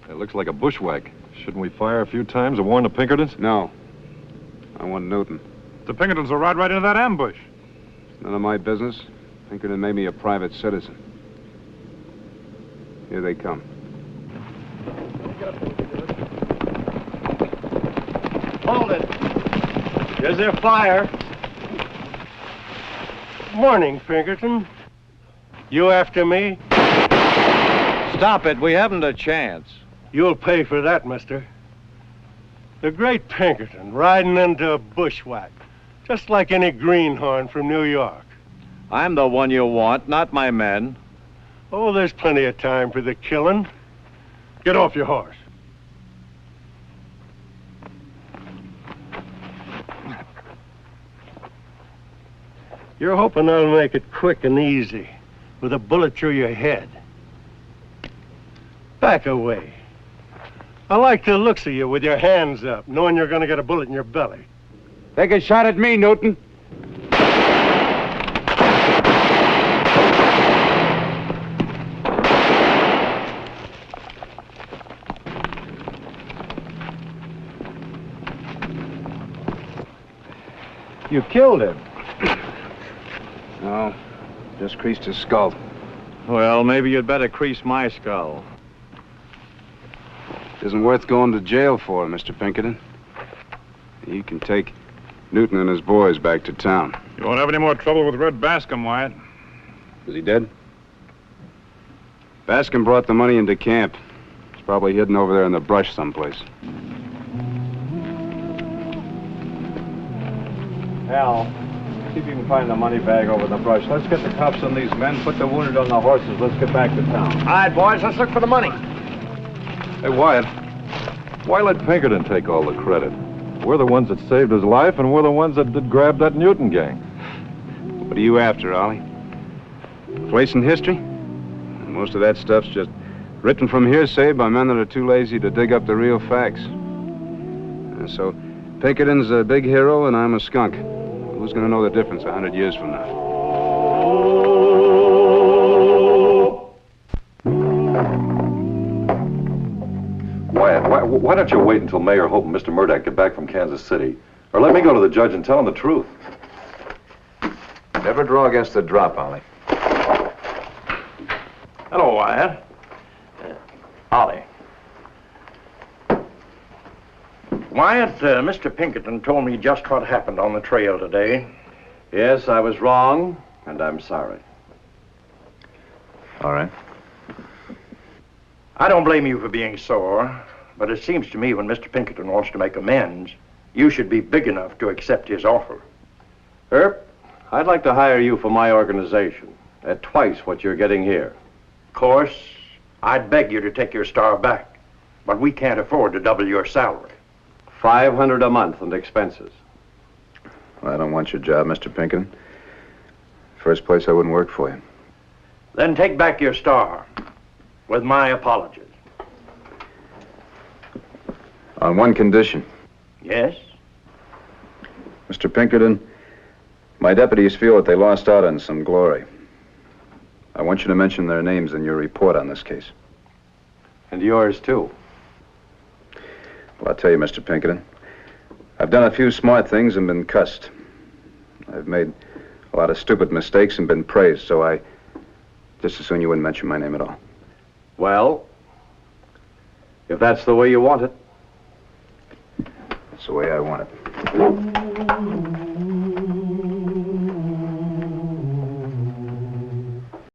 Speaker 18: It looks like a bushwhack. Shouldn't we fire a few times to warn the Pinkertons?
Speaker 4: No. I want Newton.
Speaker 2: The Pinkertons will ride right into that ambush.
Speaker 4: It's none of my business. Pinkerton made me a private citizen. Here they come.
Speaker 19: Hold it. There's their fire. Morning, Pinkerton. You after me?
Speaker 5: Stop it. We haven't a chance.
Speaker 19: You'll pay for that, mister. The great Pinkerton riding into a bushwhack, just like any greenhorn from New York.
Speaker 5: I'm the one you want, not my men.
Speaker 19: Oh, there's plenty of time for the killing. Get off your horse. You're hoping I'll make it quick and easy, with a bullet through your head. Back away. I like the looks of you with your hands up, knowing you're gonna get a bullet in your belly.
Speaker 11: Take a shot at me, Newton.
Speaker 5: You killed him.
Speaker 4: No, just creased his skull.
Speaker 5: Well, maybe you'd better crease my skull.
Speaker 4: Isn't worth going to jail for, Mr. Pinkerton. You can take Newton and his boys back to town.
Speaker 22: You won't have any more trouble with Red Bascom, Wyatt.
Speaker 4: Is he dead? Bascom brought the money into camp. It's probably hidden over there in the brush someplace.
Speaker 5: Al, see if you can find the money bag over the brush. Let's get the cuffs on these men, put the wounded on the horses. Let's get back to town.
Speaker 12: All right, boys, let's look for the money.
Speaker 18: Hey, Wyatt, why let Pinkerton take all the credit? We're the ones that saved his life, and we're the ones that did grab that Newton gang.
Speaker 4: What are you after, Ollie? Place in history? Most of that stuff's just written from hearsay by men that are too lazy to dig up the real facts. So, Pinkerton's a big hero, and I'm a skunk. Who's going to know the difference 100 years from now?
Speaker 18: Wyatt, why don't you wait until Mayor Hope and Mr. Murdoch get back from Kansas City? Or let me go to the judge and tell him the truth.
Speaker 4: Never draw against the drop, Ollie.
Speaker 12: Hello, Wyatt. Ollie. Wyatt, Mr. Pinkerton told me just what happened on the trail today.
Speaker 5: Yes, I was wrong, and I'm sorry.
Speaker 4: All right.
Speaker 12: I don't blame you for being sore, but it seems to me when Mr. Pinkerton wants to make amends, you should be big enough to accept his offer.
Speaker 5: Earp, I'd like to hire you for my organization at twice what you're getting here.
Speaker 12: Of course, I'd beg you to take your star back, but we can't afford to double your salary.
Speaker 5: $500 a month and expenses.
Speaker 4: Well, I don't want your job, Mr. Pinkerton. First place, I wouldn't work for you.
Speaker 12: Then take back your star, with my apologies.
Speaker 4: On one condition.
Speaker 12: Yes?
Speaker 4: Mr. Pinkerton, my deputies feel that they lost out on some glory. I want you to mention their names in your report on this case.
Speaker 5: And yours, too.
Speaker 4: Well, I'll tell you, Mr. Pinkerton, I've done a few smart things and been cussed. I've made a lot of stupid mistakes and been praised, so I just as soon you wouldn't mention my name at all.
Speaker 5: Well, if that's the way you want it.
Speaker 4: That's the way I want it.